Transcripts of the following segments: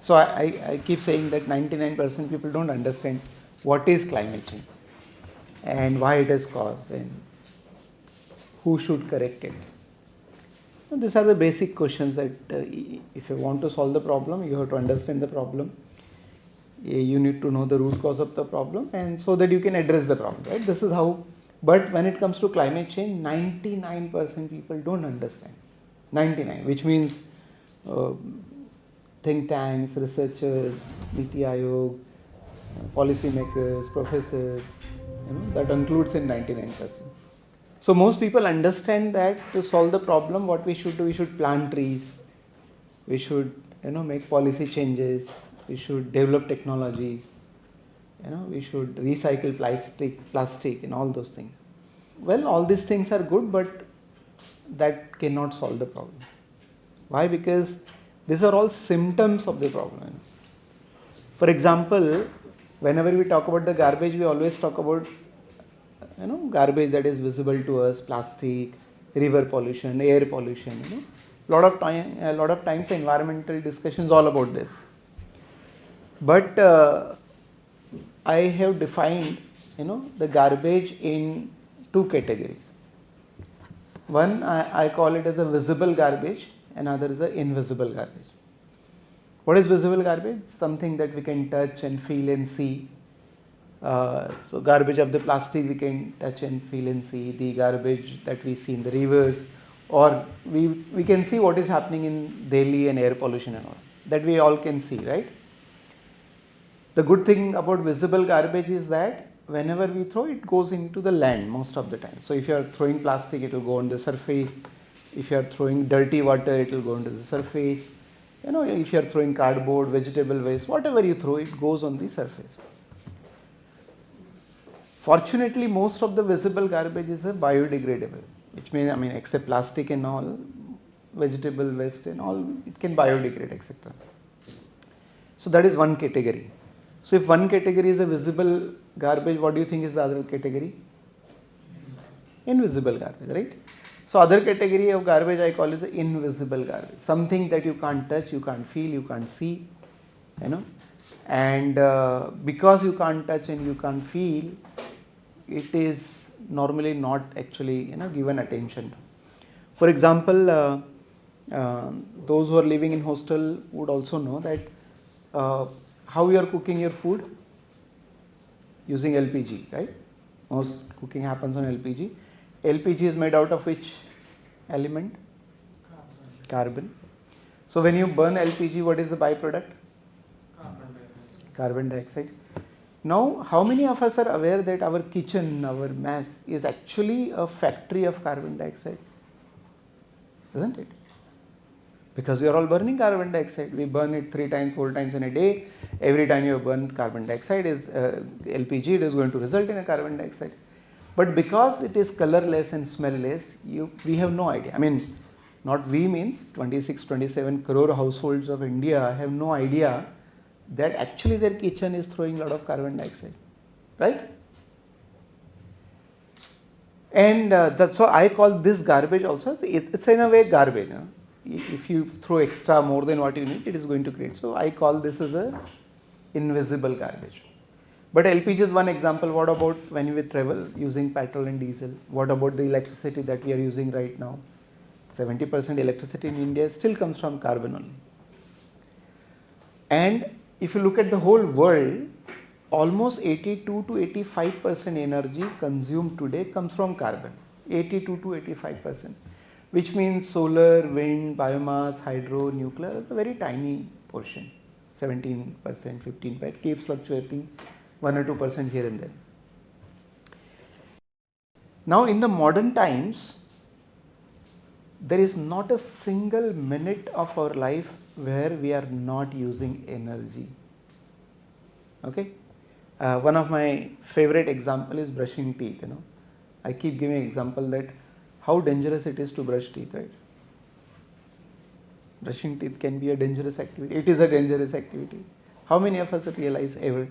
So I keep saying that 99% people don't understand what is climate change and why it is caused and who should correct it. And these are the basic questions that if you want to solve the problem, you have to understand the problem. You need to know the root cause of the problem, and so that you can address the problem, right? This is how. But when it comes to climate change, 99% people don't understand. 99, which means think tanks, researchers, Niti Aayog, policymakers, professors, that includes in 99%. So most people understand that to solve the problem, what we should do, we should plant trees, we should make policy changes, we should develop technologies, we should recycle plastic and all those things. Well, all these things are good, but that cannot solve the problem. Why? Because these are all symptoms of the problem. For example, whenever we talk about the garbage, we always talk about garbage that is visible to us, plastic, river pollution, air pollution. A lot of times environmental discussions all about this. But I have defined the garbage in two categories. One, I call it as a visible garbage, another is an invisible garbage. What is visible garbage? Something that we can touch and feel and see. So garbage of the plastic we can touch and feel and see. The garbage that we see in the rivers, or we can see what is happening in Delhi and air pollution and all. That we all can see, right? The good thing about visible garbage is that whenever we throw, it goes into the land most of the time. So if you are throwing plastic, it will go on the surface. If you are throwing dirty water, it will go onto the surface. If you are throwing cardboard, vegetable waste, whatever you throw, it goes on the surface. Fortunately, most of the visible garbage is biodegradable, which means, except plastic and all, vegetable waste and all, it can biodegrade, etc. So that is one category. So if one category is a visible garbage, what do you think is the other category? Invisible garbage, right? So other category of garbage I call is invisible garbage, something that you can't touch, you can't feel, you can't see, and because you can't touch and you can't feel, it is normally not actually given attention. For example, those who are living in hostel would also know that how you are cooking your food using LPG, right? Most cooking happens on LPG. LPG is made out of which element? Carbon. So when you burn LPG, what is the byproduct? Carbon dioxide. Now, how many of us are aware that our kitchen, our mess is actually a factory of carbon dioxide? Isn't it? Because we are all burning carbon dioxide. We burn it 3 times, 4 times in a day. Every time you burn carbon dioxide is LPG, it is going to result in a carbon dioxide. But because it is colorless and smellless, we have no idea. Not we means 26, 27 crore households of India have no idea that actually their kitchen is throwing a lot of carbon dioxide, right? And so I call this garbage also, it's in a way garbage. If you throw extra more than what you need, it is going to create. So I call this as a invisible garbage. But LPG is one example. What about when we travel using petrol and diesel? What about the electricity that we are using right now? 70% electricity in India still comes from carbon only. And if you look at the whole world, almost 82 to 85% energy consumed today comes from carbon. 82 to 85%. Which means solar, wind, biomass, hydro, nuclear is a very tiny portion, 17%, 15%, it keeps fluctuating 1 or 2% here and there. Now in the modern times, there is not a single minute of our life where we are not using energy. Okay? One of my favorite example is brushing teeth. I keep giving example that how dangerous it is to brush teeth, right? Brushing teeth can be a dangerous activity. It is a dangerous activity. How many of us realize ever?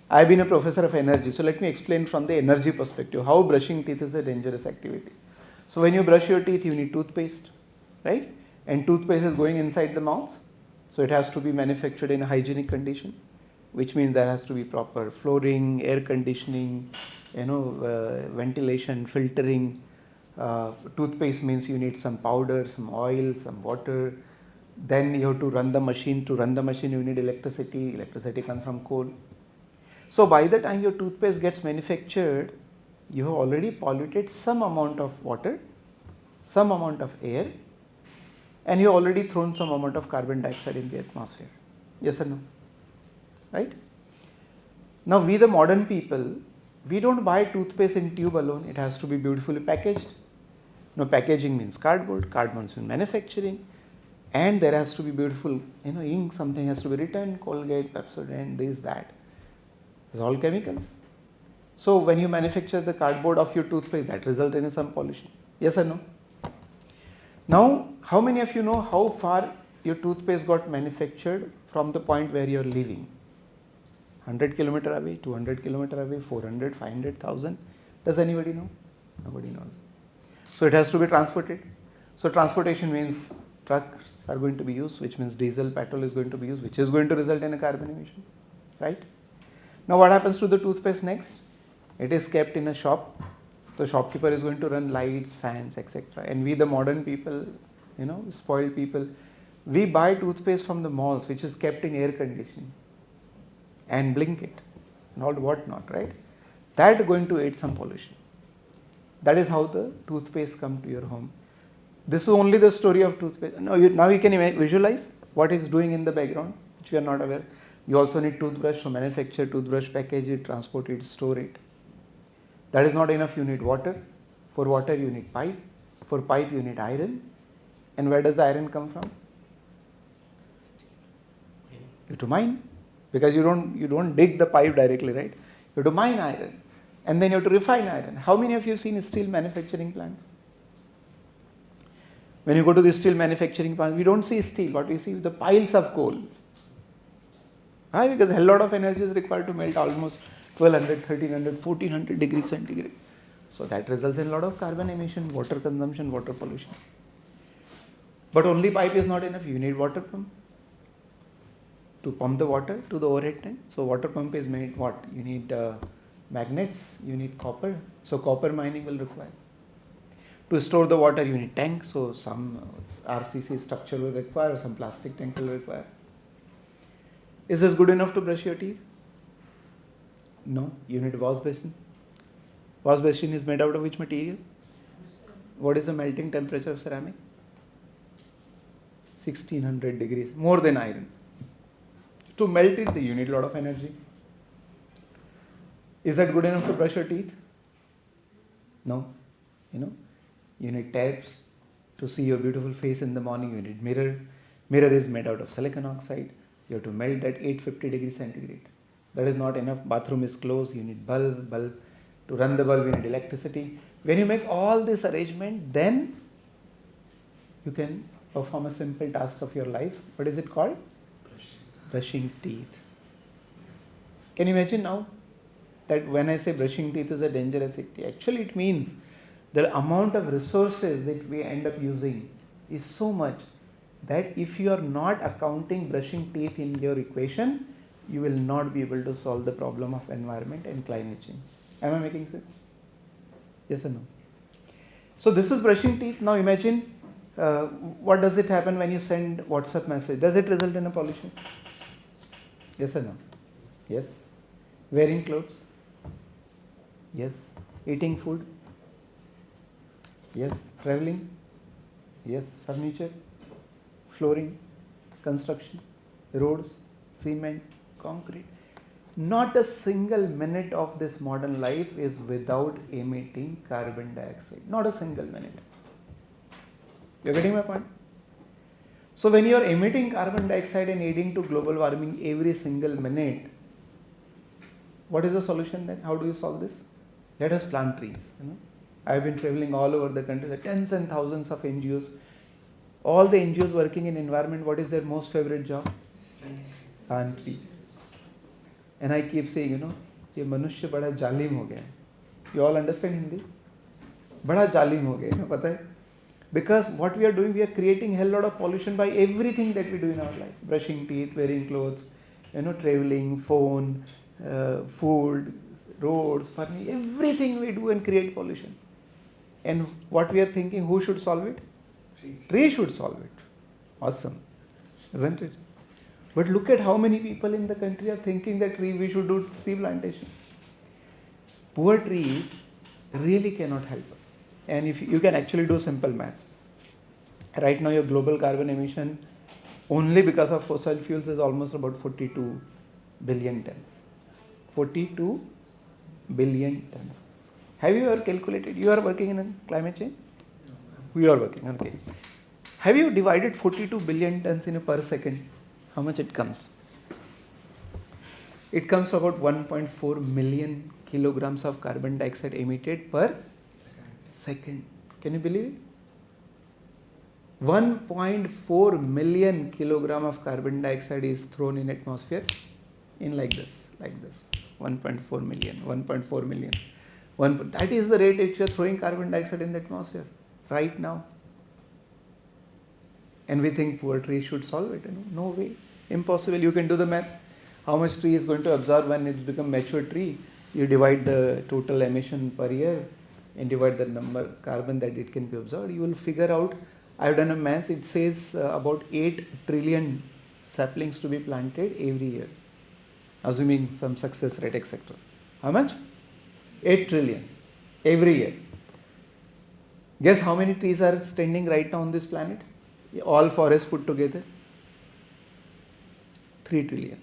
I have been a professor of energy, so let me explain from the energy perspective how brushing teeth is a dangerous activity. So when you brush your teeth, you need toothpaste, right? And toothpaste is going inside the mouth. So it has to be manufactured in a hygienic condition, which means there has to be proper flooring, air conditioning, ventilation, filtering. Toothpaste means you need some powder, some oil, some water. Then you have to run the machine. To run the machine, you need electricity. Electricity comes from coal. So by the time your toothpaste gets manufactured, you have already polluted some amount of water, some amount of air, and you have already thrown some amount of carbon dioxide in the atmosphere. Yes or no? Right? Now we the modern people, we don't buy toothpaste in tube alone. It has to be beautifully packaged. Now packaging means cardboard, cardboard means manufacturing, and there has to be beautiful, ink, something has to be written, Colgate, Pepsodent, this, that. It's all chemicals. So when you manufacture the cardboard of your toothpaste, that results in some pollution. Yes or no? Now, how many of you know how far your toothpaste got manufactured from the point where you are living? 100 km away, 200 km away, 400, 500, 1000. Does anybody know? Nobody knows. So it has to be transported. So transportation means trucks are going to be used, which means diesel, petrol is going to be used, which is going to result in a carbon emission. Right? Now what happens to the toothpaste next? It is kept in a shop. The shopkeeper is going to run lights, fans, etc. And we the modern people, spoiled people, we buy toothpaste from the malls, which is kept in air conditioning and Blinkit and all whatnot, right? That is going to aid some pollution. That is how the toothpaste come to your home. This is only the story of toothpaste. Now you can visualize what it's doing in the background, which we are not aware. You also need toothbrush to manufacture toothbrush, package it, transport it, store it. That is not enough, you need water. For water you need pipe. For pipe you need iron. And where does the iron come from? You have to mine. Because you don't dig the pipe directly, right? You have to mine iron. And then you have to refine iron. How many of you have seen a steel manufacturing plant? When you go to the steel manufacturing plant, we don't see steel. What we see is the piles of coal. Why? Because a hell lot of energy is required to melt almost 1200, 1300, 1400 degrees centigrade. So that results in a lot of carbon emission, water consumption, water pollution. But only pipe is not enough. You need water pump to pump the water to the overhead tank. So water pump is made what? You need magnets, you need copper. So copper mining will require. To store the water you need tank. So some RCC structure will require, some plastic tank will require. Is this good enough to brush your teeth? No, you need wash basin. Wash basin is made out of which material? What is the melting temperature of ceramic? 1600 degrees, more than iron. To melt it, you need a lot of energy. Is that good enough to brush your teeth? No. You need taps to see your beautiful face in the morning. You need mirror. Mirror is made out of silicon oxide. You have to melt that 850 degrees centigrade. That is not enough. Bathroom is closed. You need bulb. To run the bulb, you need electricity. When you make all this arrangement, then you can perform a simple task of your life. What is it called? Brushing teeth. Can you imagine now that when I say brushing teeth is a dangerous activity, actually it means the amount of resources that we end up using is so much that if you are not accounting brushing teeth in your equation, you will not be able to solve the problem of environment and climate change. Am I making sense? Yes or no? So this is brushing teeth. Now imagine what does it happen when you send WhatsApp message? Does it result in a pollution? Yes or no? Yes. Wearing clothes? Yes. Eating food? Yes. Traveling? Yes. Furniture? Flooring? Construction? Roads? Cement? Concrete? Not a single minute of this modern life is without emitting carbon dioxide. Not a single minute. You are getting my point? So when you are emitting carbon dioxide and aiding to global warming every single minute, what is the solution then? How do you solve this? Let us plant trees. I have been traveling all over the country. There are tens and thousands of NGOs. All the NGOs working in environment, what is their most favorite job? Plant tree. And I keep saying, ये मनुष्य बड़ा जालिम हो गया है. You all understand Hindi? बड़ा जालिम हो गया है, पता है? Because what we are doing, we are creating a hell lot of pollution by everything that we do in our life. Brushing teeth, wearing clothes, traveling, phone, food, roads, furniture, everything we do and create pollution. And what we are thinking, who should solve it? Tree should solve it. Awesome, isn't it? But look at how many people in the country are thinking that we should do tree plantation. Poor trees really cannot help us. And if you can actually do simple maths. Right now your global carbon emission only because of fossil fuels is almost about 42 billion tons. 42 billion tons. Have you ever calculated? You are working in climate change? We are working, okay. Have you divided 42 billion tons in a per second? How much it comes? It comes about 1.4 million kilograms of carbon dioxide emitted per second. Can you believe it? 1.4 million kilogram of carbon dioxide is thrown in atmosphere in like this. 1.4 million, 1.4 million. That is the rate which you are throwing carbon dioxide in the atmosphere right now. And we think poor tree should solve it. No way. Impossible. You can do the maths. How much tree is going to absorb when it becomes mature tree? You divide the total emission per year and divide the number carbon that it can be absorbed. You will figure out. I have done a math. It says about 8 trillion saplings to be planted every year, assuming some success rate, etc. How much? 8 trillion every year. Guess how many trees are standing right now on this planet? All forests put together? 3 trillion.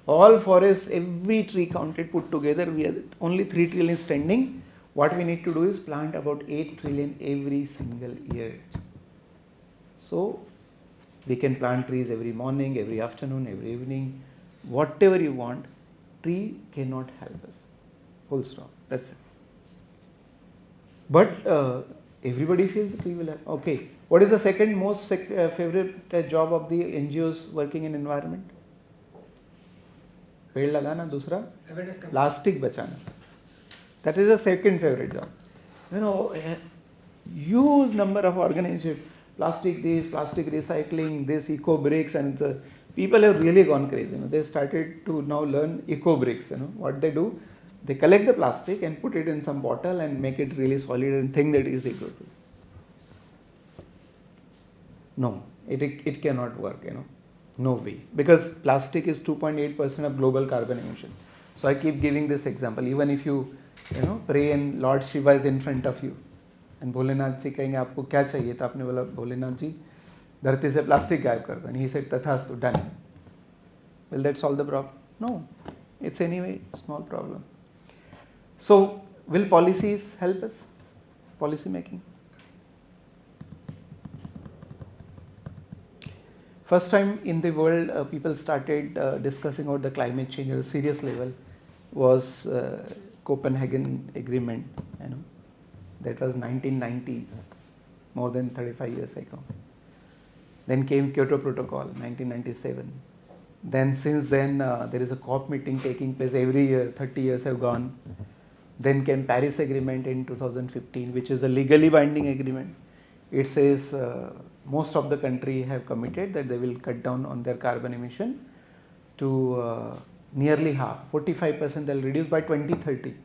All forests, every tree counted put together, we are only 3 trillion standing. What we need to do is plant about 8 trillion every single year. So, we can plant trees every morning, every afternoon, every evening, whatever you want. Tree cannot help us. Full stop. That's it. But everybody feels the tree will help. Okay. What is the second most favorite job of the NGOs working in environment? पेड़ लगाना. दूसरा plastic बचाना. That is the second favorite job. Huge number of organizations, plastic this, plastic recycling, this eco bricks, and people have really gone crazy. They started to now learn eco bricks. What they do, they collect the plastic and put it in some bottle and make it really solid and think that it is eco. No, it cannot work. No way, because plastic is 2.8% of global carbon emission. So I keep giving this example. Even if you pray and Lord Shiva is in front of you and Bholenath ji कहेंगे आपको क्या चाहिए, तो आपने बोला भोलेनाथ जी धरती से plastic गायब कर दो, and he said तथास्तु, done. Will that solve the problem? No, it's anyway a small problem. So will policies help us? Policy making. First time in the world people started discussing about the climate change at a serious level was Copenhagen Agreement. That was 1990s, more than 35 years ago. Then came Kyoto Protocol, 1997. Then since then there is a COP meeting taking place every year, 30 years have gone. Then came Paris Agreement in 2015, which is a legally binding agreement. It says most of the country have committed that they will cut down on their carbon emission to nearly half, 45% they will reduce by 2030.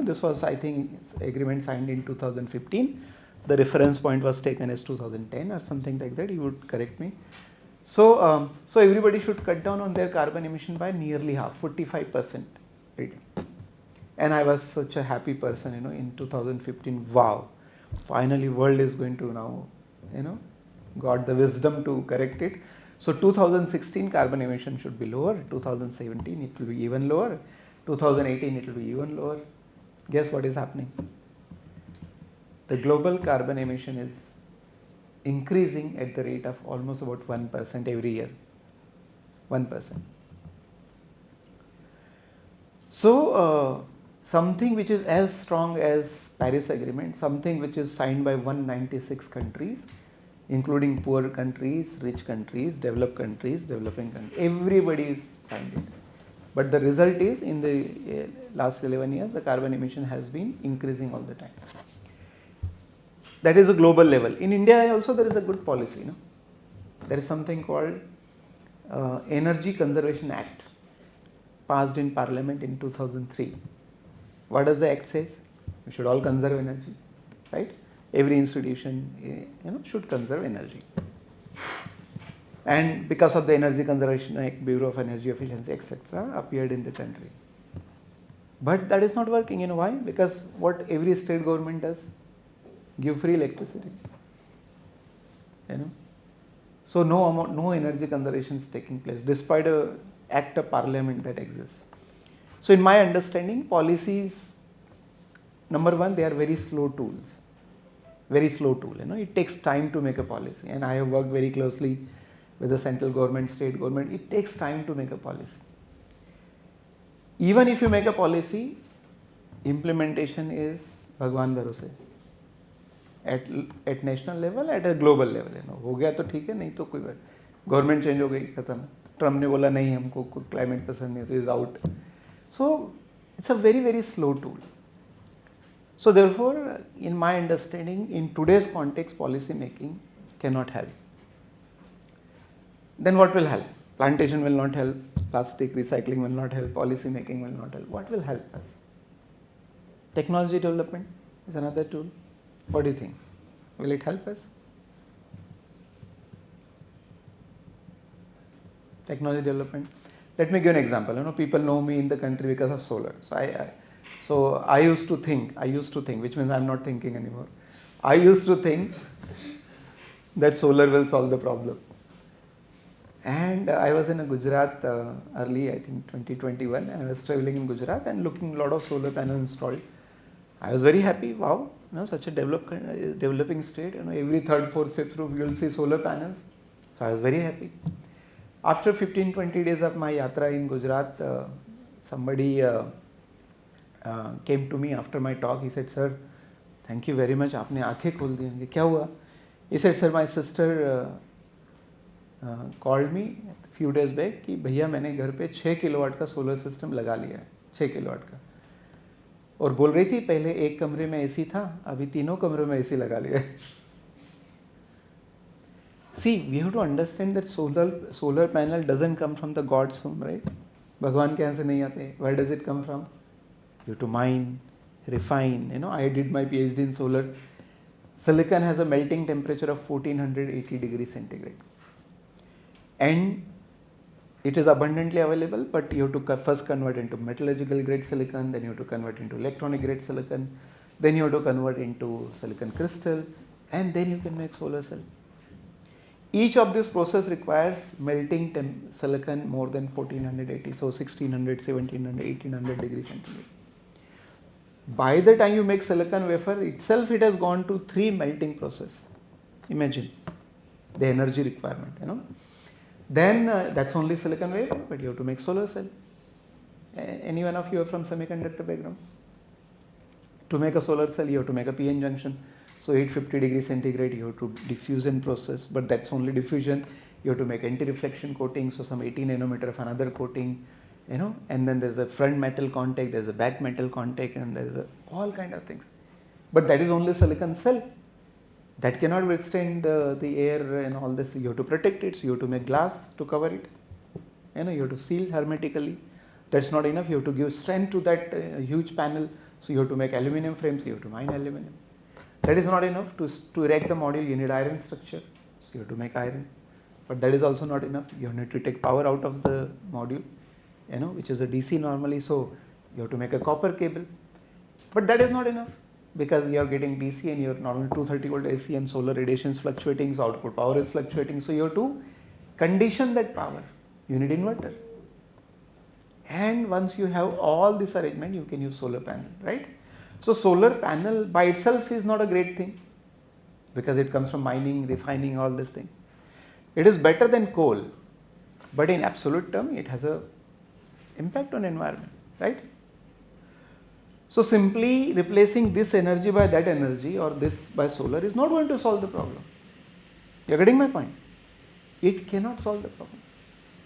This was, I think, agreement signed in 2015. The reference point was taken as 2010 or something like that. You would correct me. So, so everybody should cut down on their carbon emission by nearly half, 45%. And I was such a happy person, in 2015. Wow, finally, world is going to now, got the wisdom to correct it. So 2016 carbon emission should be lower. 2017 it will be even lower. 2018 it will be even lower. Guess what is happening? The global carbon emission is increasing at the rate of almost about 1% every year. 1%. So something which is as strong as Paris Agreement, something which is signed by 196 countries, including poor countries, rich countries, developed countries, developing countries, everybody is signed it. But the result is, in the last 11 years, the carbon emission has been increasing all the time. That is a global level. In India also there is a good policy. No? There is something called Energy Conservation Act, passed in Parliament in 2003. What does the act say? We should all conserve energy, right? Every institution should conserve energy. And because of the Energy Conservation Act, Bureau of Energy Efficiency, etc., appeared in the country. But that is not working. You know why? Because what every state government does, give free electricity. So no energy conservation is taking place, despite an act of parliament that exists. So in my understanding, policies, number one, they are very slow tools. Very slow tool. It takes time to make a policy, and I have worked very closely with the central government, state government. It takes time to make a policy. Even if you make a policy, implementation is Bhagwan Bharose. At national level, at a global level. हो गया तो ठीक है, नहीं तो कोई बात. Government change हो गई, खत्म. Trump ने बोला नहीं हमको climate पसंद नहीं, so is out. So it's a very, very slow tool. So therefore, in my understanding, in today's context, policy making cannot help. Then what will help? Plantation will not help, plastic recycling will not help, policy making will not help. What will help us? Technology development is another tool. What do you think? Will it help us? Technology development. Let me give an example. People know me in the country because of solar. So I used to think, which means I'm not thinking anymore. I used to think that solar will solve the problem. And I was in Gujarat early, I think 2021, and I was traveling in Gujarat and looking a lot of solar panels installed. I was very happy. Wow, such a developing state. Every third, fourth, fifth roof you will see solar panels. So I was very happy. After 15-20 days of my yatra in Gujarat, somebody came to me after my talk. He said, "Sir, thank you very much. आपने आँखें खोल दी." क्या हुआ? He said, "Sir, my sister called me a few days back कि भैया मैंने घर पे 6 किलोवाट का सोलर सिस्टम लगा लिया है, 6 किलोवाट का, और बोल रही थी पहले एक कमरे में एसी था, अभी तीनों कमरों में एसी लगा लिया है." See, we have to understand that solar panel doesn't come from the God's home, right? भगवान के यहाँ से नहीं आते. Where does it come from? You have to mine, refine. I did my PhD in solar. Silicon has a melting temperature of 1480 degrees centigrade. And it is abundantly available, but you have to first convert into metallurgical grade silicon, then you have to convert into electronic grade silicon, then you have to convert into silicon crystal, and then you can make solar cell. Each of this process requires melting silicon more than 1480, so 1600, 1700, 1800 degrees centigrade. By the time you make silicon wafer itself, it has gone to 3 melting process. Imagine the energy requirement, Then that's only silicon wafer, but you have to make solar cell. Any one of you are from semiconductor background? To make a solar cell, you have to make a PN junction. So 850 degrees centigrade, you have to diffusion process, but that's only diffusion. You have to make anti-reflection coating, so some 80 nanometer of another coating, and then there's a front metal contact, there's a back metal contact, and there's all kind of things. But that is only silicon cell. That cannot withstand the air and all this. You have to protect it, so you have to make glass to cover it. You have to seal hermetically. That's not enough. You have to give strength to that huge panel. So you have to make aluminum frames. You have to mine aluminum. That is not enough. To erect the module, you need iron structure. So you have to make iron. But that is also not enough. You need to take power out of the module, which is a DC normally. So you have to make a copper cable. But that is not enough, because you are getting DC and you are normal 230 volt AC and solar radiation is fluctuating, so output power is fluctuating. So you have to condition that power. You need inverter. And once you have all this arrangement, you can use solar panel, right? So solar panel by itself is not a great thing, because it comes from mining, refining, all this thing. It is better than coal, but in absolute term, it has a impact on environment, right? So simply replacing this energy by that energy or this by solar is not going to solve the problem. You are getting my point? It cannot solve the problem.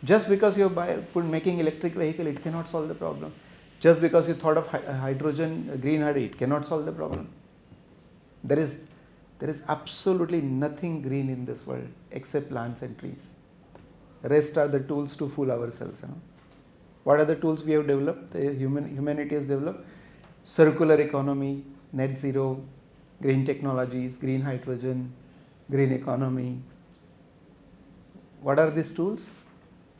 Just because you are making electric vehicle, it cannot solve the problem. Just because you thought of hydrogen, green hydrogen, it cannot solve the problem. There is There is absolutely nothing green in this world except plants and trees. The rest are the tools to fool ourselves. What are the tools we have developed? Humanity has developed circular economy, net zero, green technologies, green hydrogen, green economy. What are these tools?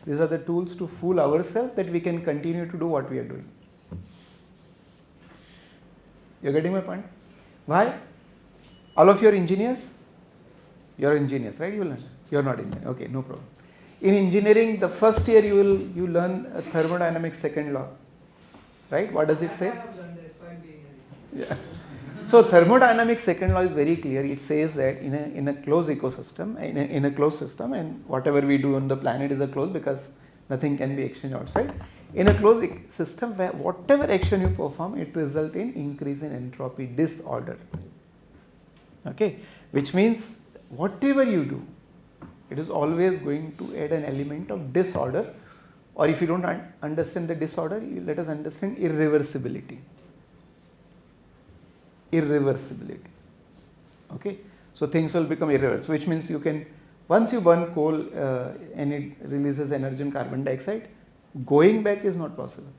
These are the tools to fool ourselves that we can continue to do what we are doing. You're getting my point? Why? All of you are engineers? You're engineers, right? You learn. You're not engineer. Okay, no problem. In engineering, the first year you learn thermodynamics second law, right? What does it say? Yeah. So thermodynamics second law is very clear. It says that in a closed ecosystem, in a closed system, and whatever we do on the planet is a closed because nothing can be exchanged outside. In a closed system, where whatever action you perform, it results in increase in entropy, disorder. Okay, which means whatever you do, it is always going to add an element of disorder, or if you don't understand the disorder, let us understand irreversibility. Irreversibility. Okay, so things will become irreversible, which means you can, once you burn coal and it releases energy and carbon dioxide, going back is not possible.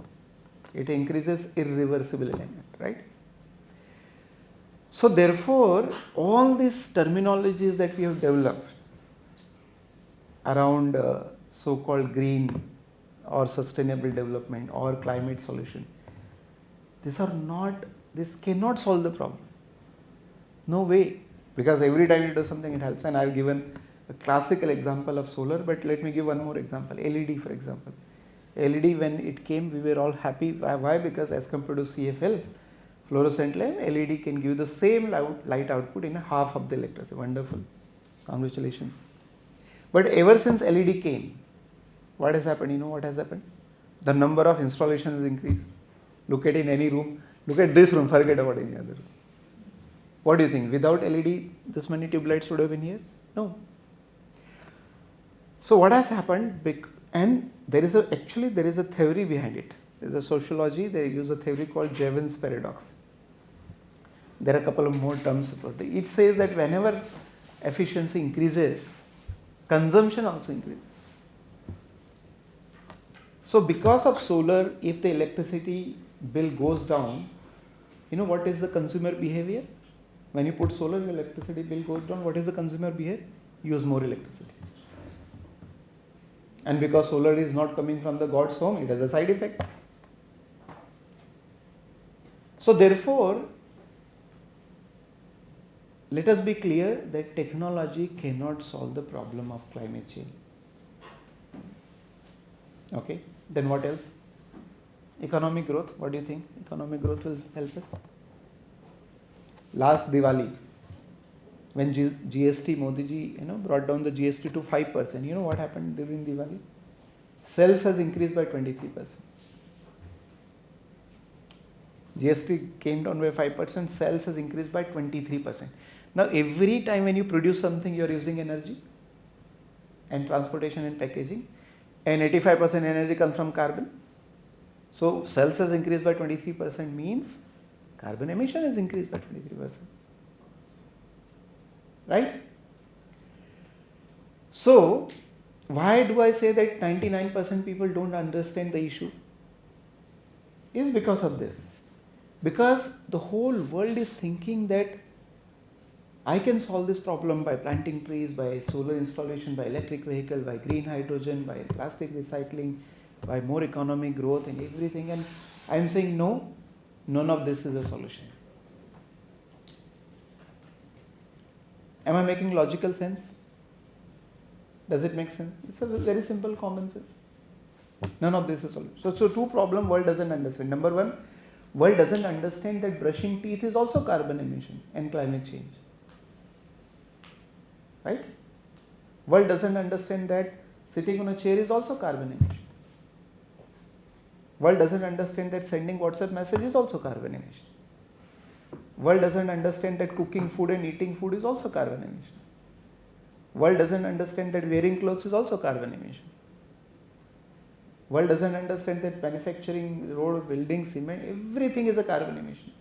It increases irreversible element, right? So therefore, all these terminologies that we have developed around so-called green or sustainable development or climate solution, this cannot solve the problem. No way. Because every time you do something, it helps. And I have given a classical example of solar, but let me give one more example. LED, for example. LED, when it came, we were all happy. Why? Because as compared to CFL, fluorescent lamp, LED can give the same light output in half of the electricity. Wonderful. Congratulations. But ever since LED came, what has happened? You know what has happened? The number of installations has increased. Look at in any room. Look at this room. Forget about any other room. What do you think? Without LED, this many tube lights would have been here? No. So what has happened? And there is a theory behind it. There is a sociology. They use a theory called Jevons paradox. There are a couple of more terms about it. It says that whenever efficiency increases, consumption also increases. So because of solar, if the electricity bill goes down, you know what is the consumer behavior? When you put solar, your electricity bill goes down. What is the consumer behavior? Use more electricity. And because solar is not coming from the God's home, it has a side effect. So therefore, let us be clear that technology cannot solve the problem of climate change. Okay, then what else? Economic growth. What do you think? Economic growth will help us. Last Diwali, when GST, Modi ji, brought down the GST to 5%. You know what happened during Diwali? Sales has increased by 23%. GST came down by 5%. Sales has increased by 23%. Now, every time when you produce something, you are using energy and transportation and packaging, and 85% energy comes from carbon. So, sales has increased by 23% means carbon emission has increased by 23%. Right? So, why do I say that 99% people don't understand the issue? Is because of this. Because the whole world is thinking that I can solve this problem by planting trees, by solar installation, by electric vehicle, by green hydrogen, by plastic recycling, by more economic growth and everything. And I am saying no, none of this is a solution. Am I making logical sense? Does it make sense? It's a very simple common sense. None of this is a solution. So two problems world doesn't understand. Number one, world doesn't understand that brushing teeth is also carbon emission and climate change. Right? World doesn't understand that sitting on a chair is also carbon emission. World doesn't understand that sending WhatsApp message is also carbon emission. World doesn't understand that cooking food and eating food is also carbon emission. World doesn't understand that wearing clothes is also carbon emission. World doesn't understand that manufacturing, road, building, cement, everything is a carbon emission.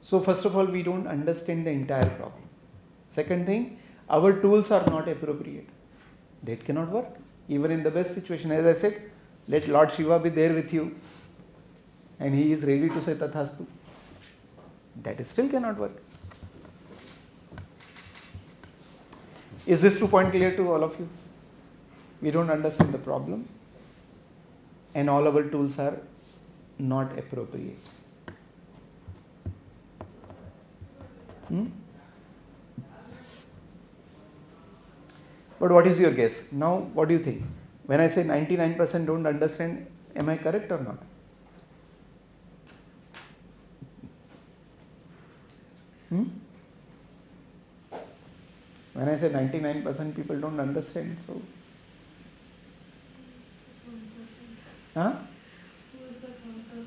So first of all, we don't understand the entire problem. Second thing, our tools are not appropriate. That cannot work. Even in the best situation, as I said, let Lord Shiva be there with you and he is ready to say Tathastu. That still cannot work. Is this 2 point clear to all of you? We don't understand the problem and all our tools are not appropriate. But what is your guess? Now, what do you think? When I say 99% don't understand, am I correct or not? When I say 99% people don't understand, so...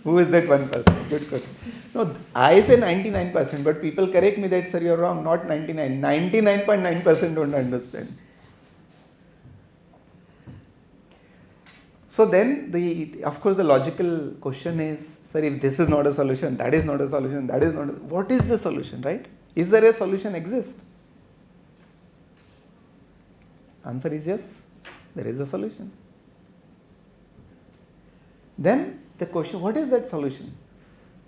Who is that 1%? Good question. No, I say 99%, but people correct me that, sir, you're wrong, not 99. 99.9% don't understand. So then, of course, the logical question is, sir, if this is not a solution, that is not a solution, that is not what is the solution, right? Is there a solution exist? Answer is yes, there is a solution. Then the question, what is that solution?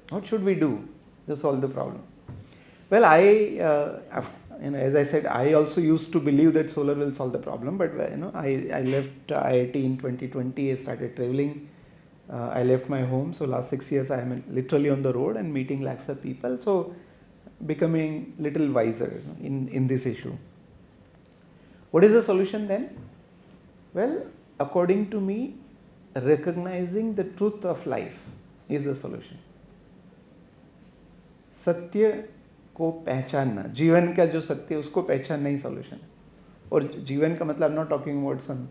What should we do to solve the problem? Well, as I said, I also used to believe that solar will solve the problem, but I left IIT in 2020. I started traveling. I left my home. So last 6 years, I am literally on the road and meeting lakhs of people. So becoming little wiser in this issue. What is the solution then? Well, according to me, recognizing the truth of life is the solution. सत्य को पहचानना, जीवन का जो सत्य उसको पहचानना ही solution है. और जीवन का मतलब, I'm not talking about some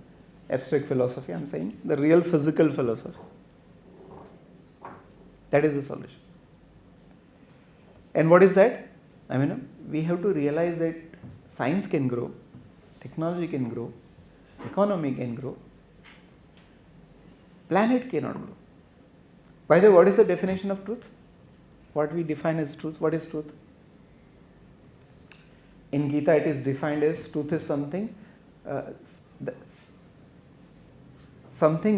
abstract philosophy, I'm saying the real physical philosophy. That is the solution. And what is that? I mean, we have to realize that science can grow, technology can grow, economy can grow, planet cannot grow. By the way, what is the definition of truth? What we define as truth? What is truth? In Gita, it is defined as truth is something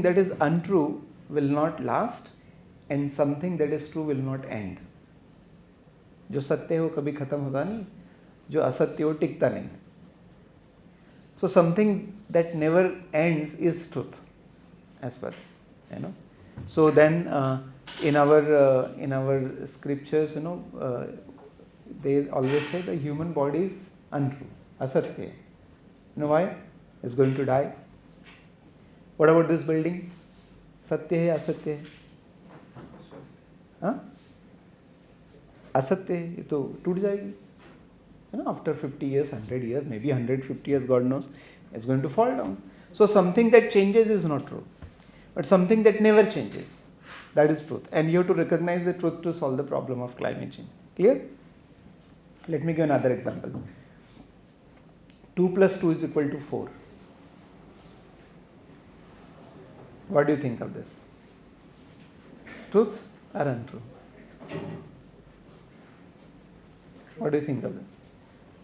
that is untrue will not last, and something that is true will not end. जो सत्य हो कभी खत्म होता नहीं, जो असत्य हो टिकता नहीं. So something that never ends is truth, as per So then in our scriptures, they always say the human body is untrue, asatya. You know why? It's going to die. What about this building? Satya hai, asatya hai? असत्य है, ये तो टूट जाएगी. After 50 years, 100 years, maybe 150 years, God knows, it's going to fall down. So something that changes is not true, but something that never changes, that is truth. And you have to recognize the truth to solve the problem of climate change. Clear? Let me give another example. 2 plus 2 is equal to 4. What do you think of this? Truth or untrue? What do you think of this?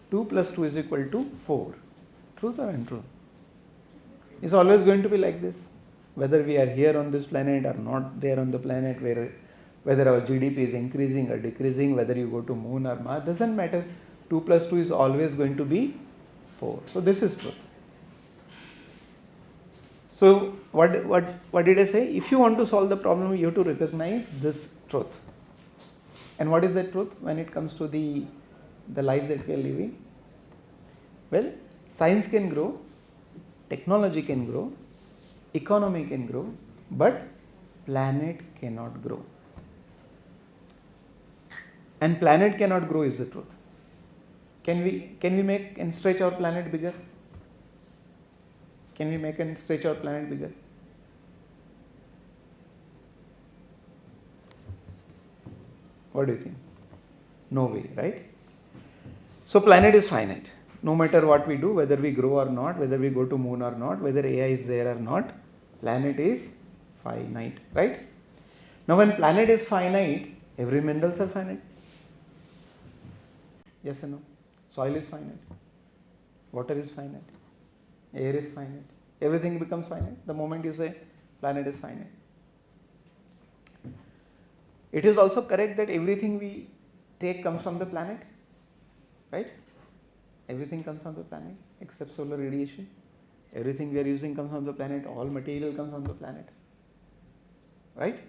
2 plus 2 is equal to 4. Truth or untrue? It's always going to be like this. Whether we are here on this planet or not there on the planet, whether our GDP is increasing or decreasing, whether you go to moon or Mars, doesn't matter. 2 plus 2 is always going to be 4. So this is truth. So what did I say? If you want to solve the problem, you have to recognize this truth. And what is that truth when it comes to the lives that we are living? Well, science can grow, technology can grow, economy can grow, but planet cannot grow. And planet cannot grow is the truth. Can we make and stretch our planet bigger? Can we make and stretch our planet bigger? What do you think? No way, right? So planet is finite. No matter what we do, whether we grow or not, whether we go to moon or not, whether AI is there or not, planet is finite, right? Now when planet is finite, every minerals are finite. Yes or no? Soil is finite. Water is finite. Air is finite. Everything becomes finite the moment you say planet is finite. It is also correct that everything we take comes from the planet, right? Everything comes from the planet except solar radiation. Everything we are using comes from the planet. All material comes from the planet, right?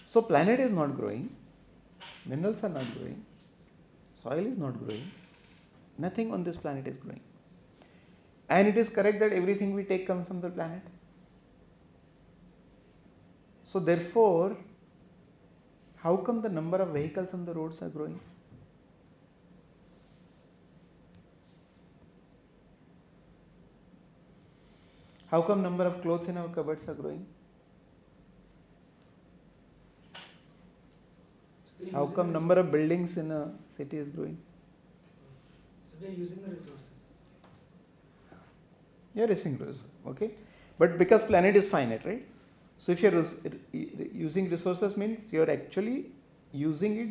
So planet is not growing, minerals are not growing, soil is not growing, nothing on this planet is growing. And it is correct that everything we take comes from the planet. So therefore, how come the number of vehicles on the roads are growing? How come number of clothes in our cupboards are growing? How come number of buildings in a city is growing? So we are using the resources. You are using resources, okay? But because planet is finite, right? So if you are using resources means you are actually using it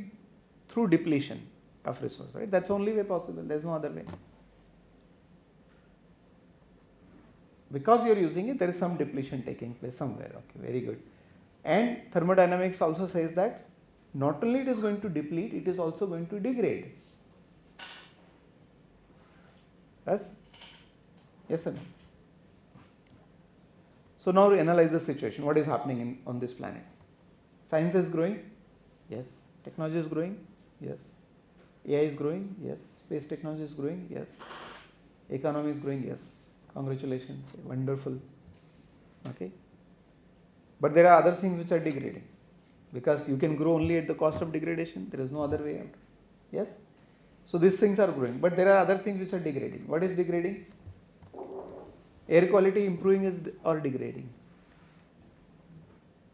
through depletion of resource, right? That's the only way possible. There is no other way. Because you are using it, there is some depletion taking place somewhere. Okay, very good. And thermodynamics also says that not only it is going to deplete, it is also going to degrade. Yes? Yes or no? So now we analyze the situation. What is happening on this planet? Science is growing? Yes. Technology is growing? Yes. AI is growing? Yes. Space technology is growing? Yes. Economy is growing? Yes. Congratulations. Wonderful. Okay. But there are other things which are degrading. Because you can grow only at the cost of degradation. There is no other way out. Yes. So these things are growing. But there are other things which are degrading. What is degrading? Air quality improving or degrading?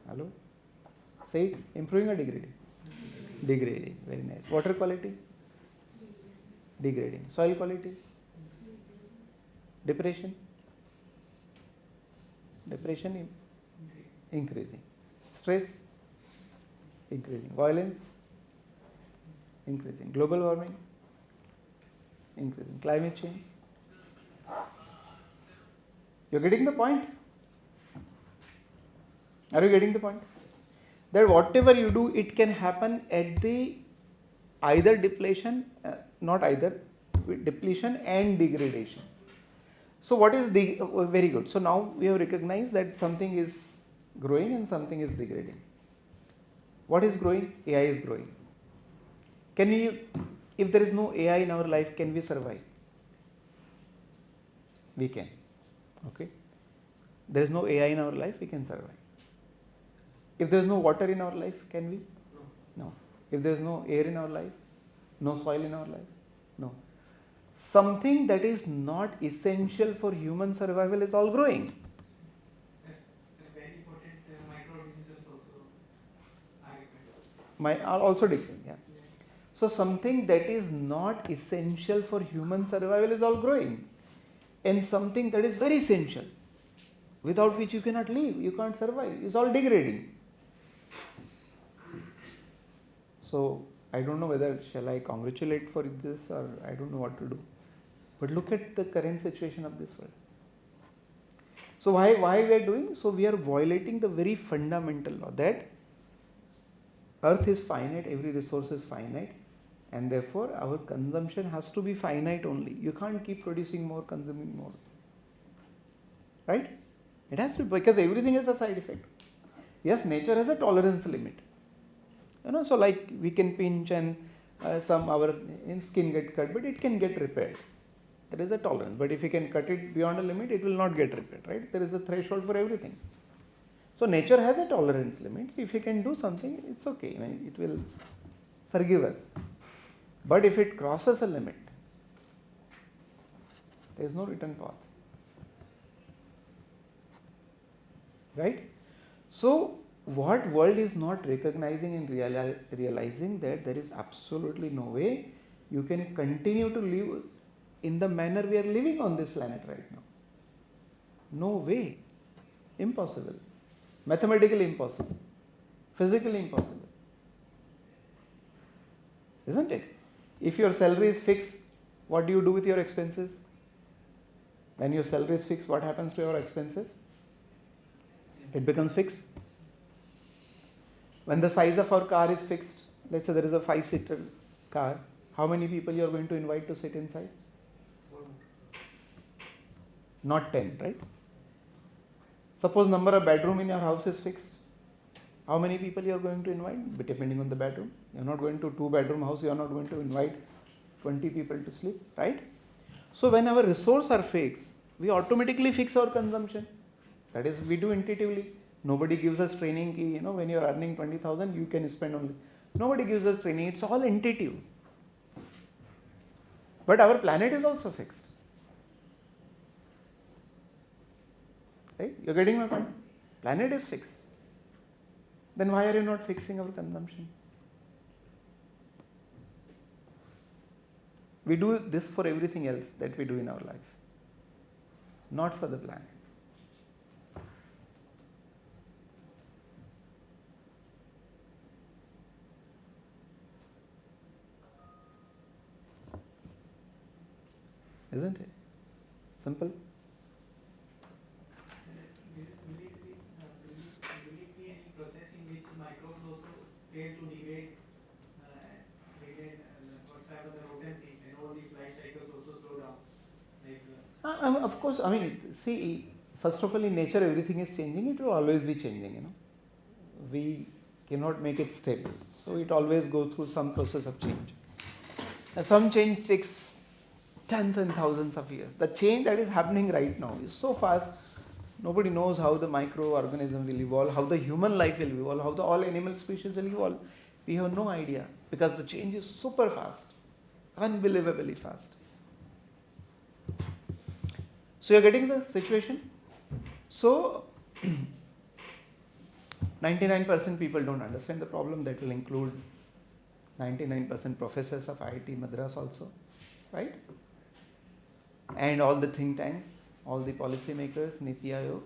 Hello? Say it. Improving or degrading? Degrading. Very nice. Water quality? Degrading. Soil quality? Depression? Depression increasing. Stress? Increasing. Violence? Increasing. Global warming? Increasing. Climate change? You are getting the point? Are you getting the point? That whatever you do, it can happen at the either depletion, not either, depletion and degradation. So what is very good. So now we have recognized that something is growing and something is degrading. What is growing? AI is growing. Can we, if there is no AI in our life, can we survive? We can. Okay. There is no AI in our life, we can survive. If there is no water in our life, can we? No. If there is no air in our life, no soil in our life, no. Something that is not essential for human survival is all growing. Very important microorganisms also Are also decaying. Yeah. So something that is not essential for human survival is all growing, and something that is very essential, without which you cannot live, you can't survive, is all degrading. So I don't know whether shall I congratulate for this or I don't know what to do. But look at the current situation of this world. So why we are doing? So we are violating the very fundamental law that Earth is finite, every resource is finite, and therefore our consumption has to be finite only. You can't keep producing more, consuming more. Right? It has to be, because everything has a side effect. Yes, nature has a tolerance limit. So like we can pinch and some our skin get cut, but it can get repaired. There is a tolerance. But if you can cut it beyond a limit, it will not get repaired, right? There is a threshold for everything. So nature has a tolerance limit. If you can do something, it's okay. It will forgive us. But if it crosses a limit, there is no return path. Right? So what world is not recognizing and realizing that there is absolutely no way you can continue to live in the manner we are living on this planet right now. No way. Impossible. Mathematically impossible. Physically impossible. isn't it? If your salary is fixed, what do you do with your expenses? When your salary is fixed, what happens to your expenses? It becomes fixed. When the size of our car is fixed, let's say there is a 5-seater car, how many people you are going to invite to sit inside? Not 10, right? Suppose number of bedroom in your house is fixed. How many people you are going to invite? Depending on the bedroom. You are not going to 2-bedroom house, you are not going to invite 20 people to sleep, right? So when our resources are fixed, we automatically fix our consumption. That is, we do intuitively. Nobody gives us training, you know, when you are earning 20,000, you can spend only. Nobody gives us training, it's all intuitive. But our planet is also fixed. Right? You're getting my point? Planet is fixed. Then why are you not fixing our consumption? We do this for everything else that we do in our life, not for the planet. Isn't it? Simple? Will it be any process in which microbes also fail to degrade, outside of the rodent things, and all these life cycles also slow down? Of course, I mean, see, first of all, in nature, everything is changing. It will always be changing, you know. We cannot make it stable. So it always goes through some process of change. And some change takes tens and thousands of years. The change that is happening right now is so fast. Nobody knows how the microorganism will evolve, how the human life will evolve, how the all animal species will evolve. We have no idea because the change is super fast, unbelievably fast. So you're getting the situation? So 99% people don't understand the problem. That will include 99% professors of IIT MADRAS also, right? And all the think tanks, all the policy makers, Niti Aayog.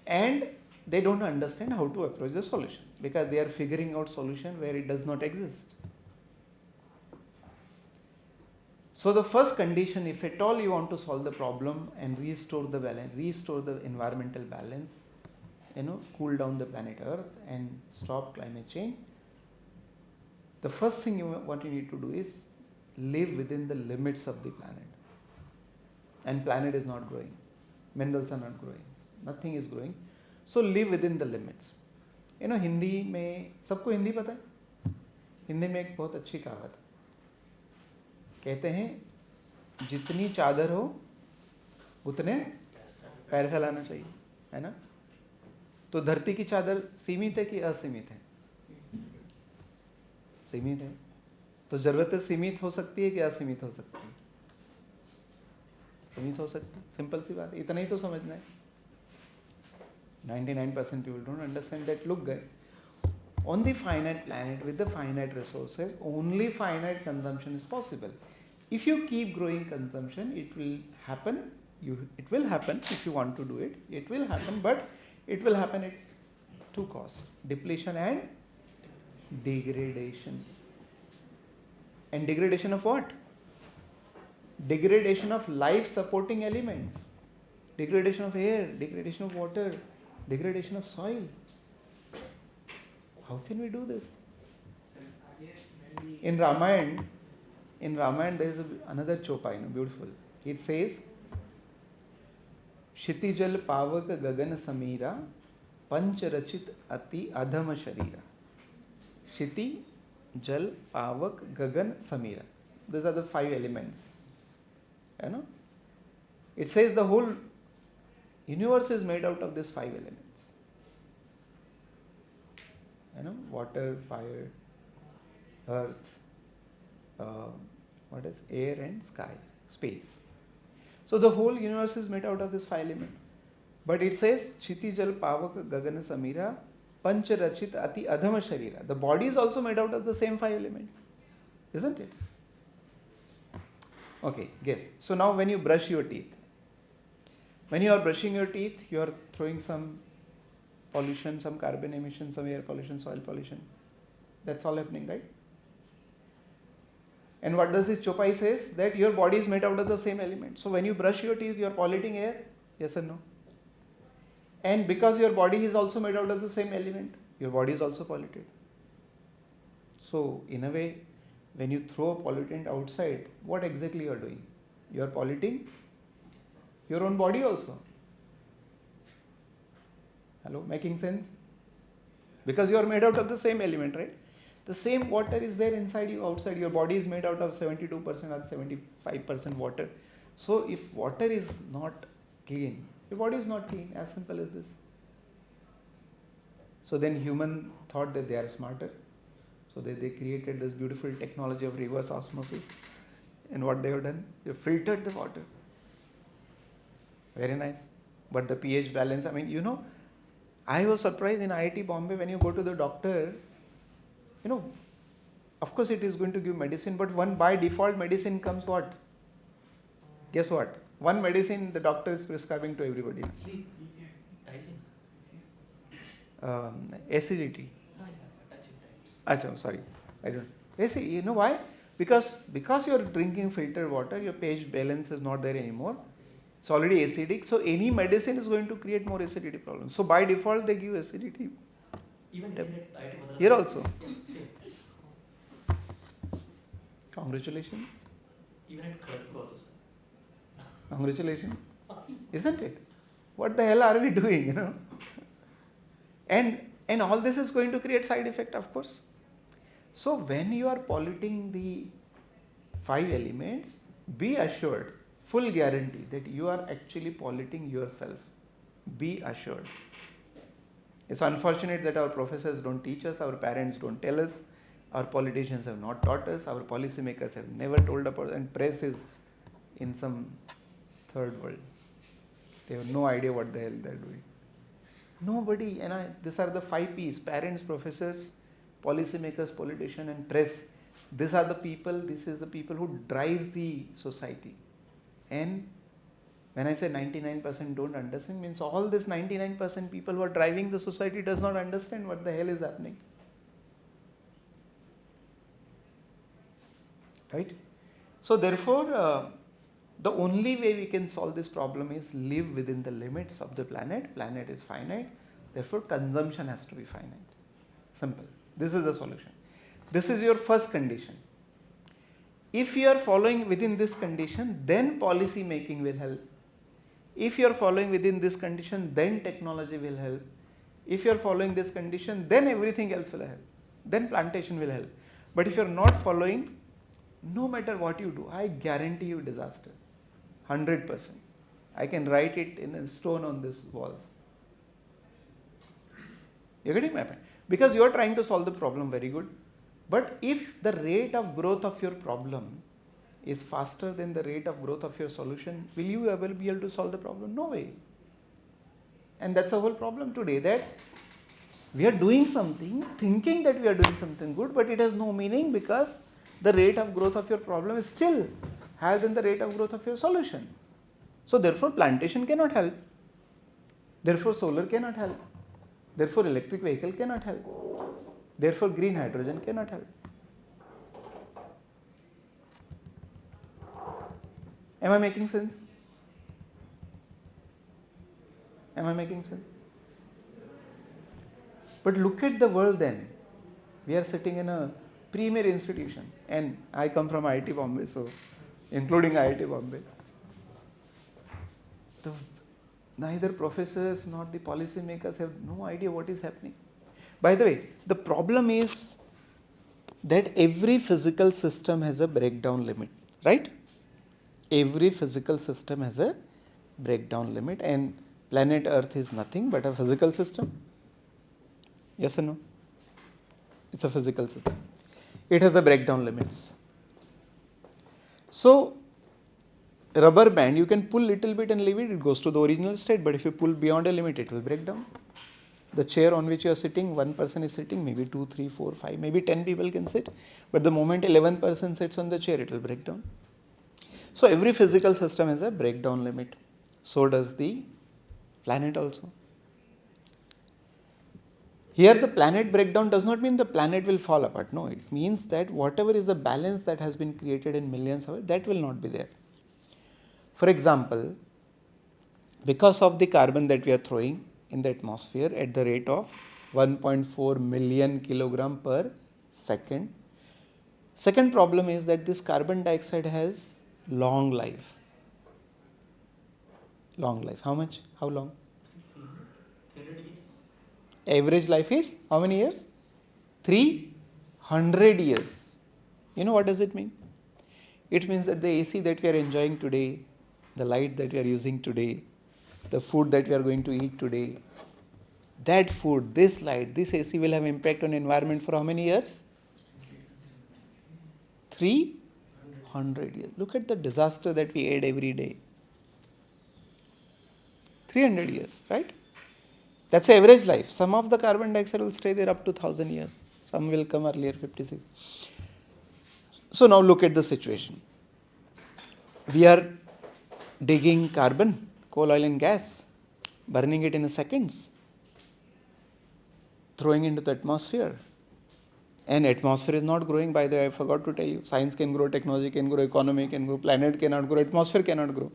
And they don't understand how to approach the solution because they are figuring out solution where it does not exist. So the first condition, if at all you want to solve the problem and restore the balance, restore the environmental balance, you know, cool down the planet Earth and stop climate change, the first thing what you need to do is live within the limits of the planet. And planet is not growing. Minerals are not growing. Nothing is growing. So live within the limits. You know, Hindi में सबको हिंदी पता है? हिंदी में एक बहुत अच्छी कहावत है. कहते हैं जितनी चादर हो उतने पैर फैलाना चाहिए, है ना? तो धरती की चादर सीमित है कि असीमित है? सीमित है. तो जरूरतें सीमित हो सकती है कि असीमित हो सकती है? सीमित हो सकती है. सिंपल सी बात है. इतना ही तो समझना है. 99% people don't understand that. Look guys, on the finite planet with the finite resources, only finite consumption is possible. If you keep growing consumption, it will happen. It will happen if you want to do it. It will happen, but it will happen at two costs: depletion and degradation. And degradation of what? Degradation of life supporting elements. Degradation of air, degradation of water, degradation of soil. How can we do this? In Ramayana there is another chopa, you know, beautiful. It says, Shiti jal pavak gagan samira, panch rachit ati adhama sharira. Shiti, jal, pavak, gagan, samira. These are the 5 elements. You know? It says the whole universe is made out of these 5 elements. You know, water, fire, earth, air and sky, space. So the whole universe is made out of this 5 elements. But it says, Chiti Jal Pavak Gagana Samira, Panch Rachit Ati Adhama Sharira. The body is also made out of the same 5 elements. Isn't it? Okay, guess. So now when you brush your teeth, when you are brushing your teeth, you are throwing some pollution, some carbon emission, some air pollution, soil pollution. That's all happening, right? And what does this Chopai says? That your body is made out of the same element. So when you brush your teeth, you are polluting air? Yes or no? And because your body is also made out of the same element, your body is also polluted. So in a way, when you throw a pollutant outside, what exactly you are doing? You are polluting your own body also. Hello, making sense? Because you are made out of the same element, right? The same water is there inside you, outside. Your body is made out of 72% or 75% water. So if water is not clean, your body is not clean, as simple as this. So then human thought that they are smarter. So they created this beautiful technology of reverse osmosis. And what they have done? They filtered the water. Very nice. But the pH balance, I mean, I was surprised in IIT Bombay when you go to the doctor, of course it is going to give medicine, but one by default medicine comes what? Guess what? One medicine the doctor is prescribing to everybody. Sleep, hygiene, Acidity. touching times. I'm sorry. I don't. You know why? Because you are drinking filtered water, your pH balance is not there anymore. It's already acidic. So any medicine is going to create more acidity problems. So by default they give acidity. Even here at IIT MADRAS. Here also. Yeah, same. Congratulations. Even at Kharagpur also, sir. Congratulations. Isn't it? What the hell are we doing, And all this is going to create side effect, of course. So when you are polluting the 5 elements, be assured, full guarantee that you are actually polluting yourself. Be assured. It's unfortunate that our professors don't teach us, our parents don't tell us, our politicians have not taught us, our policymakers have never told us, and press is in some third world. They have no idea what the hell they are doing. Nobody, these are the 5 P's: parents, professors, policymakers, politicians, and press. These are the people, this is the people who drives the society. And when I say 99% don't understand, means all this 99% people who are driving the society does not understand what the hell is happening. Right? So therefore, the only way we can solve this problem is live within the limits of the planet. Planet is finite. Therefore, consumption has to be finite. Simple. This is the solution. This is your first condition. If you are following within this condition, then policy making will help. If you are following within this condition, then technology will help. If you are following this condition, then everything else will help. Then plantation will help. But if you are not following, no matter what you do, I guarantee you disaster. 100%. I can write it in a stone on this walls. You're getting my point? Because you are trying to solve the problem very good. But if the rate of growth of your problem is faster than the rate of growth of your solution, will you ever be able to solve the problem? No way. And that's the whole problem today, that we are doing something, thinking that we are doing something good, but it has no meaning because the rate of growth of your problem is still higher than the rate of growth of your solution. So therefore plantation cannot help. Therefore solar cannot help. Therefore electric vehicle cannot help. Therefore green hydrogen cannot help. Am I making sense? Am I making sense? But look at the world then. We are sitting in a premier institution, and I come from IIT Bombay, so including IIT Bombay. Neither professors nor the policy makers have no idea what is happening. By the way, the problem is that every physical system has a breakdown limit, right? Every physical system has a breakdown limit, and planet Earth is nothing but a physical system. Yes or no? It's a physical system. It has a breakdown limits. So, rubber band, you can pull little bit and leave it, it goes to the original state, but if you pull beyond a limit, it will break down. The chair on which you are sitting, one person is sitting, maybe 2, 3, 4, 5, maybe 10 people can sit, but the moment 11th person sits on the chair, it will break down. So every physical system has a breakdown limit. So does the planet also. Here the planet breakdown does not mean the planet will fall apart. No, it means that whatever is the balance that has been created in millions of years, that will not be there. For example, because of the carbon that we are throwing in the atmosphere at the rate of 1.4 million kilogram per second. Second problem is that this carbon dioxide has long life. Long life. How much? How long? 300 years. Average life is how many years? 300 years. You know what does it mean? It means that the AC that we are enjoying today, the light that we are using today, the food that we are going to eat today, that food, this light, this AC will have impact on environment for how many years? 300 years. Look at the disaster that we add every day. 300 years, right? That's the average life. Some of the carbon dioxide will stay there up to 1000 years. Some will come earlier, 56. So now look at the situation. We are digging carbon, coal, oil and gas, burning it in seconds, throwing into the atmosphere. And atmosphere is not growing, by the way, I forgot to tell you. Science can grow, technology can grow, economy can grow, planet cannot grow, atmosphere cannot grow.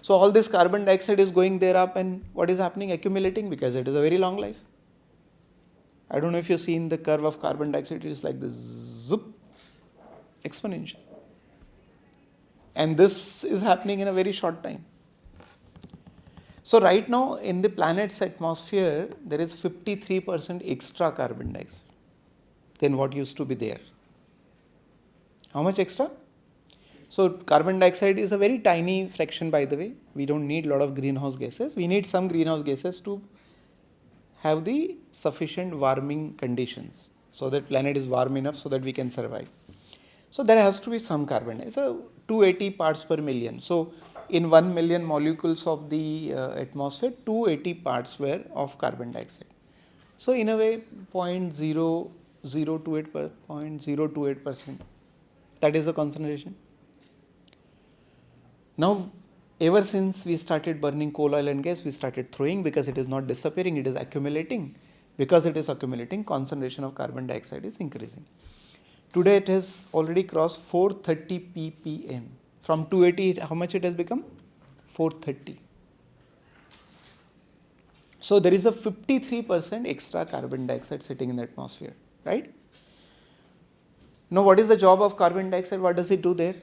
So all this carbon dioxide is going there up, and what is happening? Accumulating, because it is a very long life. I don't know if you've seen the curve of carbon dioxide, it is like this, zoop, exponential. And this is happening in a very short time. So right now in the planet's atmosphere, there is 53% extra carbon dioxide than what used to be there. How much extra? So carbon dioxide is a very tiny fraction, by the way. We don't need a lot of greenhouse gases. We need some greenhouse gases to have the sufficient warming conditions so that planet is warm enough so that we can survive. So there has to be some carbon. It's a 280 parts per million. So in 1 million molecules of the atmosphere, 280 parts were of carbon dioxide. So in a way, 0.028%. That is the concentration. Now, ever since we started burning coal, oil and gas, we started throwing, because it is not disappearing, it is accumulating. Because it is accumulating, concentration of carbon dioxide is increasing. Today it has already crossed 430 ppm. From 280, how much it has become? 430. So there is a 53% extra carbon dioxide sitting in the atmosphere, right? Now what is the job of carbon dioxide? What does it do there?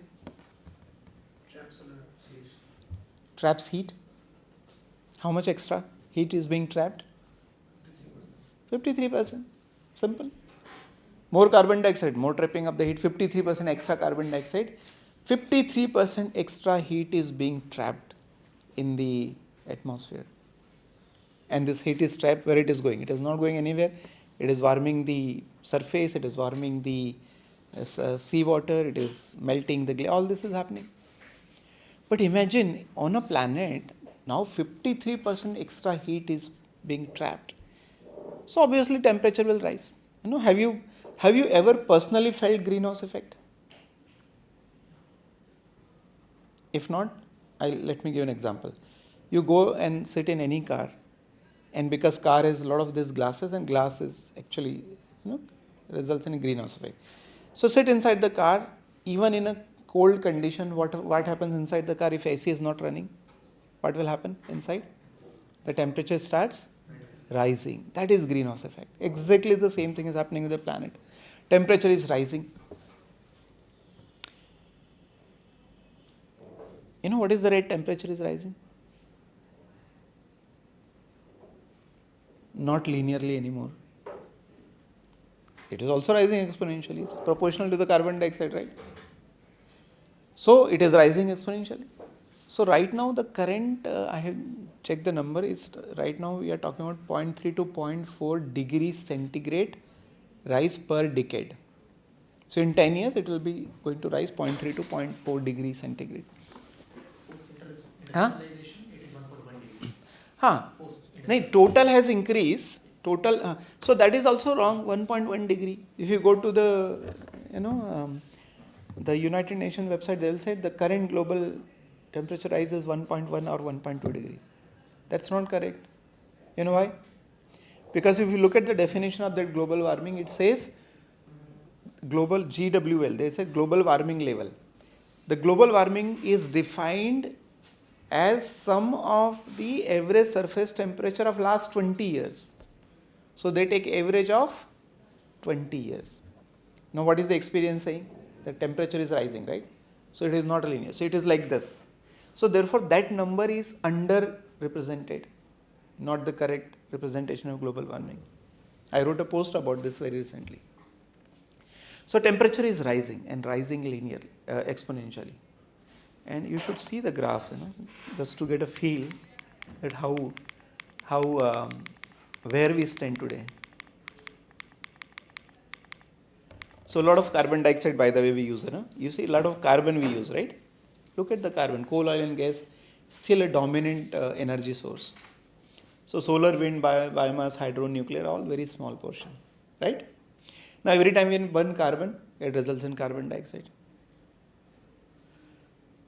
Traps heat. How much extra heat is being trapped? 53%. Simple. More carbon dioxide, more trapping of the heat, 53% extra carbon dioxide. 53% extra heat is being trapped in the atmosphere. And this heat is trapped. Where it is going? It is not going anywhere. It is warming the surface, it is warming the seawater, it is melting the glacier. All this is happening. But imagine on a planet, now 53% extra heat is being trapped. So obviously temperature will rise. You know, have you ever personally felt greenhouse effect? If not, let me give an example. You go and sit in any car, and because car has a lot of these glasses, and glass is actually, results in a greenhouse effect. So sit inside the car, even in a cold condition, what happens inside the car if AC is not running? What will happen inside? The temperature starts rising. That is greenhouse effect. Exactly the same thing is happening with the planet. Temperature is rising. You know what is the rate temperature is rising? Not linearly anymore. It is also rising exponentially. It's proportional to the carbon dioxide, right? So it is rising exponentially. So right now the current, I have checked the number, is right now we are talking about 0.3 to 0.4 degrees centigrade rise per decade. So in 10 years it will be going to rise 0.3 to 0.4 degrees centigrade. Post-industrialization, it is 1.1 degree. No, total has increased. Total, so that is also wrong. 1.1 degree. If you go to the, the United Nations website, they will say the current global temperature rise is 1.1 or 1.2 degree. That's not correct. You know why? Because if you look at the definition of that global warming, it says global GWL, they say global warming level. The global warming is defined as sum of the average surface temperature of last 20 years. So they take average of 20 years. Now what is the experience saying? The temperature is rising, right? So it is not linear. So it is like this. So therefore that number is underrepresented, not the correct representation of global warming. I wrote a post about this very recently. So temperature is rising and rising linearly, exponentially. And you should see the graphs, just to get a feel that where we stand today. So a lot of carbon dioxide, by the way, we use. You see a lot of carbon we use, right? Look at the carbon. Coal, oil and gas, still a dominant energy source. So solar, wind, biomass, hydro, nuclear, all very small portion, right? Now every time we burn carbon, it results in carbon dioxide.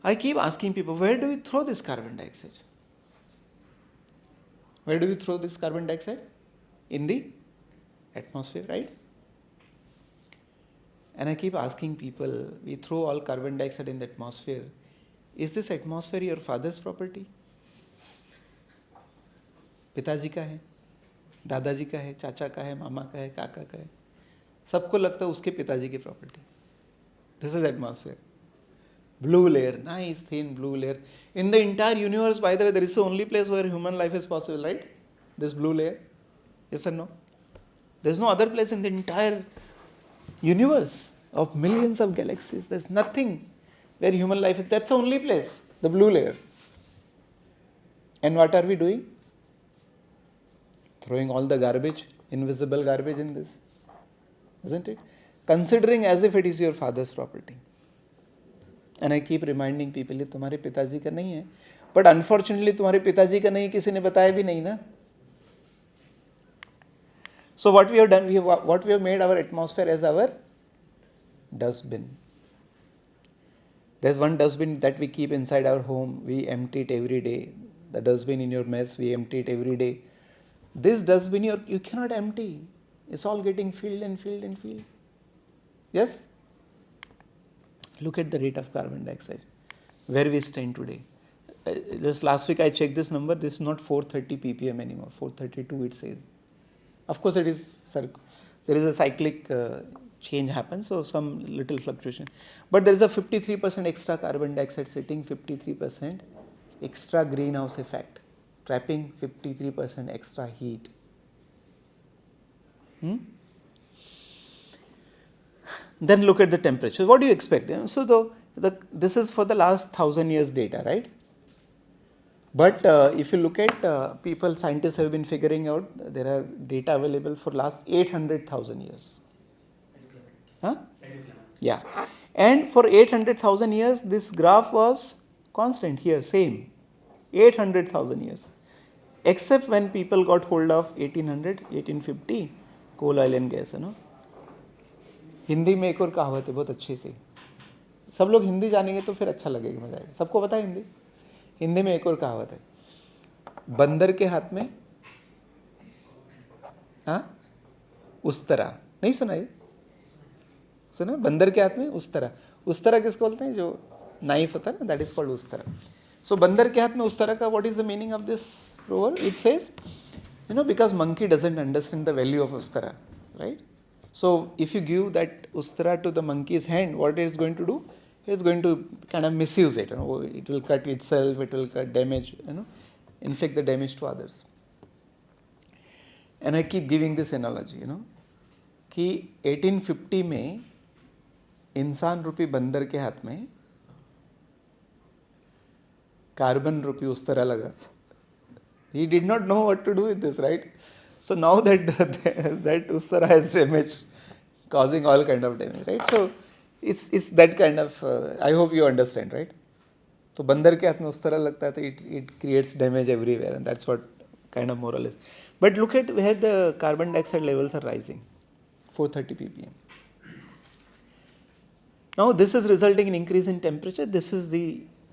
I keep asking people, where do we throw this carbon dioxide? Where do we throw this carbon dioxide? In the atmosphere, right? And I keep asking people, we throw all carbon dioxide in the atmosphere. Is this atmosphere your father's property? पिताजी का है, दादाजी का है, चाचा का है, मामा का है, काका का है. सबको लगता है उसके पिताजी की property. This is atmosphere. Blue layer, nice thin blue layer. In the entire universe, by the way, there is the only place where human life is possible, right? This blue layer. Yes or no? There is no other place in the entire universe of millions of galaxies. There is nothing where human life is. That's the only place, the blue layer. And what are we doing? Throwing all the garbage, invisible garbage in this. Isn't it? Considering as if it is your father's property. And I keep reminding people, ये तुम्हारे पिताजी का नहीं है. But unfortunately, तुम्हारे पिताजी का नहीं, किसी ने बताया भी नहीं ना. So what we have done, what we have made our atmosphere as our dustbin. There's one dustbin that we keep inside our home. We empty it every day. The dustbin in your mess, we empty it every day. This dustbin you cannot empty. It's all getting filled and filled and filled. Yes? Look at the rate of carbon dioxide. Where we stand today. Just last week I checked this number. This is not 430 ppm anymore. 432 it says. Of course it is, there is a cyclic change happens, so some little fluctuation. But there is a 53% extra carbon dioxide sitting, 53% extra greenhouse effect, trapping 53% extra heat. Then look at the temperature. What do you expect? So this is for the last 1,000 years data, right? But if you look at people, scientists have been figuring out there are data available for last 800,000 years. Huh? Yeah. And for 800,000 years, this graph was constant here, same. 800,000 years. Except when people got hold of 1800, 1850, coal, oil and gas, Hindi में एक और कहावत है बहुत अच्छी सी. सब लोग हिंदी जानेंगे तो फिर अच्छा लगेगा, मजा आएगा. सबको पता है हिंदी? हिंदी में एक और कहावत है, बंदर के हाथ में उस तरह. नहीं सुना ये? सुना? बंदर के हाथ में उस तरह किसको बोलते हैं? जो नाइफ होता है ना, दैट इज कॉल्ड उस तरह. सो बंदर के हाथ में उस तरह का, what is the meaning of this proverb? It says, because monkey doesn't understand the value of ustara, right? So if you give that ustara to the monkey's hand, what it is going to do? It is going to kind of misuse it. It will cut itself, it will cut damage, inflict the damage to others. And I keep giving this analogy, कि 1850 में इंसान रूपी बंदर के हाथ में carbon रूपी उस्तरा लगा. He did not know what to do with this, right? So now that ustara has damage, causing all kind of damage, right? So it's that kind of, I hope you understand, right? So बंदर के हाथ में ustara लगता है, तो it creates damage everywhere, and that's what kind of moral is. But look at where the carbon dioxide levels are rising, 430 ppm. Now this is resulting in increase in temperature. This is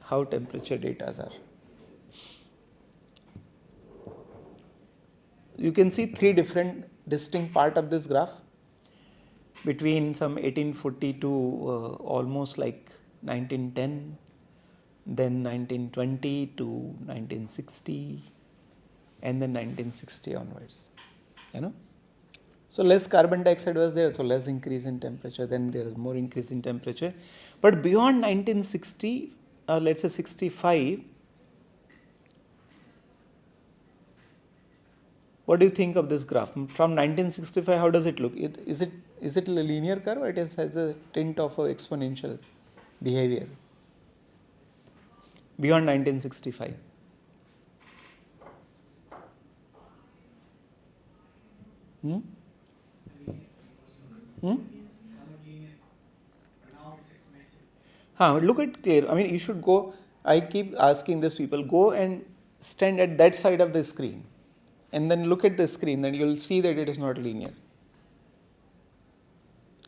how temperature data are. you can see three different distinct part of this graph between some 1840 to almost like 1910, then 1920 to 1960, and then 1960 onwards. You know, so less carbon dioxide was there, so less increase in temperature. Then there was more increase in temperature, but beyond 1960, let's say 65. What do you think of this graph? From 1965, how does it look? Is it a linear curve, or it has a tint of a exponential behavior? Beyond 1965. Hmm? Hmm? Look at clear. I mean, you should go. I keep asking these people, go and stand at that side of the screen, and then look at the screen. Then you'll see that it is not linear.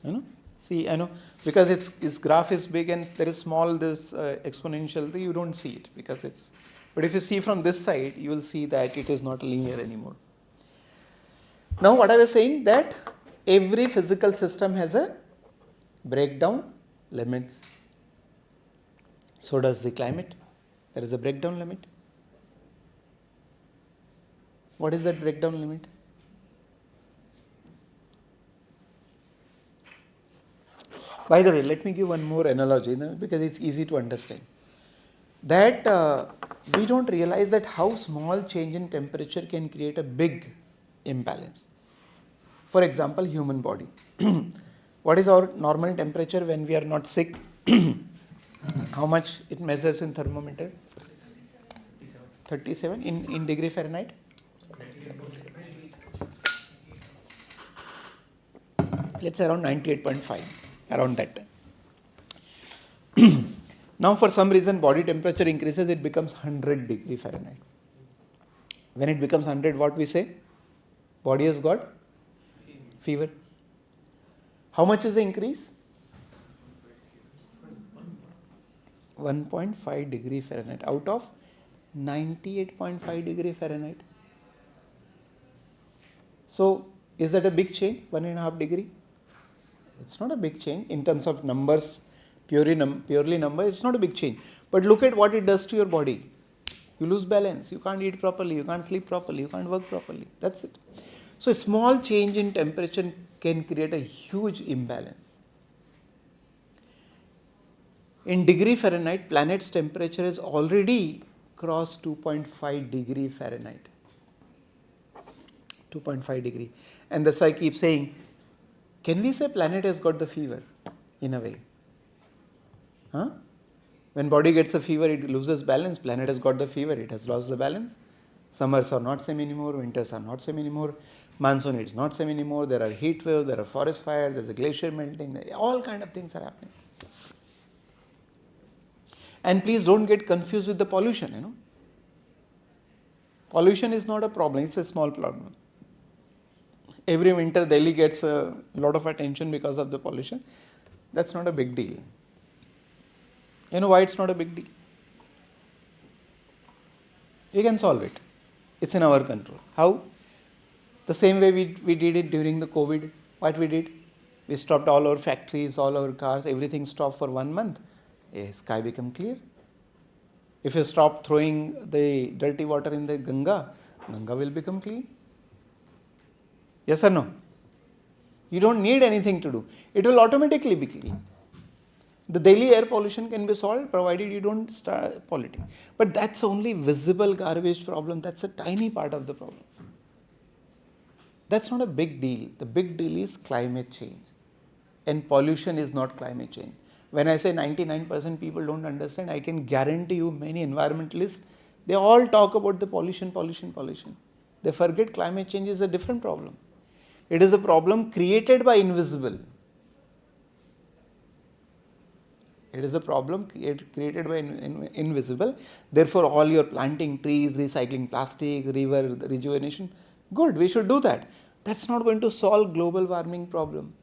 You know, see, I know, because its graph is big and there is small this exponential thing, you don't see it because it's. But if you see from this side, you will see that it is not linear anymore. Now, what I was saying, that every physical system has a breakdown limits. So does the climate. There is a breakdown limit. What is that breakdown limit? By the way, let me give one more analogy, because it's easy to understand. That we don't realize that how small change in temperature can create a big imbalance. For example, human body. What is our normal temperature when we are not sick? How much it measures in thermometer? 37 in degree Fahrenheit. Let's say around 98.5, around that time. Now, for some reason, body temperature increases, it becomes 100 degree Fahrenheit. When it becomes 100, what we say? Body has got fever. How much is the increase? 1.5 degree Fahrenheit out of 98.5 degree Fahrenheit. So, is that a big change? 1.5 degree? It's not a big change in terms of numbers, purely number, it's not a big change. But look at what it does to your body. You lose balance, you can't eat properly, you can't sleep properly, you can't work properly. That's it. So a small change in temperature can create a huge imbalance. In degree Fahrenheit, planet's temperature has already crossed 2.5 degree Fahrenheit. 2.5 degree. And that's why I keep saying, can we say planet has got the fever in a way? Huh? When body gets a fever, it loses balance. Planet has got the fever, it has lost the balance. Summers are not same anymore, winters are not same anymore, monsoon is not same anymore, there are heat waves, there are forest fires, there's a glacier melting, all kind of things are happening. And please don't get confused with the pollution, Pollution is not a problem, it's a small problem. Every winter Delhi gets a lot of attention because of the pollution. That's not a big deal. You know why it's not a big deal? We can solve it. It's in our control. How? The same way we did it during the COVID. What we did? We stopped all our factories, all our cars, everything stopped for 1 month. Sky become clear. If you stop throwing the dirty water in the Ganga will become clean. Yes or no? You don't need anything to do. It will automatically be clean. The daily air pollution can be solved provided you don't start polluting. But that's only visible garbage problem. That's a tiny part of the problem. That's not a big deal. The big deal is climate change. And pollution is not climate change. When I say 99% people don't understand, I can guarantee you many environmentalists, they all talk about the pollution. They forget climate change is a different problem. It is a problem created by invisible. It is a problem created by invisible. Therefore, all your planting trees, recycling plastic, river rejuvenation, good, we should do that. That's not going to solve global warming problem.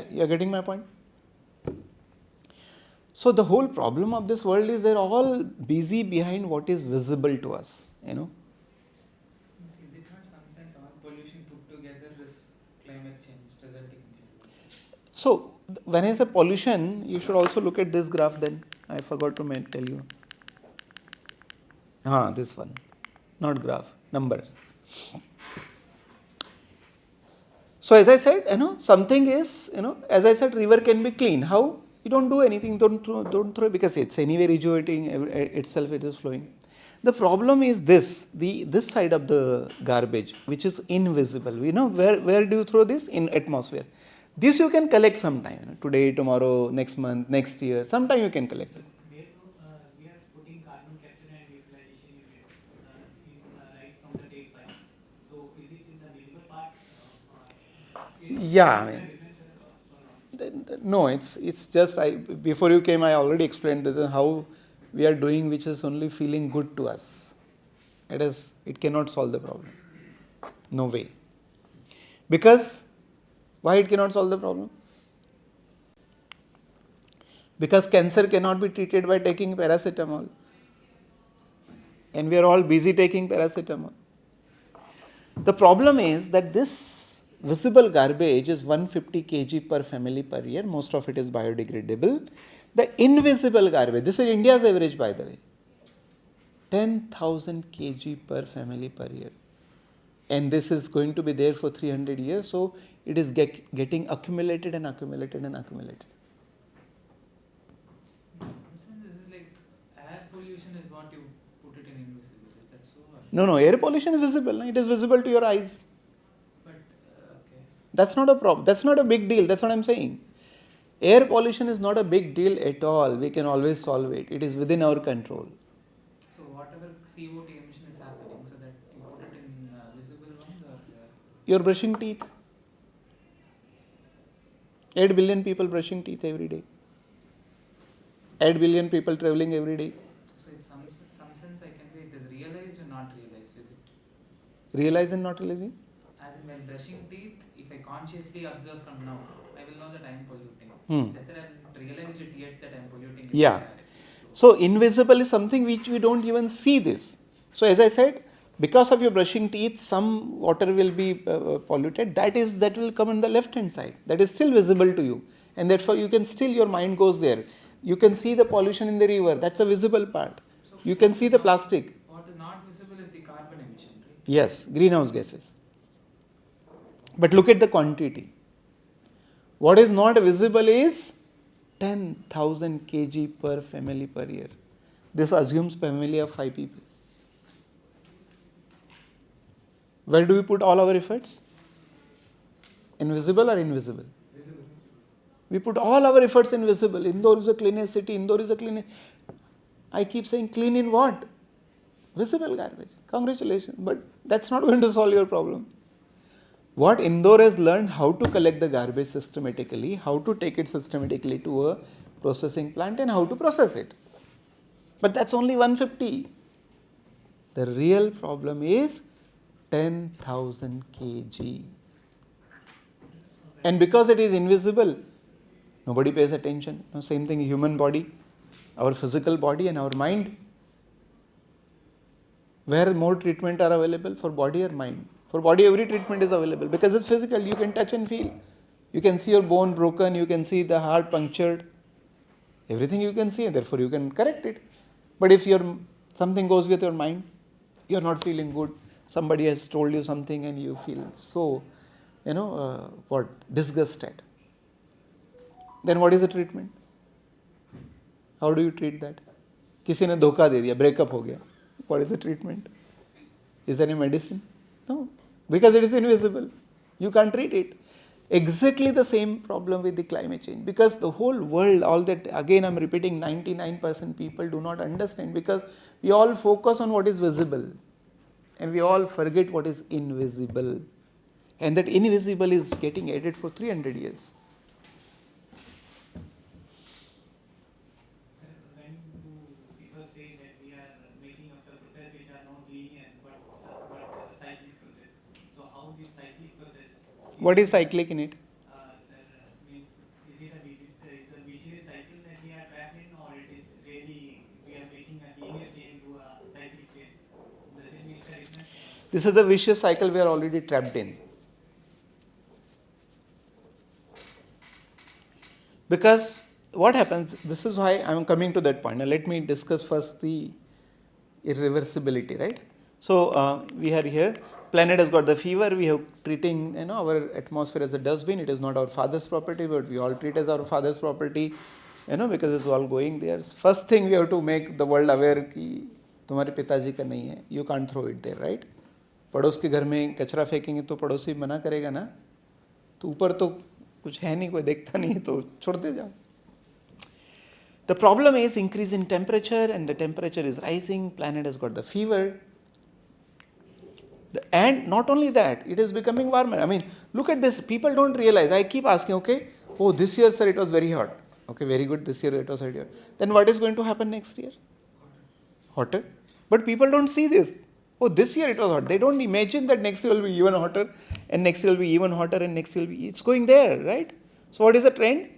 You're getting my point? So the whole problem of this world is they're all busy behind what is visible to us. you know. Is it not some sense all pollution put together is climate change resulting in the world? So when I say pollution, you should also look at this graph then. I forgot to tell you. This one. Not graph, number. So as I said, something is, as I said, river can be clean. How? You don't do anything, don't throw it, because it's anyway rejuvenating itself, it is flowing. The problem is this side of the garbage, which is invisible. Where do you throw this? In atmosphere. This you can collect sometime, today, tomorrow, next month, next year, sometime you can collect it. Where we are putting carbon capture and utilization units right from the tailpipe. So is it in the visible part? Yeah, I mean, no, it's just before you came, I already explained this is how we are doing, which is only feeling good to us. It cannot solve the problem. No way. Because why it cannot solve the problem? Because cancer cannot be treated by taking paracetamol. And we are all busy taking paracetamol. The problem is that this visible garbage is 150 kg per family per year. Most of it is biodegradable. The invisible garbage, this is India's average, by the way, 10,000 kg per family per year. And this is going to be there for 300 years. So it is getting accumulated and accumulated and accumulated. This is like air pollution is what you put it in invisible. Is that so? No, air pollution is visible. It is visible to your eyes. But okay. That's not a problem. That's not a big deal. That's what I'm saying. Air pollution is not a big deal at all. We can always solve it. It is within our control. So whatever CO2 emission is happening, so that you put it in visible ones, or You're brushing teeth. 8 billion people brushing teeth every day. 8 billion people traveling every day. so in some sense I can say it is realized or not realized, is it? Realize and not realizing? As in when brushing teeth, if I consciously observe from now, I will know that I am polluting. Just that I haven't realized it yet that I am polluting. Yeah. So invisible is something which we don't even see this. So as I said, because of your brushing teeth, some water will be polluted. That will come on the left hand side. That is still visible to you, and therefore you can still, your mind goes there. You can see the pollution in the river. That's a visible part. So You can see the plastic. What is not visible is the carbon emission, right? Yes, greenhouse gases. But look at the quantity. What is not visible is 10,000 kg per family per year. This assumes family of 5 people. Where do we put all our efforts? Invisible or invisible? Visible. We put all our efforts in visible. Indore is the cleanest city. Indore is the cleanest. I keep saying clean in what? Visible garbage. Congratulations. But that's not going to solve your problem. What Indore has learned, how to collect the garbage systematically, how to take it systematically to a processing plant, and how to process it. But that's only 150. The real problem is 10,000 kg. And because it is invisible, nobody pays attention. Same thing, human body, our physical body and our mind. Where more treatment are available, for body or mind? For body, every treatment is available because it's physical. You can touch and feel. You can see your bone broken. You can see the heart punctured. Everything you can see, and therefore you can correct it. But if something goes with your mind, you're not feeling good. Somebody has told you something and you feel so, disgusted. Then what is the treatment? How do you treat that? किसी ने धोखा दे दिया, breakup हो गया. What is the treatment? Is there any medicine? No, because it is invisible. You can't treat it. Exactly the same problem with the climate change. Because the whole world, all that, again I'm repeating, 99% people do not understand, because we all focus on what is visible and we all forget what is invisible. And that invisible is getting added for 300 years. When do people say that we are making up the process which are not linear but cyclic process? So how this cyclic process? What is cyclic in it? Means is it a vicious cycle that we are trapped in, or it is really we are making a linear chain to a cyclic chain? In the sense This is a vicious cycle we are already trapped in. Because what happens, this is why I am coming to that point. Now let me discuss first the irreversibility, right? So we are here, planet has got the fever, we have treating our atmosphere as a dustbin. It is not our father's property, but we all treat as our father's property, because it's all going there. First thing we have to make the world aware कि तुम्हारे पिताजी का नहीं है, you can't throw it there, right? पड़ोस के घर में कचरा फेंकेंगे तो पड़ोसी मना करेगा ना, तो ऊपर तो कुछ है नहीं, कोई देखता नहीं, तो छोड़ दे जाओ. The problem is increase in temperature, and the temperature is rising, planet has got the fever. And not only that, it is becoming warmer. I mean, look at this, people don't realize. I keep asking, okay, oh, this year, sir, it was very hot. Okay, very good, this year it was very hot. Then what is going to happen next year? Hotter. But people don't see this. Oh, this year it was hot. They don't imagine that next year will be even hotter, and next year will be even hotter, and next year will be, it's going there, right? So what is the trend?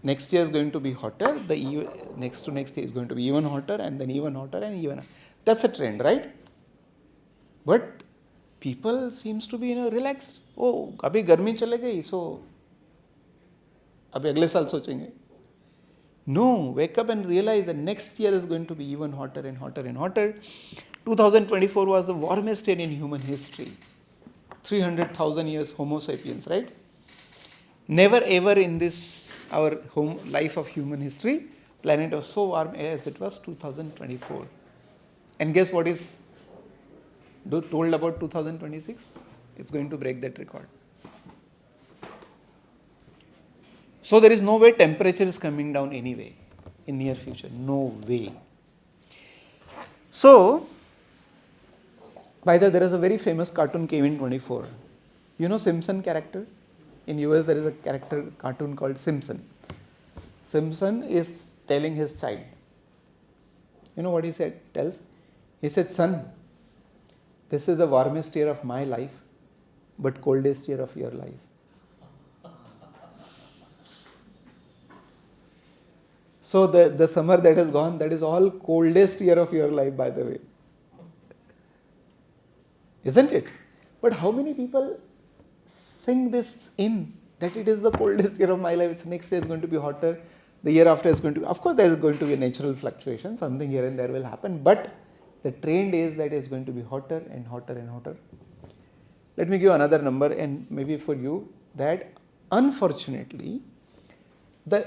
Next year is going to be hotter, the next to next year is going to be even hotter, and then even hotter and even hotter. That's a trend, right? But people seems to be relaxed. Oh, अभी गर्मी चले गई, so अभी अगले साल सोचेंगे. No, wake up and realize that next year is going to be even hotter and hotter and hotter. 2024 was the warmest year in human history. 300,000 years Homo sapiens, right? Never ever in this our life of human history, planet was so warm as it was 2024. And guess what is told about 2026? It's going to break that record. So there is no way temperature is coming down anyway in near future. No way. So, by the way, there is a very famous cartoon came in 24. You know Simpson character? In US there is a cartoon called Simpson. Simpson is telling his child. You know what he tells? He said, son, this is the warmest year of my life, but coldest year of your life. So the summer that has gone, that is all coldest year of your life, by the way. Isn't it? But how many people sing this in, that it is the coldest year of my life, it's next year is going to be hotter, the year after is going to be, of course there is going to be a natural fluctuation, something here and there will happen, but the trend is that it's going to be hotter and hotter and hotter. Let me give another number, and maybe for you, that unfortunately,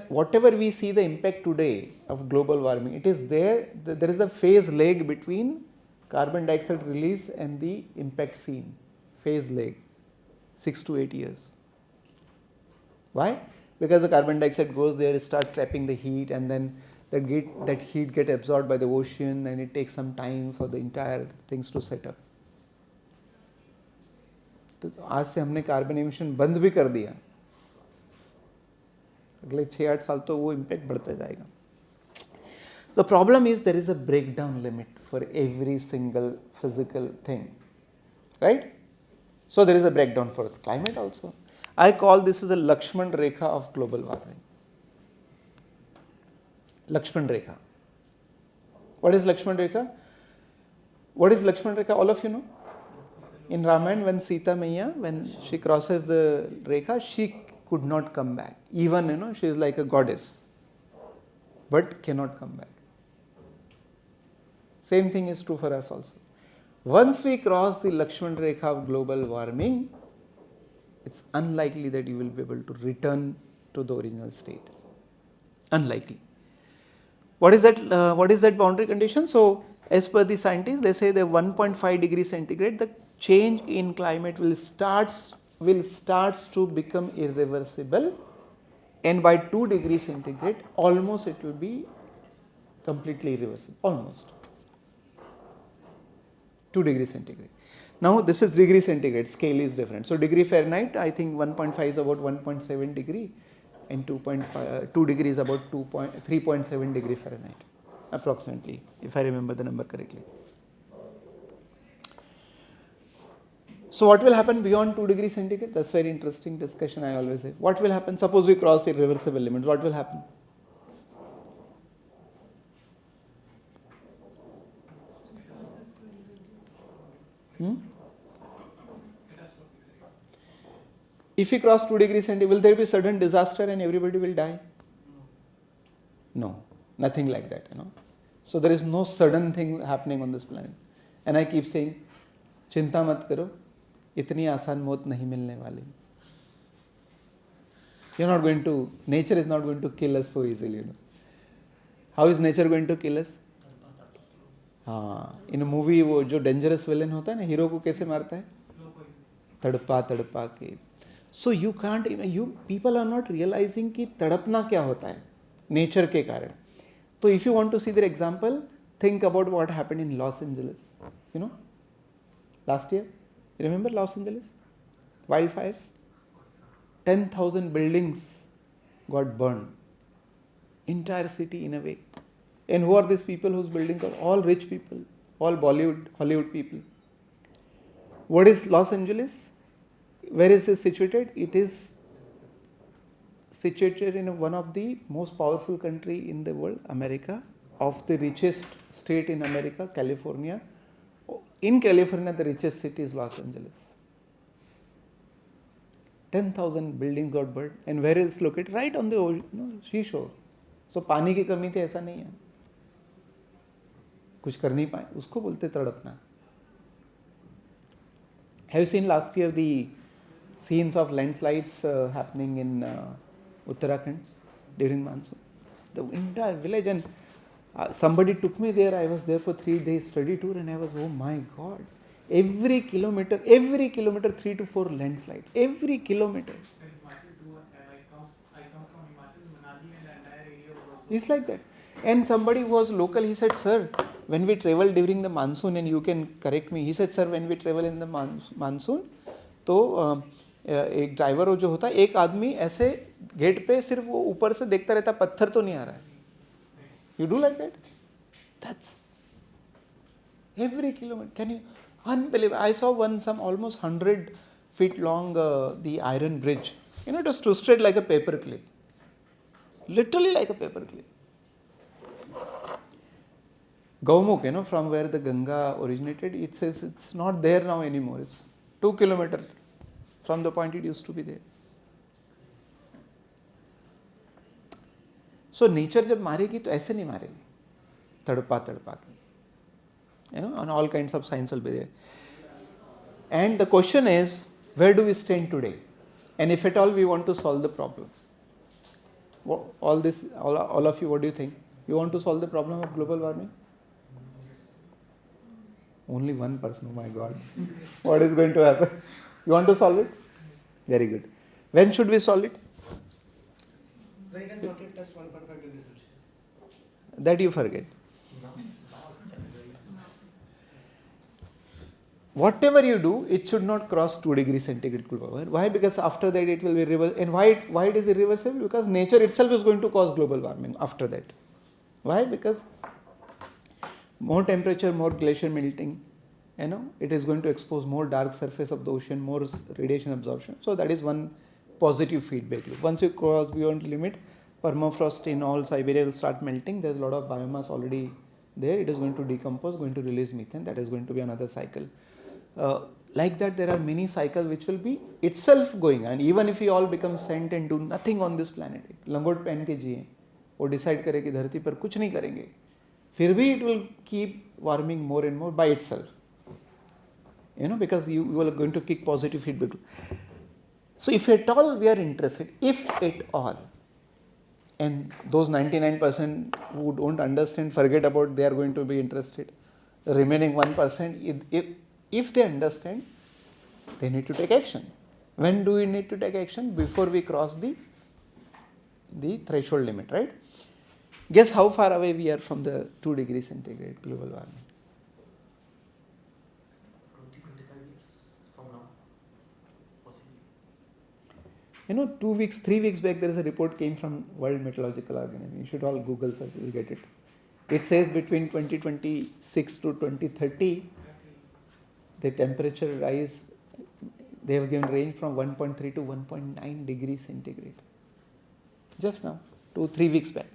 whatever we see the impact today of global warming, it is there is a phase lag between carbon dioxide release and the impact seen. Phase lag, 6 to 8 years. Why? Because the carbon dioxide goes there, start trapping the heat, and then that heat get absorbed by the ocean, and it takes some time for the entire things to set up. तो आज से हमने carbon emission बंद भी कर दिया, अगले 6-8 साल तो वो इम्पैक्ट बढ़ता जाएगा. The problem is there is a breakdown limit for every single physical thing, right? So there is a breakdown for climate also. I call this as a Lakshman Rekha of global warming. Lakshman Rekha. What is Lakshman Rekha? What is Lakshman Rekha? All of you know? In Ramayana, when Sita Maiya, when she crosses the Rekha, she could not come back. Even, she is like a goddess, but cannot come back. Same thing is true for us also. Once we cross the Lakshman Rekha of global warming, it's unlikely that you will be able to return to the original state. Unlikely. What is that boundary condition? So, as per the scientists, they say that 1.5 degrees centigrade, the change in climate will starts to become irreversible, and by 2 degrees centigrade, almost it will be completely irreversible. Almost 2 degrees centigrade. Now this is degree centigrade, scale is different. So degree Fahrenheit, I think 1.5 is about 1.7 degree, and 2 degree is about 3.7 degree Fahrenheit, approximately, if I remember the number correctly. So what will happen beyond 2 degrees centigrade? That's very interesting discussion, I always say. What will happen? Suppose we cross irreversible limits, what will happen? If we cross 2 degrees centigrade, will there be sudden disaster and everybody will die? No, nothing like that, So there is no sudden thing happening on this planet. And I keep saying, चिंता मत करो, इतनी आसान मौत नहीं मिलने वाली. Nature is not going to kill us so easily, How is nature going to kill us? हाँ, in a movie वो जो dangerous villain होता है ना, हीरो को कैसे मारता है? तड़पा तड़पा के. So you can't even, people are not realizing कि तड़पना क्या होता है nature के कारण. So if you want to see their example, think about what happened in Los Angeles. Last year, you remember Los Angeles? Wildfires? 10,000 buildings got burned. Entire city in a way. And who are these people whose buildings are all rich people, all Bollywood, Hollywood people. What is Los Angeles? Where is it situated? It is situated in one of the most powerful country in the world, America, of the richest state in America, California. In California, the richest city is Los Angeles. 10,000 buildings got burned. And where is it located? Right on the seashore. So पानी की कमी थी ऐसा नहीं है. कुछ कर नहीं पाए, उसको बोलते तड़पना. Have you seen last year the scenes of landslides happening in Uttarakhand during monsoon? The entire village, and somebody took me there. I was there for 3 days study tour, and I was, oh my God, every kilometer 3 to 4 landslides, every kilometer. It's like that. And somebody who was local, he said, sir, when we travel during the monsoon, and you can correct me, he said, sir, when we travel in the monsoon, तो एक driver जो होता है, एक आदमी ऐसे gate पे सिर्फ वो ऊपर से देखता रहता, पत्थर तो नहीं आ रहा है. You do like that? That's every kilometer. Can you? Unbelievable. I saw some almost 100 feet long the iron bridge. It was twisted like a paper clip. Literally like a paper clip. Gaumukh, from where the Ganga originated, it says it's not there now anymore. It's 2 kilometers from the point it used to be there. So nature जब मारेगी तो ऐसे नहीं मारेगी, तड़पा तड़पा के, and all kinds of signs will be there. And the question is, where do we stand today? And if at all we want to solve the problem, all of you, what do you think? You want to solve the problem of global warming? Only one person, oh my God. What is going to happen? You want to solve it? Very good. When should we solve it? When it has not yet touched 1.5 degrees Celsius. That you forget. Whatever you do, it should not cross 2 degrees centigrade global warming. Why? Because after that it will be reversible. And why it is irreversible? Because nature itself is going to cause global warming after that. Why? Because more temperature, more glacier melting, it is going to expose more dark surface of the ocean, more radiation absorption. So that is one positive feedback loop. Once you cross beyond the limit, permafrost in all Siberia will start melting. There is a lot of biomass already there. It is going to decompose, going to release methane. That is going to be another cycle. Like that, there are many cycles which will be itself going. And even if we all become sent and do nothing on this planet, लंगोट पहन के जिए, वो decide करे कि धरती पर कुछ नहीं करेंगे, फिर भी it will keep warming more and more by itself. Because you are going to kick positive feedback. So if at all we are interested, if at all, and those 99% who don't understand, forget about, they are going to be interested. The remaining 1%, if they understand, they need to take action. When do we need to take action? Before we cross the threshold limit, right? Guess how far away we are from the 2 degrees centigrade global warming? 20-25 years from now, possibly. 2 weeks, 3 weeks back, there is a report came from World Meteorological Organization. You should all Google search, you will get it. It says between 2026 to 2030, the temperature rise, they have given range from 1.3 to 1.9 degrees centigrade. Just now, 2-3 weeks back.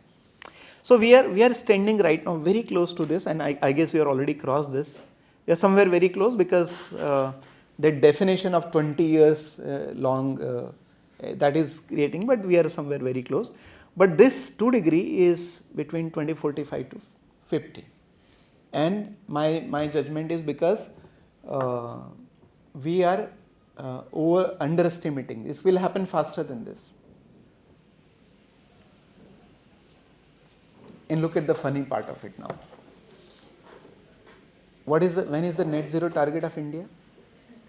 So we are standing right now very close to this, and I guess we are already crossed this. We are somewhere very close because the definition of 20 years long that is creating, but we are somewhere very close. But this 2 degree is between 2045 to 50. And my judgment is because we are underestimating. This will happen faster than this. And look at the funny part of it now. When is the net zero target of India?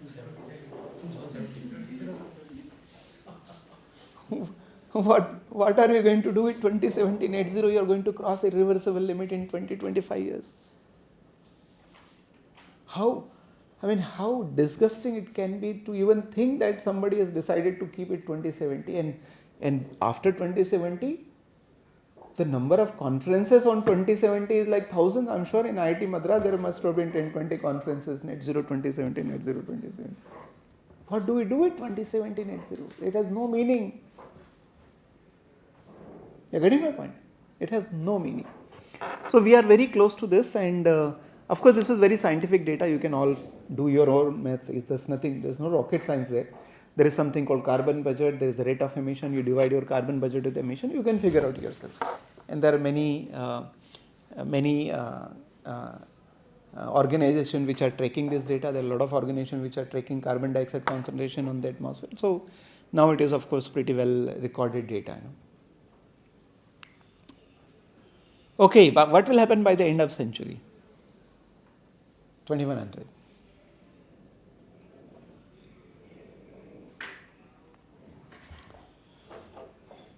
2070. What are you going to do with 2070 net zero? You are going to cross irreversible limit in 20-25 years. How disgusting it can be to even think that somebody has decided to keep it 2070, and after 2070 the number of conferences on 2070 is like thousands. I'm sure in IIT Madras there must have been 10-20 conferences, net zero 2070, net zero 2070. What do we do with 2070 net zero? It has no meaning. You're getting my point? It has no meaning. So we are very close to this, and of course this is very scientific data. You can all do your own maths. It's just nothing. There's no rocket science there. There is something called carbon budget. There is a rate of emission. You divide your carbon budget with emission. You can figure out yourself. And there are many organizations which are tracking this data. There are a lot of organizations which are tracking carbon dioxide concentration on the atmosphere. So now it is of course pretty well recorded data. Okay, but what will happen by the end of century? 2100.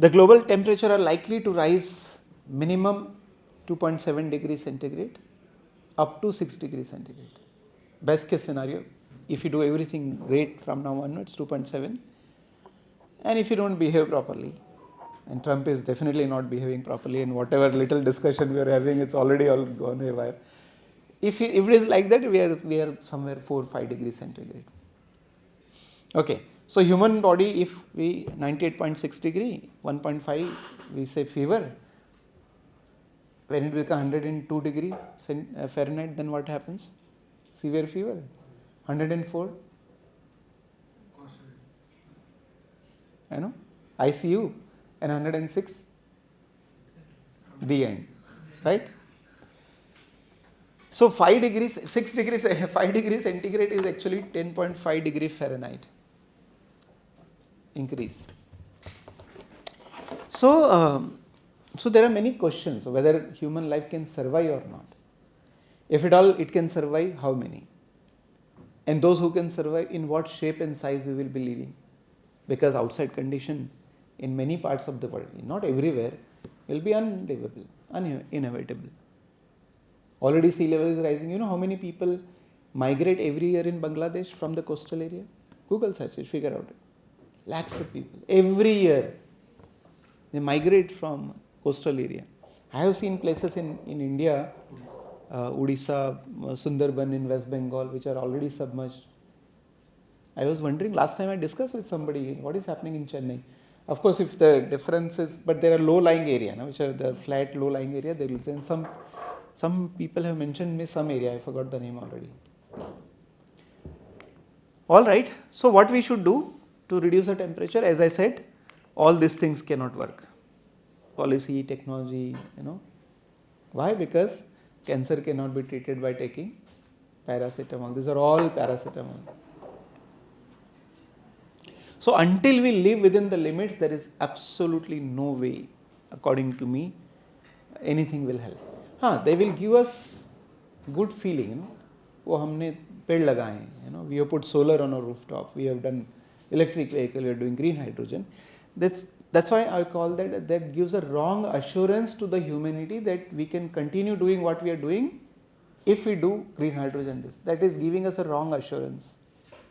The global temperature are likely to rise minimum 2.7 degrees centigrade up to 6 degrees centigrade. Best case scenario, if you do everything great from now onwards, 2.7. And if you don't behave properly, and Trump is definitely not behaving properly, and whatever little discussion we are having, it's already all gone haywire. If it is like that, we are somewhere 4-5 degrees centigrade. Okay, so human body, if we 98.6 degree, 1.5 we say fever, when it becomes 102 degree Fahrenheit, then what happens? Severe fever. 104, I know, ICU, and 106, the end, right? So 5 degrees centigrade is actually 10.5 degree Fahrenheit increase. So there are many questions whether human life can survive or not. If at all it can survive, how many? And those who can survive, in what shape and size we will be living? Because outside condition in many parts of the world, not everywhere, will be unlivable, inevitable. Already sea level is rising. You know how many people migrate every year in Bangladesh from the coastal area? Google search it, figure out it. Lakhs of people. Every year they migrate from coastal area. I have seen places in India, Odisha, Sundarban in West Bengal, which are already submerged. I was wondering, last time I discussed with somebody, what is happening in Chennai? Of course, if the difference is, but there are low-lying area, which are the flat low-lying area, there is, and some people have mentioned me some area, I forgot the name already. Alright, so what we should do to reduce the temperature? As I said, all these things cannot work. Policy, technology, Why? Because cancer cannot be treated by taking paracetamol. These are all paracetamol. So until we live within the limits, there is absolutely no way, according to me, anything will help. They will give us good feeling. वो हमने पेड़ लगाए हैं, we have put solar on our rooftop, we have done electric vehicle, we are doing green hydrogen. That's why I call that gives a wrong assurance to the humanity that we can continue doing what we are doing if we do green hydrogen. That is giving us a wrong assurance.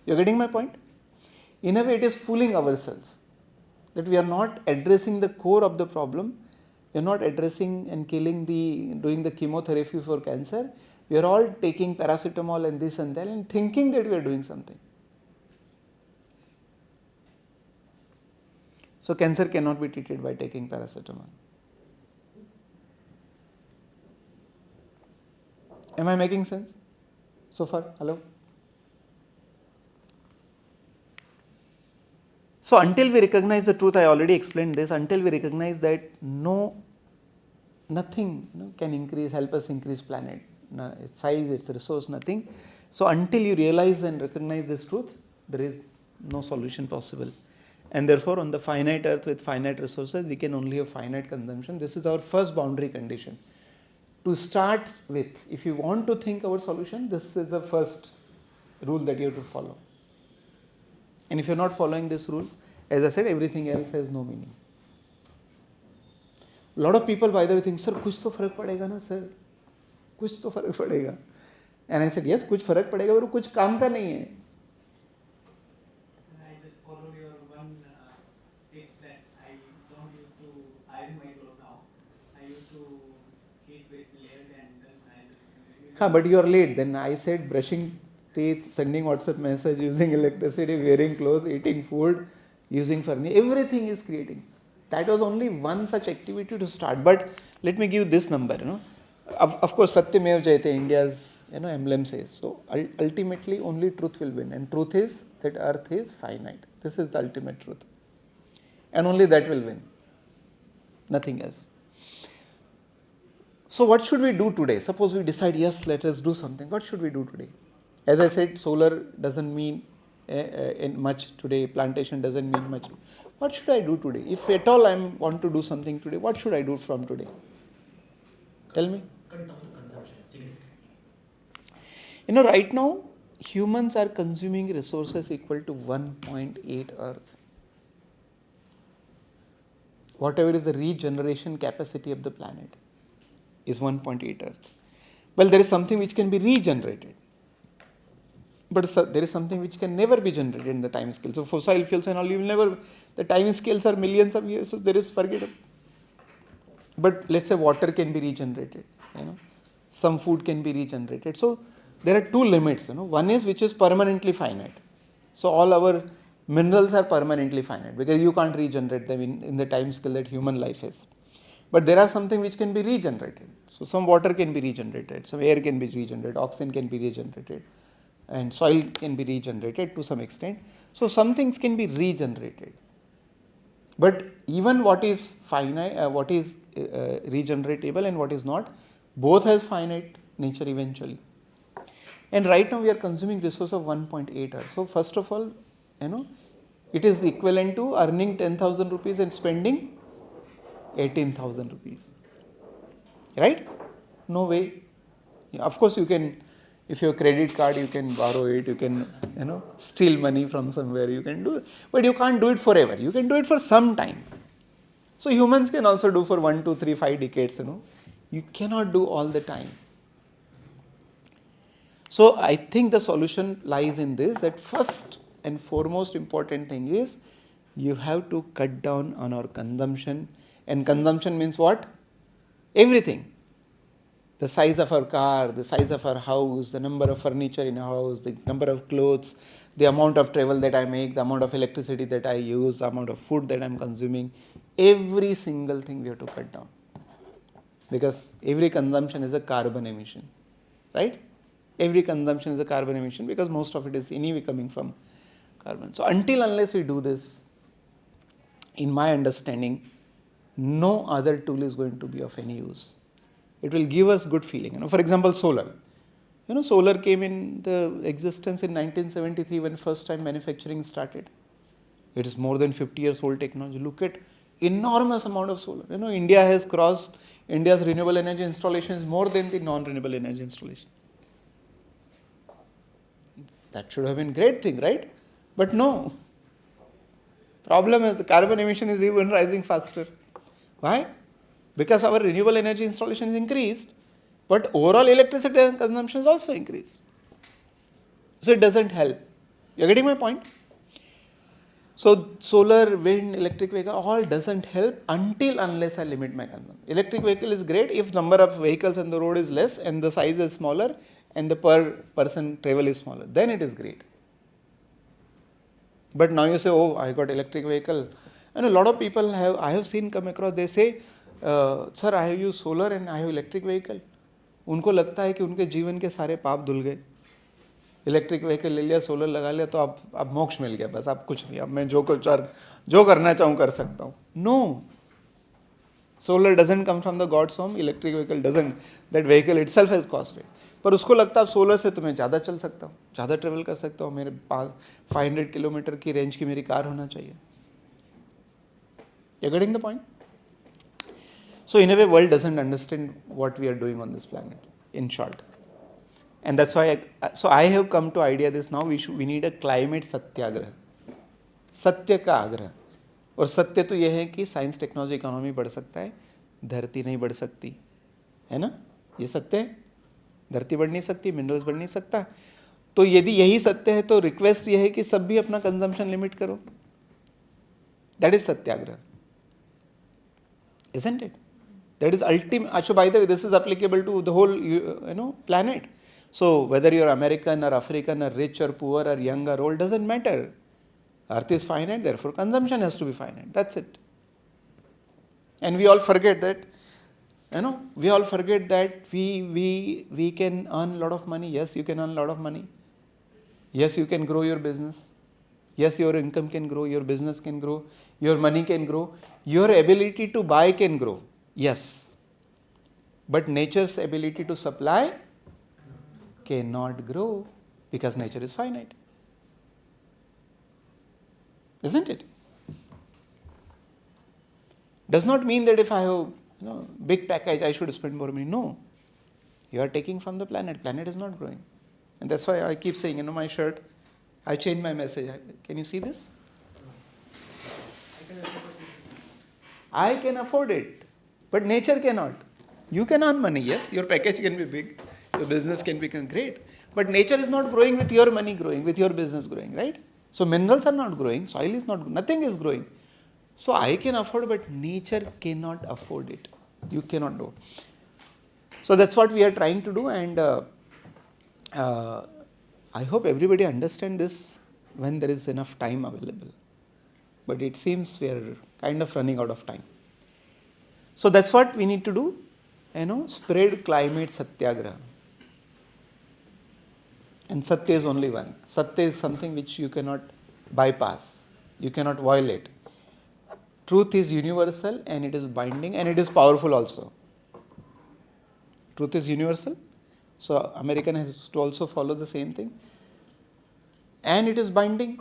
You're getting my point? In a way, it is fooling ourselves that we are not addressing the core of the problem. We are not addressing and doing the chemotherapy for cancer. We are all taking paracetamol and this and that and thinking that we are doing something. So cancer cannot be treated by taking paracetamol. Am I making sense? So far, hello? So until we recognize the truth, I already explained this, until we recognize that nothing can help us increase planet, its size, its resource, nothing. So until you realize and recognize this truth, there is no solution possible. And therefore, on the finite earth with finite resources, we can only have finite consumption. This is our first boundary condition. To start with, if you want to think our solution, this is the first rule that you have to follow. And if you are not following this rule, as I said, everything else has no meaning. A lot of people, by the way, think, sir, कुछ तो फर्क पड़ेगा ना sir, कुछ तो फर्क पड़ेगा. And I said, yes, कुछ फर्क पड़ेगा, पर कुछ काम का नहीं है. I just followed your one tip that I don't used to iron my clothes now. I used to keep it layered and then I just. हाँ, but you are late. Then I said brushing teeth, sending WhatsApp message, using electricity, wearing clothes, eating food, using furniture, everything is creating. That was only one such activity to start. But let me give this number. Of course, Satyamev Jayate, India's emblem says. So ultimately, only truth will win, and truth is that Earth is finite. This is the ultimate truth, and only that will win. Nothing else. So what should we do today? Suppose we decide, yes, let us do something. What should we do today? As I said, solar doesn't mean much today. Plantation doesn't mean much. What should I do today? If at all I want to do something today, what should I do from today? Tell me. Cut down consumption significantly. Right now, humans are consuming resources equal to 1.8 Earth. Whatever is the regeneration capacity of the planet is 1.8 Earth. Well, there is something which can be regenerated. But there is something which can never be generated in the time scale. So fossil fuels and all, you will never, the time scales are millions of years, so there is forget it. But let's say water can be regenerated, some food can be regenerated. So there are two limits, one is which is permanently finite. So all our minerals are permanently finite because you can't regenerate them in the time scale that human life is. But there are something which can be regenerated. So some water can be regenerated, some air can be regenerated, oxygen can be regenerated, and soil can be regenerated to some extent. So some things can be regenerated. But even what is finite, what is regeneratable and what is not, both has finite nature eventually. And right now we are consuming resource of 1.8 Earth. So first of all, it is equivalent to earning 10,000 rupees and spending 18,000 rupees. Right? No way. Of course you can, if you have a credit card, you can borrow it, you can, steal money from somewhere, you can do it. But you can't do it forever. You can do it for some time. So humans can also do for 1, 2, 3, 5 decades, You cannot do all the time. So I think the solution lies in this, that first and foremost important thing is you have to cut down on our consumption. And consumption means what? Everything. The size of our car, the size of our house, the number of furniture in a house, the number of clothes, the amount of travel that I make, the amount of electricity that I use, the amount of food that I am consuming, every single thing we have to cut down. Because every consumption is a carbon emission, right? Every consumption is a carbon emission because most of it is anyway coming from carbon. So until unless we do this, in my understanding, no other tool is going to be of any use. It will give us good feeling. For example, solar. Solar came in the existence in 1973 when first time manufacturing started. It is more than 50 years old technology. Look at enormous amount of solar. India has crossed, India's renewable energy installation is more than the non-renewable energy installation. That should have been a great thing, right? But no. Problem is the carbon emission is even rising faster. Why? Because our renewable energy installation is increased, but overall electricity consumption is also increased. So it doesn't help. You're getting my point? So solar, wind, electric vehicle, all doesn't help until unless I limit my consumption. Electric vehicle is great if number of vehicles on the road is less and the size is smaller and the per person travel is smaller. Then it is great. But now you say, oh, I got electric vehicle. And a lot of people I have seen come across, they say, sir, I have used solar and I have electric vehicle. उनको लगता है कि उनके जीवन के सारे पाप धुल गए. इलेक्ट्रिक व्हीकल ले लिया, सोलर लगा लिया, तो अब मोक्ष मिल गया, बस अब कुछ नहीं, अब मैं जो करना चाहूँ कर सकता हूँ. No, solar doesn't come from the gods home, electric vehicle doesn't, that vehicle itself has costed. पर उसको लगता है अब सोलर से तो मैं ज़्यादा चल सकता हूँ, ज़्यादा ट्रेवल कर सकता हूँ, मेरे 500 किलोमीटर की रेंज की मेरी कार होना चाहिए. You're getting the point? So in a way, world doesn't understand what we are doing on this planet, in short. And that's why I have come to idea this now, we need a climate satyagraha. सत्य का आग्रह. और सत्य तो यह है कि science technology economy बढ़ सकता है, धरती नहीं बढ़ सकती, है ना? ये सत्य है. धरती बढ़ नहीं सकती, मिनरल्स बढ़ नहीं सकता. तो यदि यही सत्य है तो रिक्वेस्ट यह है कि सब भी अपना कंजम्पशन लिमिट करो. That is Satyagraha, isn't it? That is ultimate. Actually, by the way, this is applicable to the whole planet. So whether you're American or African or rich or poor or young or old, doesn't matter. Earth is finite, therefore consumption has to be finite. That's it. And we all forget that. We all forget that we can earn a lot of money. Yes, you can earn a lot of money. Yes, you can grow your business. Yes, your income can grow, your business can grow, your money can grow, your ability to buy can grow. Yes. But nature's ability to supply cannot grow because nature is finite. Isn't it? Does not mean that if I have big package I should spend more money. No. You are taking from the planet. Planet is not growing. And that's why I keep saying, my shirt, I changed my message. Can you see this? I can afford it, but nature cannot. You can earn money, yes, your package can be big, your business can become great, but nature is not growing with your money growing, with your business growing, right? So minerals are not growing, soil is not, nothing is growing. So I can afford, but nature cannot afford it. You cannot do. So that's what we are trying to do, and I hope everybody understand this when there is enough time available. But it seems we are kind of running out of time. So that's what we need to do, spread climate satyagraha. And satya is only one. Satya is something which you cannot bypass, you cannot violate. Truth is universal and it is binding and it is powerful also. Truth is universal, so American has to also follow the same thing. And it is binding,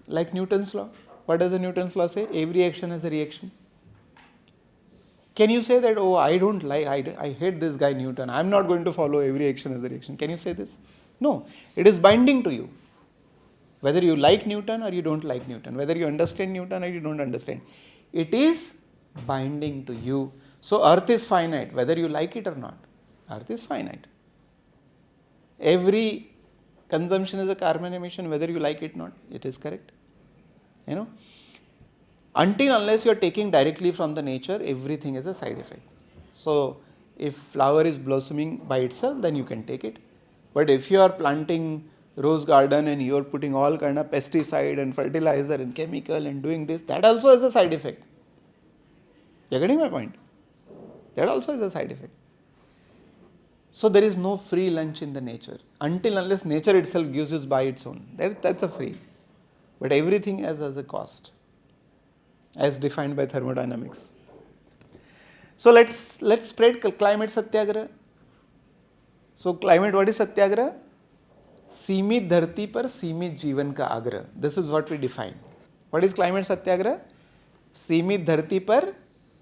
like Newton's law. What does the Newton's law say? Every action has a reaction. Can you say that, I don't like, I hate this guy Newton, I'm not going to follow every action as a reaction? Can you say this? No, it is binding to you. Whether you like Newton or you don't like Newton, whether you understand Newton or you don't understand, it is binding to you. So earth is finite, whether you like it or not. Earth is finite. Every consumption is a carbon emission, whether you like it or not. It is correct. Until unless you are taking directly from the nature, everything is a side effect. So if flower is blossoming by itself, then you can take it. But if you are planting rose garden and you are putting all kind of pesticide and fertilizer and chemical and doing this, that also is a side effect. You are getting my point? That also is a side effect. So there is no free lunch in the nature until unless nature itself gives us by its own. That's a free. But everything has a cost, as defined by thermodynamics. So let's spread climate satyagraha. So climate, what is satyagraha? सीमित धरती पर सीमित जीवन का आग्रह. This is what we define. What is climate satyagraha? सीमित धरती पर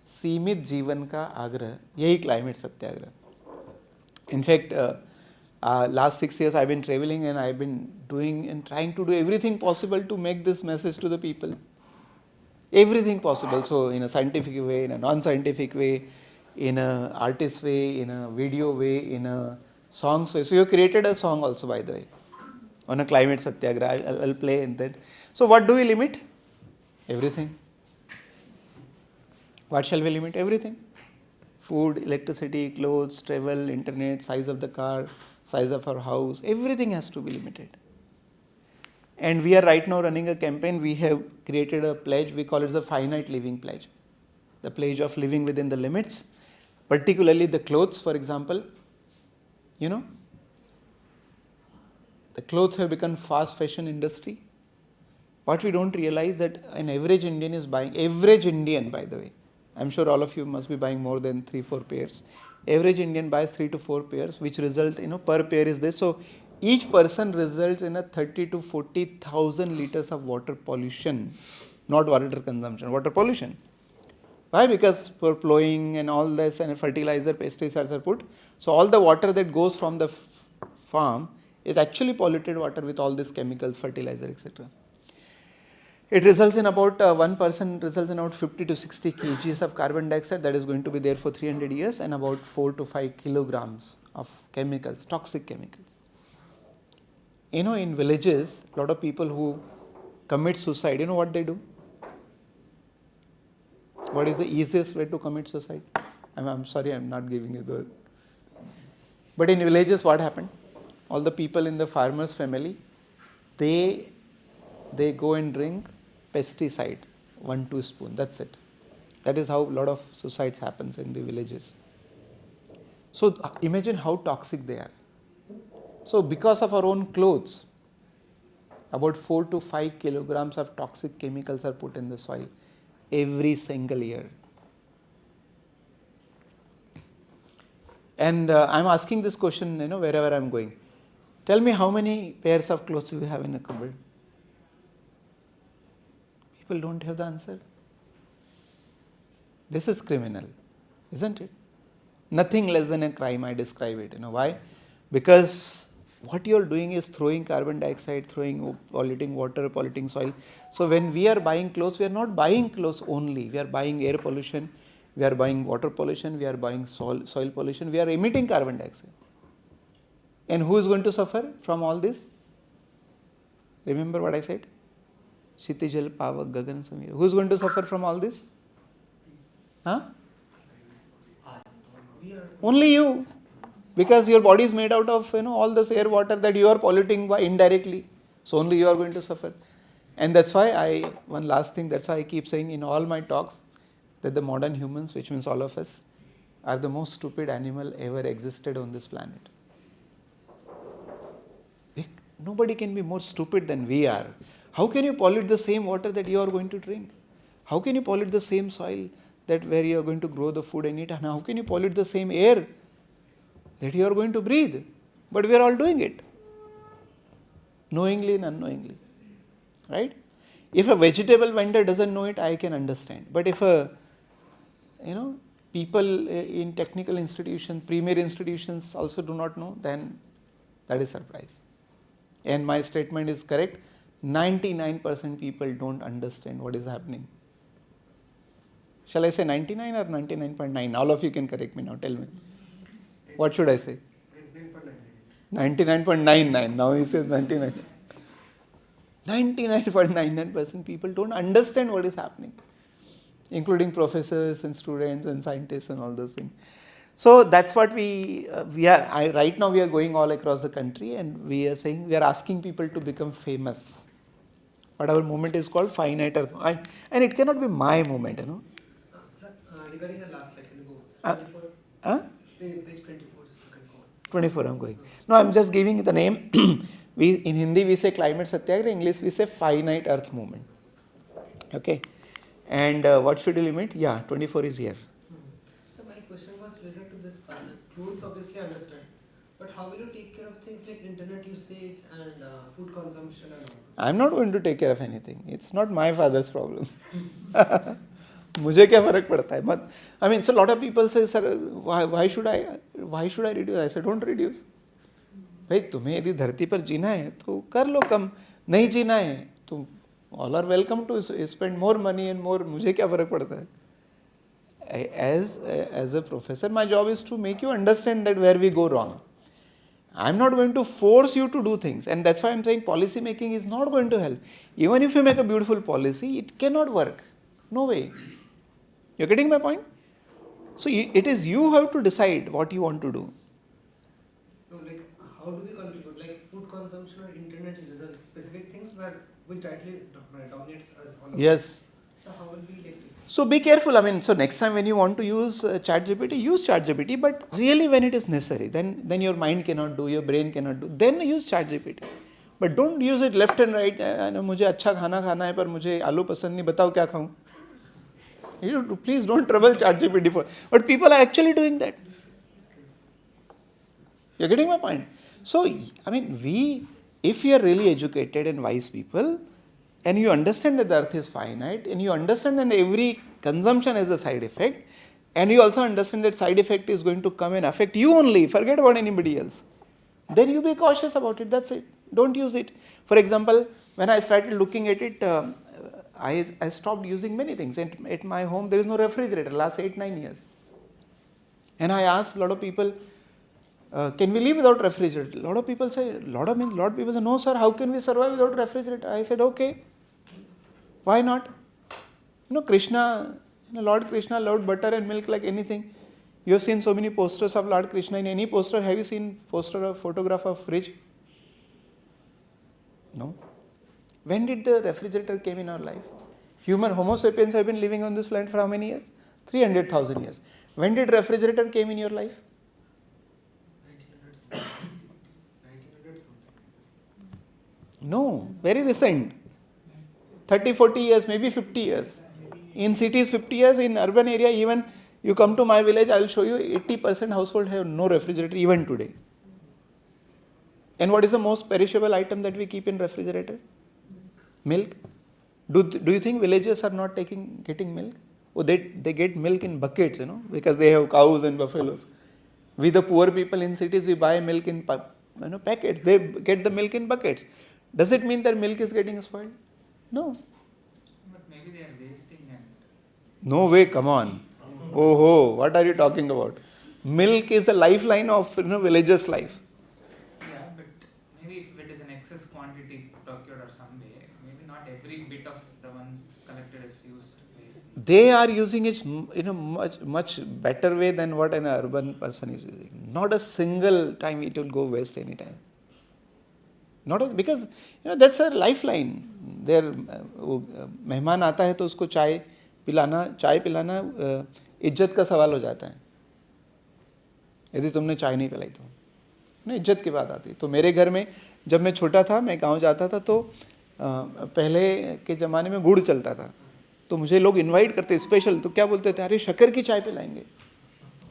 सीमित जीवन का आग्रह. यही climate satyagraha. In fact, last 6 years I've been traveling and I've been doing and trying to do everything possible to make this message to the people. Everything possible. So in a scientific way, in a non-scientific way, in a artist way, in a video way, in a songs way. So you created a song also, by the way, on a climate satyagraha. I'll play in that. So what do we limit? Everything. What shall we limit? Everything. Food, electricity, clothes, travel, internet, size of the car, size of our house, everything has to be limited. And we are right now running a campaign. We have created a pledge. We call it the Finite Living Pledge. The pledge of living within the limits, particularly the clothes, for example. The clothes have become fast fashion industry. What we don't realize that an average Indian is buying, average Indian by the way, I'm sure all of you must be buying more than 3-4 pairs. Average Indian buys 3 to 4 pairs, which result, per pair is this. So each person results in a 30 to 40,000 liters of water pollution, not water consumption, water pollution. Why? Because for plowing and all this and fertilizer, pesticides are put. So all the water that goes from the farm is actually polluted water with all these chemicals, fertilizer, etc. It results in about 1% results in about 50 to 60 kgs of carbon dioxide that is going to be there for 300 years and about 4 to 5 kilograms of chemicals, toxic chemicals. In villages, a lot of people who commit suicide, what they do? What is the easiest way to commit suicide? I'm sorry, I'm not giving you the. But in villages, what happened? All the people in the farmer's family, they go and drink pesticide, 1-2 spoon. That's it. That is how a lot of suicides happens in the villages. So imagine how toxic they are. So because of our own clothes, about 4 to 5 kilograms of toxic chemicals are put in the soil every single year. And I'm asking this question, wherever I'm going. Tell me how many pairs of clothes you have in a cupboard. People don't have the answer. This is criminal, isn't it? Nothing less than a crime, I describe it. Why? Because what you are doing is throwing carbon dioxide, polluting water, polluting soil. So when we are buying clothes, we are not buying clothes only. We are buying air pollution, we are buying water pollution, we are buying soil pollution, we are emitting carbon dioxide. And who is going to suffer from all this? Remember what I said? Kshitijal, Pavak, Gagan, Samir. Who is going to suffer from all this? Huh? Only you. Because your body is made out of all this air, water that you are polluting by indirectly. So only you are going to suffer. And that's why one last thing, that's why I keep saying in all my talks that the modern humans, which means all of us, are the most stupid animal ever existed on this planet. Nobody can be more stupid than we are. How can you pollute the same water that you are going to drink? How can you pollute the same soil that where you are going to grow the food and eat? And how can you pollute the same air that you are going to breathe? But we are all doing it, knowingly and unknowingly, right? If a vegetable vendor doesn't know it, I can understand. But if people in technical institutions, premier institutions also do not know, then that is surprise. And my statement is correct. 99% people don't understand what is happening. Shall I say 99 or 99.9? All of you can correct me now. Tell me. What should I say? 99.99. Now he says 99. 99.99% people don't understand what is happening, including professors and students and scientists and all those things. So that's what we are. Right now we are going all across the country and we are saying, we are asking people to become famous. But our movement is called Finite Earth, and it cannot be my movement, Sir, regarding the last slide, can you go? 24. Page 24, second call. 24, I'm going. No, I'm just giving the name. In Hindi we say climate satyagraha, in English we say Finite Earth Movement. Okay. And what should you limit? Yeah, 24 is here. So my question was related to this panel. Clothes obviously I understand. But how will you take care of things like internet usage and food consumption and all? I'm not going to take care of anything. It's not my father's problem. मुझे क्या फर्क पड़ता है? But I mean, so a lot of people say, sir, why should I reduce? I said, don't reduce. भाई तुम्हें यदि धरती पर जीना है तो कर लो कम, नहीं जीना है तो all are welcome to spend more money and more. मुझे क्या फर्क पड़ता है? As a professor, my job is to make you understand that where we go wrong. I'm not going to force you to do things, and that's why I'm saying policy making is not going to help. Even if you make a beautiful policy, it cannot work. No way. You're getting my point? So it is you have to decide what you want to do. No, like how do we contribute? Like food consumption or internet usage are specific things which directly dominates us all. Yes. So how will we like? So be careful. I mean, so next time when you want to use ChatGPT, use ChatGPT. But really, when it is necessary, then your mind cannot do, your brain cannot do. Then use ChatGPT. But don't use it left and right. मुझे अच्छा खाना खाना है पर मुझे आलू पसंद नहीं. बताओ क्या खाऊं? Please don't trouble ChatGPT for. But people are actually doing that. You're getting my point? So, I mean, if we are really educated and wise people, and you understand that the earth is finite, and you understand that every consumption has a side effect, and you also understand that side effect is going to come and affect you only, forget about anybody else, then you be cautious about it, that's it. Don't use it. For example, when I started looking at it, I stopped using many things. At my home, there is no refrigerator, last 8-9 years. And I asked a lot of people, can we live without refrigerator? A lot of people say, lot of people say, no sir, how can we survive without refrigerator? I said, okay, why not? Krishna, Lord Krishna loved butter and milk like anything. You have seen so many posters of Lord Krishna. In any poster, have you seen photograph of fridge? No. When did the refrigerator came in our life? Homo sapiens have been living on this planet for how many years? 300,000 years. When did refrigerator came in your life? 1900 something. No, very recent. 30-40 years, maybe 50 years. In cities 50 years, in urban area even you come to my village, I will show you 80% household have no refrigerator even today. And what is the most perishable item that we keep in refrigerator? Milk. Do you think villagers are not getting milk? Oh, they get milk in buckets, because they have cows and buffaloes. We the poor people in cities, we buy milk in packets. They get the milk in buckets. Does it mean that milk is getting spoiled? No. But maybe they are wasting and... No way, come on. Oh, what are you talking about? Milk is a lifeline of villagers' life. Yeah, but maybe if it is an excess quantity procured or someday, maybe not every bit of the ones collected is used waste. They are using it in a much better way than what an urban person is using. Not a single time it will go waste anytime. Because that's a lifeline. There, मेहमान आता है तो उसको चाय पिलाना इज्जत का सवाल हो जाता है. यदि तुमने चाय नहीं पिलाई तो इज्जत की बात आती है. तो मेरे घर में जब मैं छोटा था, मैं गांव जाता था तो पहले के ज़माने में गुड़ चलता था. तो मुझे लोग इनवाइट करते स्पेशल. तो क्या बोलते थे, अरे शक्कर की चाय पिलाएंगे,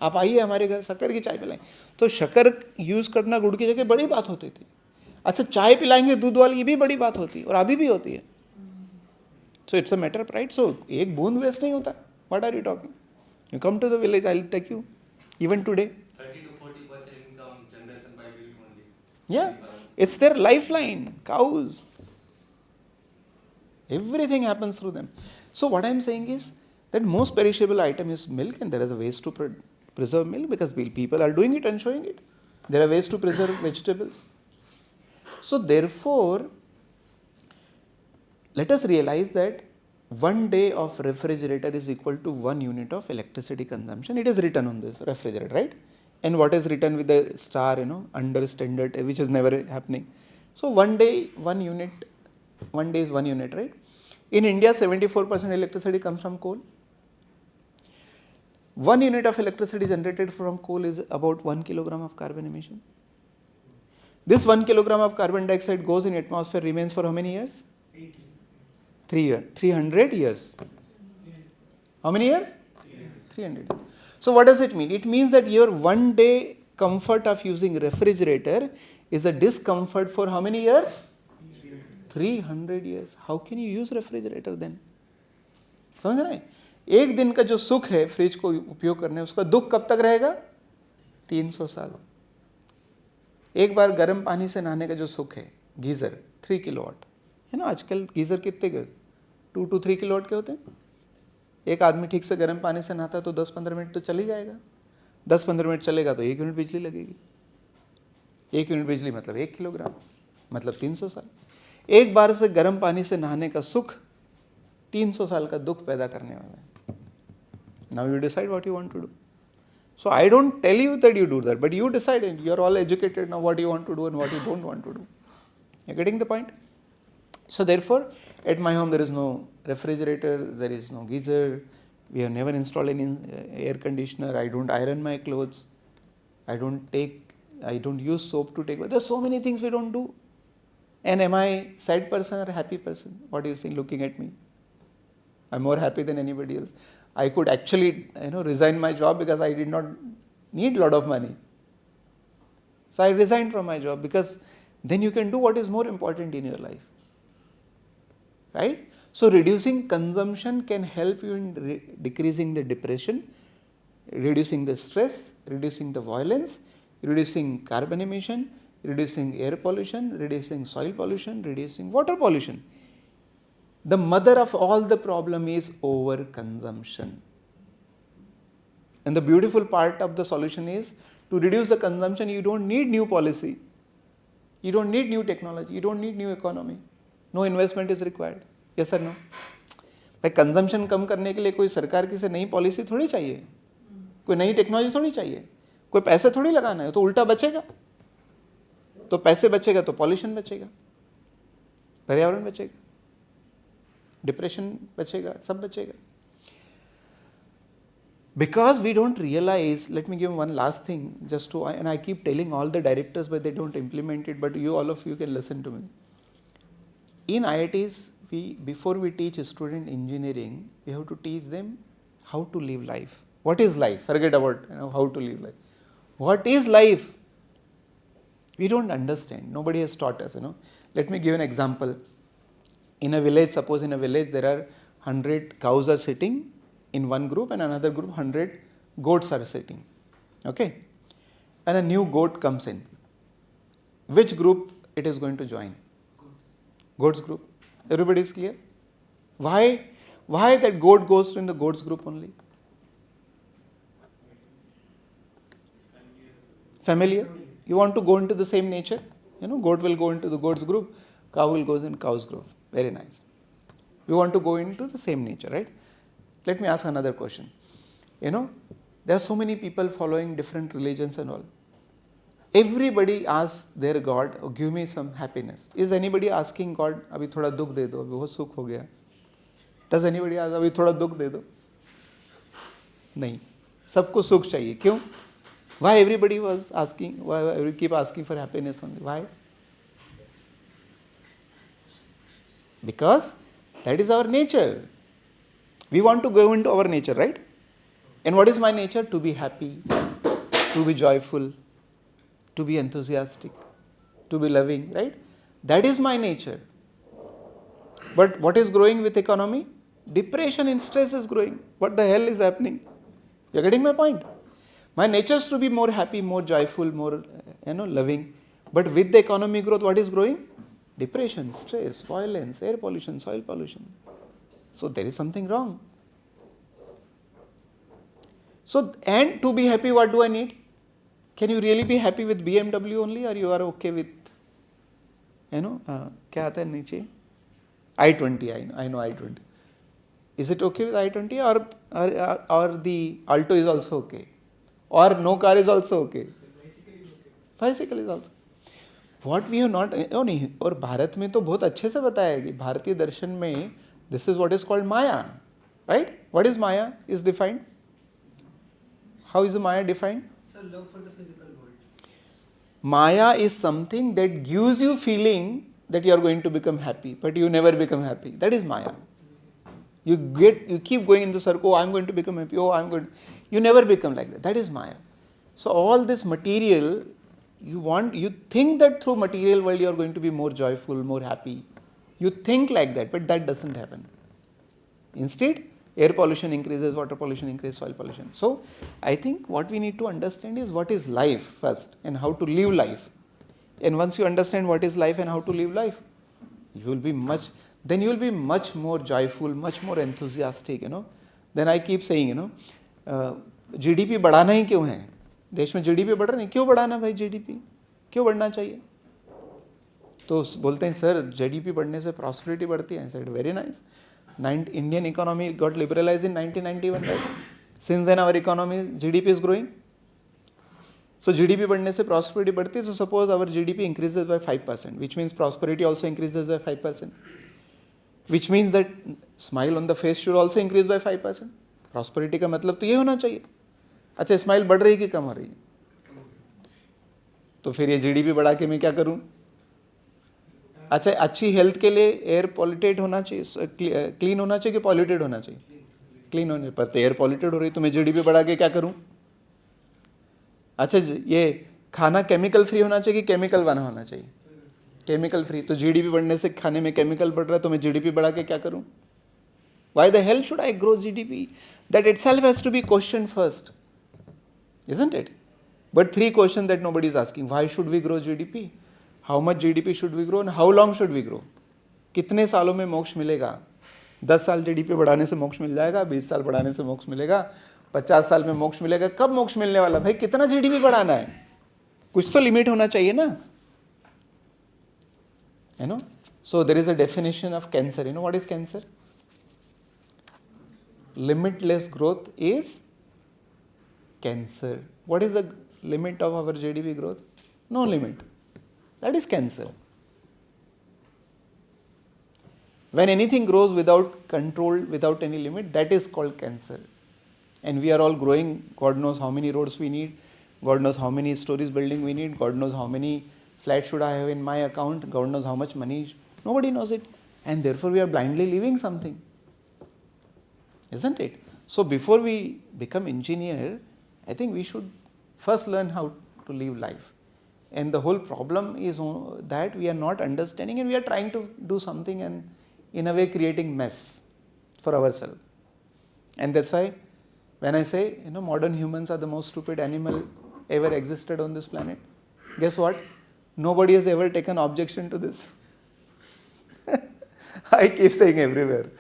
आप आइए हमारे घर, शक्कर की चाय पिलाएंगे. तो शक्कर यूज़ करना गुड़ की जगह बड़ी बात होती थी. अच्छा, चाय पिलाएंगे दूध वाली, ये भी बड़ी बात होती है और अभी भी होती है. So it's a matter of pride. So एक बूंद वेस्ट नहीं होता. What are you talking? You come to the village, I will take you even today. 30 to 40% income generation by milk only. Yeah, it's their lifeline. Cows. Everything happens through them. So what I'm saying is that most perishable item is milk, and there is a ways to preserve milk because people are doing it and showing it. There are ways to preserve vegetables. So therefore, let us realize that 1 day of refrigerator is equal to 1 unit of electricity consumption. It is written on this refrigerator, right? And what is written with the star, under standard, which is never happening. So 1 day, 1 unit, 1 day is 1 unit, right? In India, 74% electricity comes from coal. 1 unit of electricity generated from coal is about 1 kilogram of carbon emission. This 1 kilogram of carbon dioxide goes in atmosphere, remains for how many years? 8 years. 3 years. 300 years. How many years? 300. So what does it mean? It means that your 1 day comfort of using refrigerator is a discomfort for how many years? 300 years. How can you use refrigerator then? समझ रहे हैं? एक दिन का जो सुख है fridge को उपयोग करने, उसका दुख कब तक रहेगा? 300 साल. एक बार गर्म पानी से नहाने का जो सुख है, गीजर 3 किलोवाट है ना. आजकल गीजर कितने के 2 to 3 किलोवाट के होते हैं. एक आदमी ठीक से गर्म पानी से नहाता है तो 10-15 मिनट तो चल ही जाएगा. 10-15 मिनट चलेगा तो 1 यूनिट बिजली लगेगी. 1 यूनिट बिजली मतलब 1 किलोग्राम, मतलब 300 साल. एक बार से गर्म पानी से नहाने का सुख 300 साल का दुख पैदा करने वाला है. Now you decide what you want to do. So I don't tell you that you do that, but you decide. You are all educated now what you want to do and what you don't want to do. You're getting the point? So therefore, at my home there is no refrigerator, there is no geyser, We have never installed any air conditioner. I don't iron my clothes. I don't use soap to take bath. There's so many things we don't do. And am I sad person or happy person? What do you think looking at me? I'm more happy than anybody else. I could actually resign my job because I did not need a lot of money. So I resigned from my job because then you can do what is more important in your life. Right? So reducing consumption can help you in decreasing the depression, reducing the stress, reducing the violence, reducing carbon emission, reducing air pollution, reducing soil pollution, reducing water pollution. The mother of all the problem is overconsumption. And the beautiful part of the solution is to reduce the consumption, you don't need new policy. You don't need new technology. You don't need new economy. No investment is required. Yes or no? भाई consumption कम करने के लिए कोई सरकार की से नई policy थोड़ी चाहिए, कोई नई टेक्नोलॉजी थोड़ी चाहिए, कोई पैसे थोड़ी लगाना है, तो उल्टा बचेगा. तो पैसे बचेगा तो पॉल्यूशन बचेगा, पर्यावरण बचेगा, डिप्रेशन बचेगा, सब बचेगा. Because we don't realize, let me give one last thing, and I keep telling all the directors but they don't implement it, but all of you can listen to me. In IITs, before we teach student engineering, we have to teach them how to live life. What is life? Forget about how to live life. What is life? We don't understand. Nobody has taught us. Let me give an example. In a village, suppose in a village there are 100 cows are sitting in one group and another group 100 goats are sitting. Okay? And a new goat comes in. Which group it is going to join? Goats group. Everybody is clear? Why that goat goes in the goats group only? Familiar? You want to go into the same nature? Goat will go into the goats group, cow will go in cows group. Very nice. We want to go into the same nature, right? Let me ask another question. There are so many people following different religions and all. Everybody asks their God, oh, give me some happiness. Is anybody asking God, abhi thoda dukh de do, abhi bahut sukh ho gaya? Does anybody ask, abhi thoda dukh de do? Nahi. Sabko sukh chahiye. Kyun? Why everybody was asking, why we keep asking for happiness only? Why? Because that is our nature. We want to go into our nature, right? And what is my nature? To be happy, to be joyful, to be enthusiastic, to be loving, right? That is my nature. But what is growing with economy? Depression and stress is growing. What the hell is happening? You are getting my point? My nature is to be more happy, more joyful, more loving. But with the economic growth, what is growing? Depression, stress, violence, air pollution, soil pollution. So there is something wrong. So, and to be happy, what do I need? Can you really be happy with BMW only, or you are okay with, क्या आता है नीचे? I-20, I know I-20. Is it okay with I-20 or the Alto is also okay? Or no car is also okay? Bicycle is also. What we have not, नहीं, और भारत में तो बहुत अच्छे से बताया है कि भारतीय दर्शन में this is what is called Maya, right? What is Maya is defined? How is Maya defined? So love for the physical world. Maya is something that gives you feeling that you are going to become happy, but you never become happy. That is Maya. You keep going in the circle, oh, I'm going to become happy, you never become like that. That is Maya. So all this material, you think that through material world you are going to be more joyful, more happy. You think like that, but that doesn't happen. Instead, air pollution increases, water pollution increases, soil pollution. So, I think what we need to understand is what is life first and how to live life. And once you understand what is life and how to live life, you will be much more joyful, much more enthusiastic, Then I keep saying, GDP बढ़ाना ही क्यों है? देश में GDP बढ़ रहा है, क्यों बढ़ाना भाई GDP? क्यों बढ़ना चाहिए? तो बोलते हैं सर GDP बढ़ने से prosperity बढ़ती है. I said very nice. Indian economy got liberalized in 1991, right? Since then our economy GDP is growing. So GDP बढ़ने से prosperity बढ़ती है. So suppose our GDP increases by 5%, which means prosperity also increases by 5%. Which means that smile on the face should also increase by 5%. Prosperity का मतलब तो ये होना चाहिए. अच्छा, स्माइल बढ़ रही है कि कम हो रही है? तो फिर ये जीडीपी बढ़ा के मैं क्या करूं? अच्छा, अच्छी हेल्थ के लिए एयर पॉल्यूटेड होना चाहिए, क्लीन होना चाहिए कि पॉल्यूटेड होना चाहिए? क्लीन होने पर. तो एयर पॉल्यूटेड हो रही तो मैं जीडीपी बढ़ा के क्या करूं? अच्छा, ये खाना केमिकल फ्री होना चाहिए कि केमिकल बना होना चाहिए? Chemical free. तो जीडीपी बढ़ने से खाने में केमिकल बढ़ रहा है तो मैं जीडीपी बढ़ा के क्या करूं? Why the hell should I grow GDP? That itself has to be questioned first, isn't it? But three questions that nobody is asking. Why should we grow GDP? How much GDP should we grow and how long should we grow? कितने सालों में मोक्ष मिलेगा? 10 साल GDP बढ़ाने से मोक्ष मिल जाएगा, 20 साल बढ़ाने से मोक्ष मिलेगा, 50 साल में मोक्ष मिलेगा. कब मोक्ष मिलने वाला? भाई कितना जीडीपी बढ़ाना है? कुछ तो लिमिट होना चाहिए ना. You know? So there is a definition of cancer. You know what is cancer? Limitless growth is cancer. What is the limit of our GDP growth? No limit. That is cancer. When anything grows without control, without any limit, that is called cancer. And we are all growing. God knows how many roads we need. God knows how many stories building we need. God knows how many flats should I have in my account. God knows how much money. Nobody knows it. And therefore we are blindly leaving something. Isn't it? So before we become engineer, I think we should first learn how to live life. And the whole problem is that we are not understanding and we are trying to do something and in a way creating mess for ourselves. And that's why when I say, modern humans are the most stupid animal ever existed on this planet, guess what? Nobody has ever taken objection to this. I keep saying everywhere.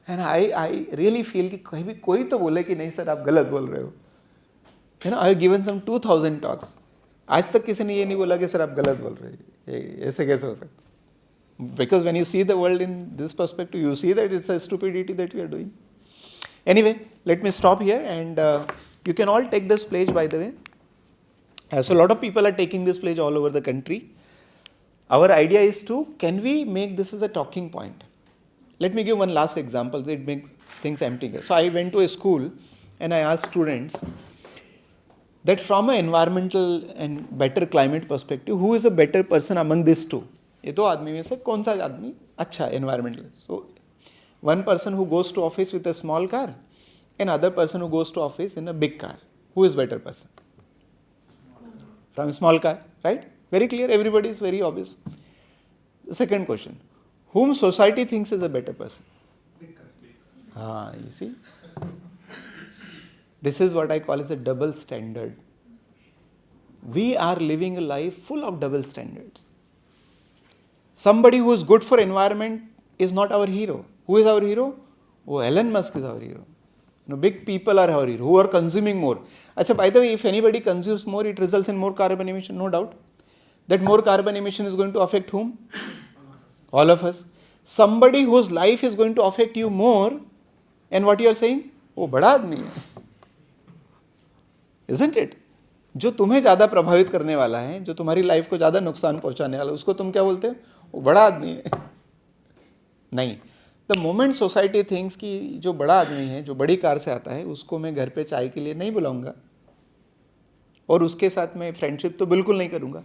And I really feel कि कहीं भी कोई तो बोले कि नहीं sir आप गलत बोल रहे हो. I have given some 2000 talks. आज तक किसी ने ये नहीं बोला कि सर आप गलत बोल रहे हैं. ऐसे कैसे हो सकता? Because when you see the world in this perspective, you see that it's a stupidity that we are doing. Anyway, let me stop here and you can all take this pledge, by the way. So a lot of people are taking this pledge all over the country. Our idea is can we make this as a talking point? Let me give one last example that makes things empty. So I went to a school and I asked students that from an environmental and better climate perspective, who is a better person among these two? ये दो आदमी में से कौन सा आदमी अच्छा है environmental? So one person who goes to office with a small car and other person who goes to office in a big car. Who is better person? From a small car, right? Very clear, everybody is very obvious. The second question. Whom society thinks is a better person? You see? This is what I call as a double standard. We are living a life full of double standards. Somebody who is good for environment is not our hero. Who is our hero? Oh, Elon Musk is our hero. Big people are our hero, who are consuming more. Achha, by the way, if anybody consumes more, it results in more carbon emission, no doubt. That more carbon emission is going to affect whom? All of us. Somebody whose life is going to affect you more, and what you are saying? Oh, बड़ा आदमी है. Isn't it? जो तुम्हें ज़्यादा प्रभावित करने वाला है, जो तुम्हारी लाइफ को ज़्यादा नुकसान पहुंचाने वाला है, उसको तुम क्या बोलते हो? वो बड़ा आदमी है. नहीं. The moment society thinks कि जो बड़ा आदमी है, जो बड़ी कार से आता है, उसको मैं घर पे चाय के लिए नहीं बुलाऊंगा और उसके साथ मैं फ्रेंडशिप तो बिल्कुल नहीं करूंगा.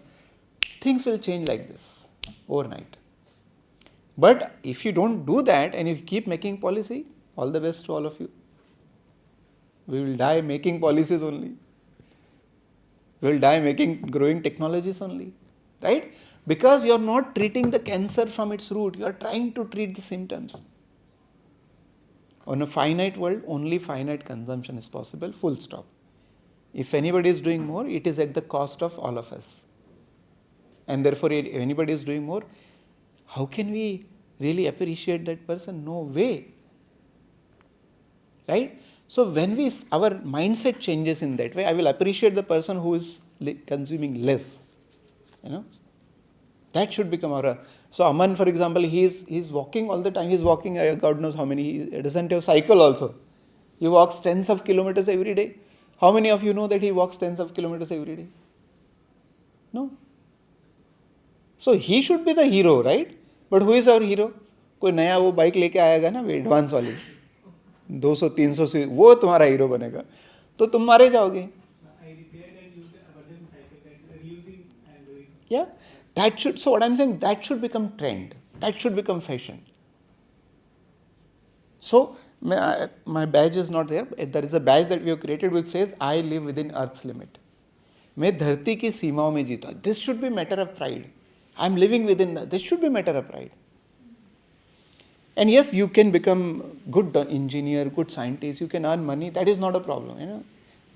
Things will change like this overnight. But if you don't do that and you keep making policy, all the best to all of you. We will die making policies only. We will die making growing technologies only. Right? Because you are not treating the cancer from its root. You are trying to treat the symptoms. On a finite world, only finite consumption is possible, full stop. If anybody is doing more, it is at the cost of all of us. And therefore, if anybody is doing more, how can we really appreciate that person? No way. Right? So when our mindset changes in that way, I will appreciate the person who is consuming less. That should become our. So Aman, for example, he's walking all the time. He's walking, God knows how many. He doesn't have cycle also. He walks tens of kilometers every day. How many of you know that he walks tens of kilometers every day? No. So he should be the hero, right? But who is our hero? कोई नया वो bike लेके आएगा ना, वो advance वाली. 200-300 से वो तुम्हारा हीरो बनेगा, तो तुम मारे जाओगे. I repaired and used the abundance cycle, that reusing and doing. Yeah, that should, so what I'm saying, that should become trend, that should become fashion. So my badge is not there. There is a badge that we have created which says I live within Earth's limit. मैं धरती की सीमाओं में जीता. This should be matter of pride. I'm living within this should be matter of pride. And yes, you can become good engineer, good scientist, you can earn money, that is not a problem, you know.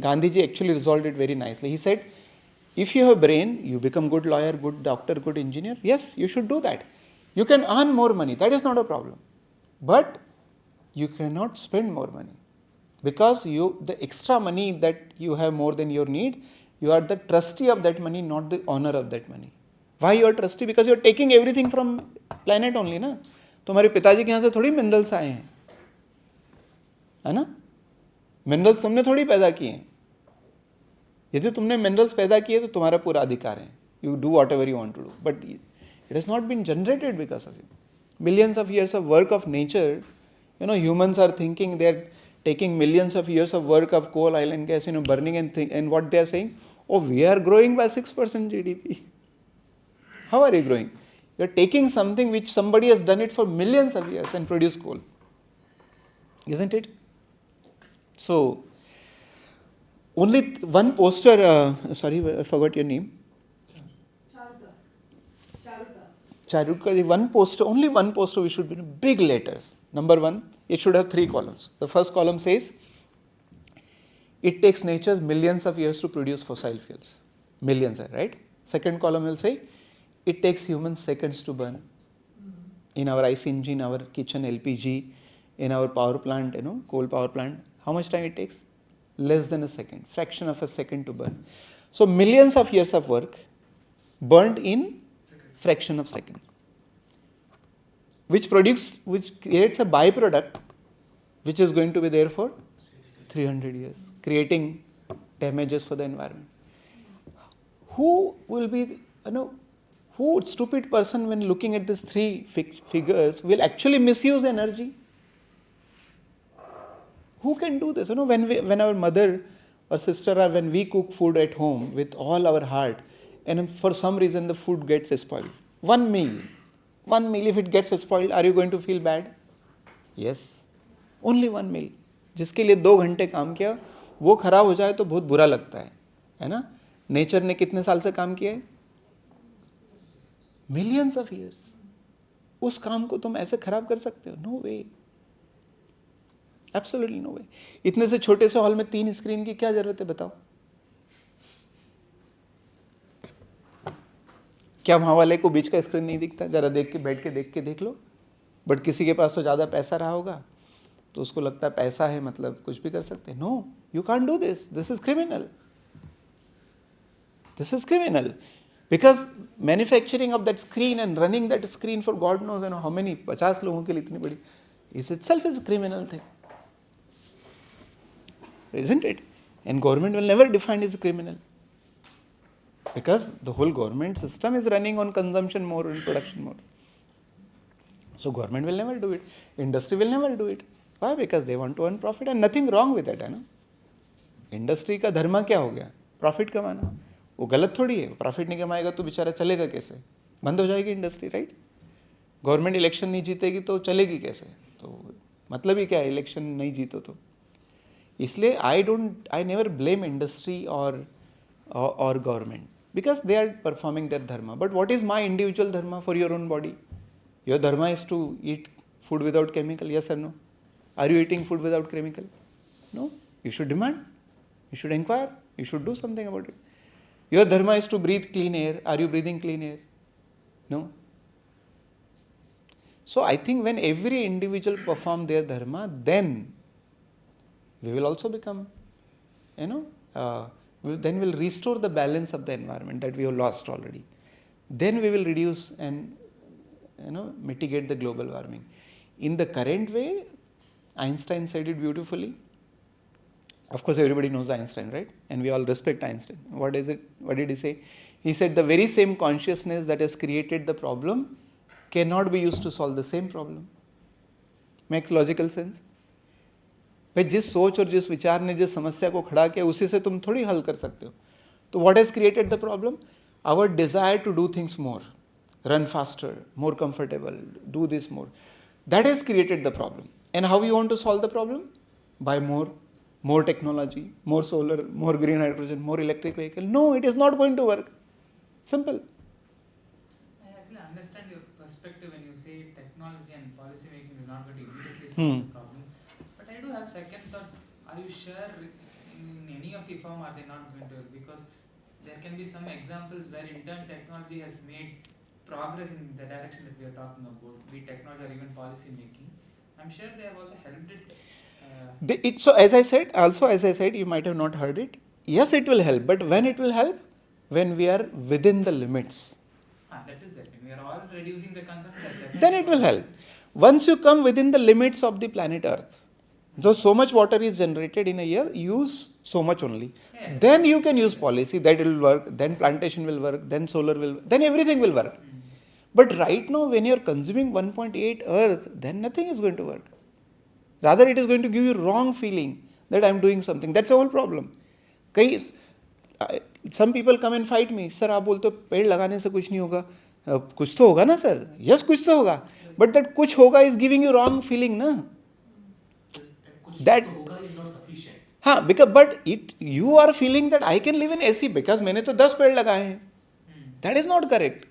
Gandhiji actually resolved it very nicely. He said, if you have brain, you become good lawyer, good doctor, good engineer, yes, you should do that. You can earn more money, that is not a problem. But you cannot spend more money. Because the extra money that you have more than your need, you are the trustee of that money, not the owner of that money. Why you are trustee? Because you are taking everything from planet only, na? तुम्हारे पिताजी के यहाँ से थोड़ी minerals आए हैं, है ना? मिनरल्स तुमने थोड़ी पैदा किए हैं. यदि तुमने मिनरल्स पैदा किए तो तुम्हारा पूरा अधिकार है. You do whatever you want to do, but it has not been generated because of you. Millions of years of work of nature, you know, humans are thinking they are taking millions of years of work of coal, oil and gas, you know, burning and what they are saying, oh, we are growing by 6% GDP. How are you growing? You are taking something which somebody has done it for millions of years and produced coal. Isn't it? So, only one poster, sorry, I forgot your name. Charutka, one poster, only one poster we should be in big letters. Number one, it should have 3 columns. The first column says, it takes nature millions of years to produce fossil fuels. Millions, right? Second column will say, it takes humans seconds to burn. In our IC engine, our kitchen LPG, in our power plant, you know, coal power plant, how much time it takes? Less than a second, fraction of a second to burn. So millions of years of work burnt in fraction of second, which creates a byproduct which is going to be there for 300 years, creating damages for the environment. Who will be, you know, who stupid person when looking at these 3 figures will actually misuse energy? Who can do this? You know, when our mother or sister or when we cook food at home with all our heart and for some reason the food gets spoiled. One meal, if it gets spoiled, are you going to feel bad? Yes. Only one meal. जिसके लिए 2 घंटे काम किया, वो खराब हो जाए तो बहुत बुरा लगता है ना? नेचर ने कितने साल से काम किया है? Millions of years. उस काम को तुम ऐसे खराब कर सकते हो? No way. Absolutely no way. इतने से छोटे से हॉल में 3 स्क्रीन की क्या जरूरत है बताओ? क्या वहां वाले को बीच का स्क्रीन नहीं दिखता? जरा देख के बैठ के देख लो. बट किसी के पास तो ज्यादा पैसा रहा होगा तो उसको लगता है पैसा है मतलब कुछ भी कर सकते हैं. No, you can't do this. This is criminal. This is criminal. Because manufacturing of that screen and running that screen for God knows how many 50 लोगों के लिए इतनी बड़ी is itself is a criminal thing. Isn't it? And government will never define as a criminal. Because the whole government system is running on consumption mode and production mode. So government will never do it. Industry will never do it. Why? Because they want to earn profit and nothing wrong with that, है ना? Industry का धर्म क्या हो गया? Profit कमाना. वो गलत थोड़ी है. प्रॉफिट नहीं कमाएगा तो बेचारा चलेगा कैसे? बंद हो जाएगी इंडस्ट्री, राइट? गवर्नमेंट इलेक्शन नहीं जीतेगी तो चलेगी कैसे? तो मतलब ही क्या है इलेक्शन नहीं जीतो तो? इसलिए आई नेवर ब्लेम इंडस्ट्री और government because they are performing their dharma. But what is my individual dharma for your own body? Your dharma is to eat food without chemical, yes or no? Are you eating food without chemical? No. You should demand. You should inquire. You should do something about it. Your dharma is to breathe clean air. Are you breathing clean air? No. So I think when every individual perform their dharma, then we will also become, then we'll restore the balance of the environment that we have lost already. Then we will reduce and mitigate the global warming. In the current way, Einstein said it beautifully. Of course, everybody knows Einstein, right? And we all respect Einstein. What is it? What did he say? He said the very same consciousness that has created the problem cannot be used to solve the same problem. Makes logical sense? भाई जिस सोच और जिस विचार ने जिस समस्या को खड़ा किया उसी से तुम थोड़ी हल कर सकते हो. तो what has created the problem? Our desire to do things more, run faster, more comfortable, do this more. That has created the problem. And how you want to solve the problem? Buy more technology, more solar, more green hydrogen, more electric vehicle. No, it is not going to work. Simple. I actually understand your perspective when you say technology and policy making is not going to immediately solve the problem. But I do have second thoughts. Are you sure in any of the firm are they not going to? Because there can be some examples where in turn technology has made progress in the direction that we are talking about, be technology or even policy making. I'm sure they have also helped it. So as I said, you might have not heard it. Yes, it will help, but when it will help? When we are within the limits. That is it. When we are all reducing the consumption, then it will help. Once you come within the limits of the planet Earth, so much water is generated in a year, use so much only. Yeah. Then you can use policy, that will work, then plantation will work, then solar will work, then everything will work. But right now, when you are consuming 1.8 Earth, then nothing is going to work. Rather, it is going to give you wrong feeling that I am doing something. That's the whole problem. Some people come and fight me. Sir, आप बोलते हो पेड़ लगाने से कुछ नहीं होगा. कुछ तो होगा ना सर? Yes, कुछ तो होगा. But that कुछ होगा is giving you wrong feeling ना. That होगा is not sufficient. हाँ, but you are feeling that I can live in AC because मैंने तो 10 पेड़ लगाए हैं. That is not correct.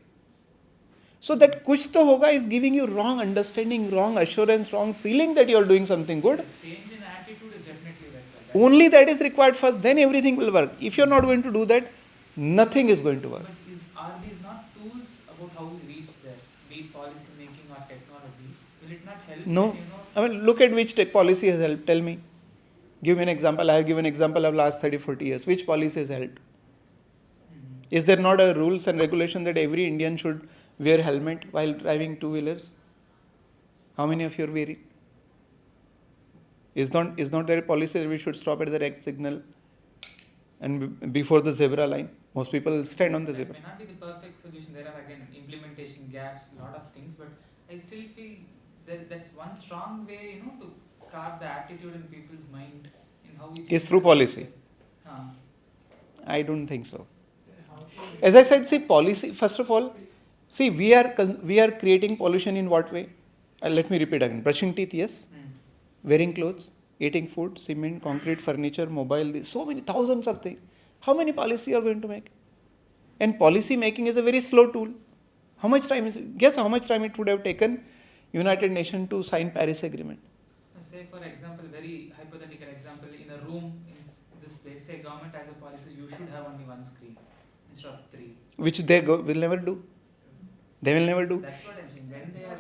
So that kuch to hoga is giving you wrong understanding, wrong assurance, wrong feeling that you are doing something good. Change in attitude is definitely better. Only that is required first, then everything will work. If you are not going to do that, nothing is going to work. But are these not tools about how we reach there, be it policy making or technology? Will it not help? No. I mean, look at which tech policy has helped. Tell me. Give me an example. I have given an example of last 30-40 years. Which policy has helped? Is there not a rules and regulation that every Indian should wear helmet while driving two-wheelers? How many of you are wearing? Is not there a policy that we should stop at the red signal and before the zebra line? Most people stand on the zebra. It may not be the perfect solution. There are again implementation gaps, a lot of things, but I still feel that's one strong way, to carve the attitude in people's mind in how we Is through policy. Uh, I don't think so. As I said, see, policy, first of all, see, we are creating pollution in what way? Let me repeat again. Brushing teeth, yes. Wearing clothes, eating food, cement, concrete, furniture, mobile, so many, thousands of things. How many policy you are going to make? And policy making is a very slow tool. How much time guess how much time it would have taken United Nations to sign Paris Agreement? Say, for example, very hypothetical example, in a room in this place, say government has a policy, you should have only one screen instead of 3. Which they will never do. They will never do. That's what I'm saying. When they are,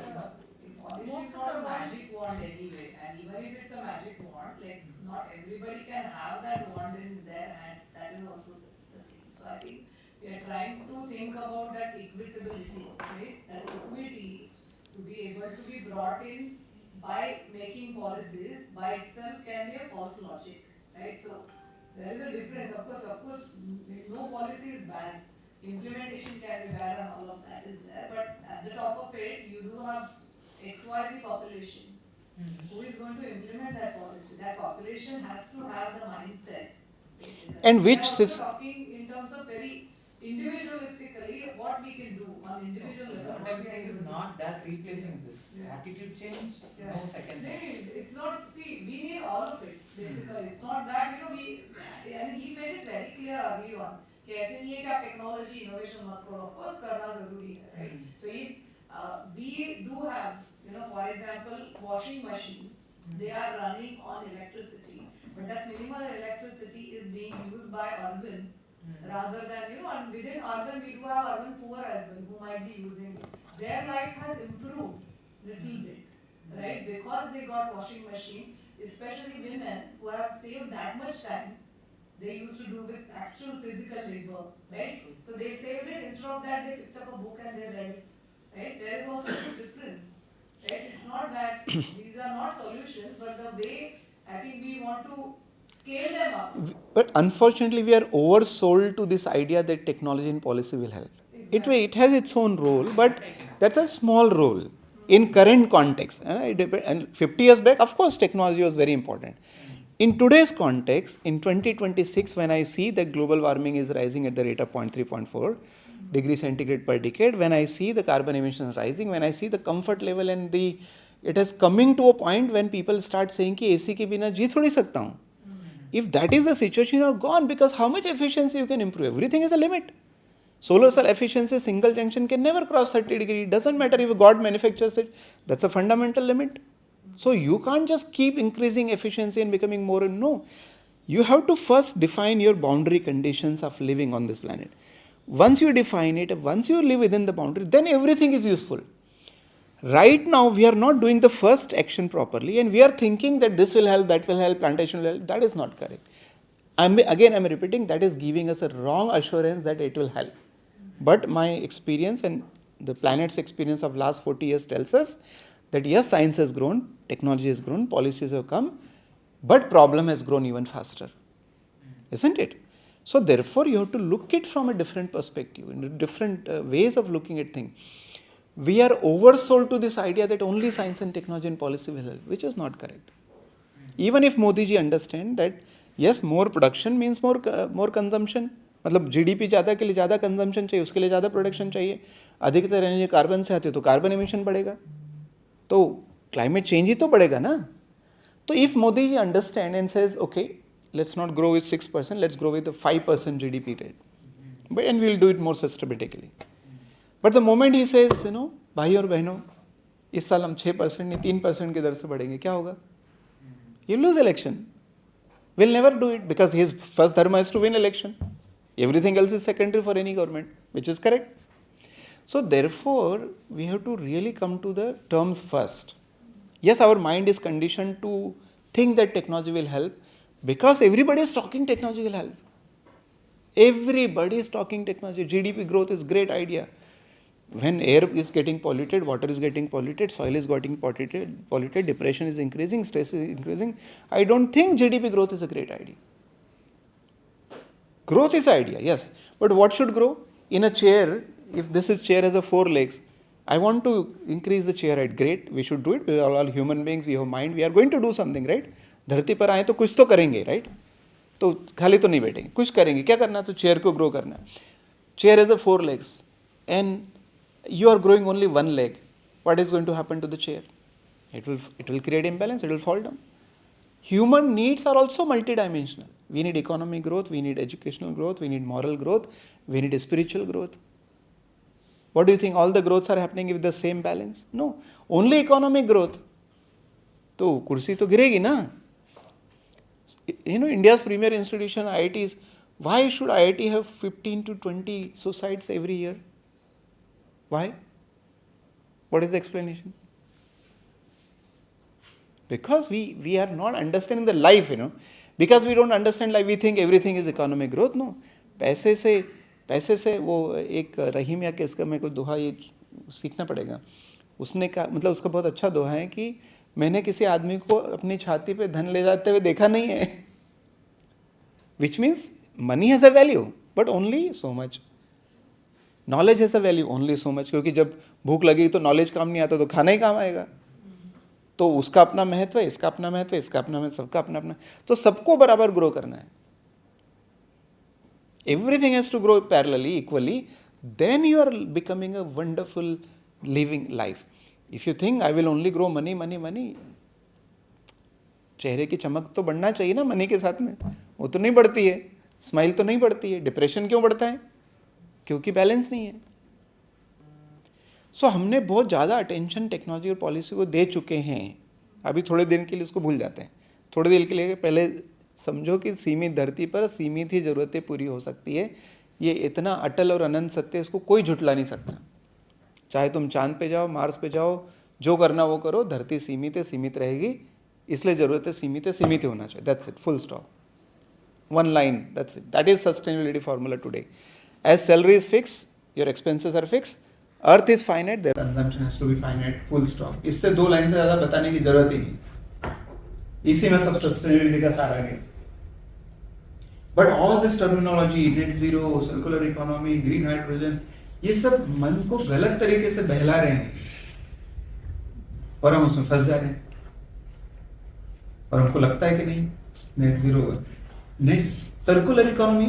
This is not a magic wand anyway, and even if it's a magic wand, like not everybody can have that wand in their hands. That is also the thing. So I think we are trying to think about that equitability, right? That equity to be able to be brought in by making policies by itself can be a false logic, right? So there is a difference. Of course, no policy is bad. Implementation can be bad and all of that is there. But at the top of it, you do have XYZ population who is going to implement that policy. That population has to have the mindset, basically. And which we are also system? talking in terms of very individualistically what we can do on individual level. what I'm saying is not that replacing this. Attitude change, no second No, thoughts. it's not, see, we need all of it, basically. It's not that, and he made it very clear early on. कि ऐसे नहीं है कि आप technology innovation मत करो, of course करना जरूरी है, right? So if we do have for example washing machines, they are running on electricity, but that minimal electricity is being used by urban rather than, and within urban we do have urban poor as well who might be using it. Their life has improved little bit, right? Because they got washing machine, especially women who have saved that much time they used to do with actual physical labor, right? So they saved it, instead of that they picked up a book and they read it, right? There is also a difference, right? It's not that these are not solutions, but the way I think we want to scale them up. But unfortunately, we are oversold to this idea that technology and policy will help. Exactly. It has its own role, but that's a small role. in current context. And 50 years back, of course, technology was very important. In today's context, in 2026, when I see that global warming is rising at the rate of 0.3, 0.4 degrees centigrade per decade, when I see the carbon emissions rising, when I see the comfort level and it is coming to a point when people start saying कि AC के बिना जी थोड़ी सकता हूँ. If that is the situation, you're gone, because how much efficiency you can improve? Everything is a limit. Solar cell efficiency, single junction can never cross 30 degrees. It doesn't matter if God manufactures it. That's a fundamental limit. So you can't just keep increasing efficiency and becoming more. No. You have to first define your boundary conditions of living on this planet. Once you define it, once you live within the boundary, then everything is useful. Right now, we are not doing the first action properly, and we are thinking that this will help, that will help, plantation will help. That is not correct. I'm repeating, that is giving us a wrong assurance that it will help. But my experience and the planet's experience of last 40 years tells us that yes, science has grown, technology has grown, policies have come, but problem has grown even faster. Isn't it? So therefore, you have to look at it from a different perspective, in different ways of looking at things. We are oversold to this idea that only science and technology and policy will help, which is not correct. Even if Modi ji understand that yes, more production means more consumption. मतलब GDP ज़्यादा के लिए ज़्यादा consumption चाहिए, उसके लिए ज़्यादा production चाहिए, अधिकतर एनर्जी कार्बन से आती है तो कार्बन एमिशन बढ़ेगा, तो क्लाइमेट चेंज ही तो बढ़ेगा ना. तो if Modi ji understand and says okay, let's not grow with 6%, let's grow with 5% GDP rate, but and we will do it more systematically. But the moment he says भाई और बहनों, इस साल हम 6% नहीं 3% की दर से बढ़ेंगे, क्या होगा? You lose election. Will never do it because his first dharma is to win election. Everything else is secondary for any government, which is correct. So therefore, we have to really come to the terms first. Yes, our mind is conditioned to think that technology will help because everybody is talking technology will help. Everybody is talking technology. GDP growth is great idea. When air is getting polluted, water is getting polluted, soil is getting polluted, depression is increasing, stress is increasing. I don't think GDP growth is a great idea. Growth is idea, yes. But what should grow? In a chair, if this is chair has a 4 legs, I want to increase the chair height. Great, we should do it. We are all human beings, we have mind, we are going to do something, right? धरती पर आए तो कुछ तो करेंगे, right? तो खाली तो नहीं बैठेंगे, कुछ करेंगे. क्या करना? तो चेयर को ग्रो करना. Chair has a 4 legs and you are growing only 1 leg. What is going to happen to the chair? It will create imbalance, it will fall down. Human needs are also multidimensional. We need economic growth, we need educational growth, we need moral growth, we need spiritual growth. What do you think? All the growths are happening with the same balance? No. Only economic growth. तो कुर्सी तो गिरेगी ना. India's premier institution, IITs, why should IIT have 15 to 20 suicides every year? Why? What is the explanation? Because we are not understanding the life, Because we don't understand life, we think everything is economic growth. No. पैसे से वो एक रहीम या किसका मेरे को दोहा ये सीखना पड़ेगा. उसने कहा, मतलब उसका बहुत अच्छा दोहा है कि मैंने किसी आदमी को अपनी छाती पे धन ले जाते हुए देखा नहीं है. Which means money has a value, but only so much. Knowledge has a value, only so much. क्योंकि जब भूख लगेगी तो नॉलेज काम नहीं आता तो खाना ही काम आएगा. तो उसका अपना महत्व है, इसका अपना महत्व है, इसका अपना महत्व, सबका अपना अपना. तो सबको बराबर ग्रो करना है. Everything has to grow parallelly, equally. Then you are becoming a wonderful living life. If you think I will only grow money, चेहरे की चमक तो बढ़ना चाहिए ना मनी के साथ में. वो तो नहीं बढ़ती है, स्माइल तो नहीं बढ़ती है. डिप्रेशन क्यों बढ़ता है? क्योंकि बैलेंस नहीं है. सो हमने बहुत ज़्यादा अटेंशन टेक्नोलॉजी और पॉलिसी को दे चुके हैं. अभी थोड़े दिन के लिए उसको भूल जाते हैं. थोड़े दिन के लिए पहले समझो कि सीमित धरती पर सीमित ही ज़रूरतें पूरी हो सकती है. ये इतना अटल और अनंत सत्य है, इसको कोई झुटला नहीं सकता. चाहे तुम चांद पे जाओ, मार्स पे जाओ, जो करना वो करो, धरती सीमित है, सीमित रहेगी. इसलिए ज़रूरतें सीमित है, सीमित ही होना चाहिए. That's it, full stop. One line, that's it. That is sustainability formula today. As salary is fix, your expenses are fix. Earth is finite, their consumption has to be finite, full stop. इससे 2 line से ज़्यादा बताने की जरूरत ही नहीं. इसी में सब सस्टेनेबिलिटी का सारा है. But all this terminology, net zero, circular economy, green hydrogen, ये सब मन को गलत तरीके से बहला रहे हैं. और हम उसमें फंस जा रहे हैं। और हमको लगता है कि नहीं net zero work, net circular economy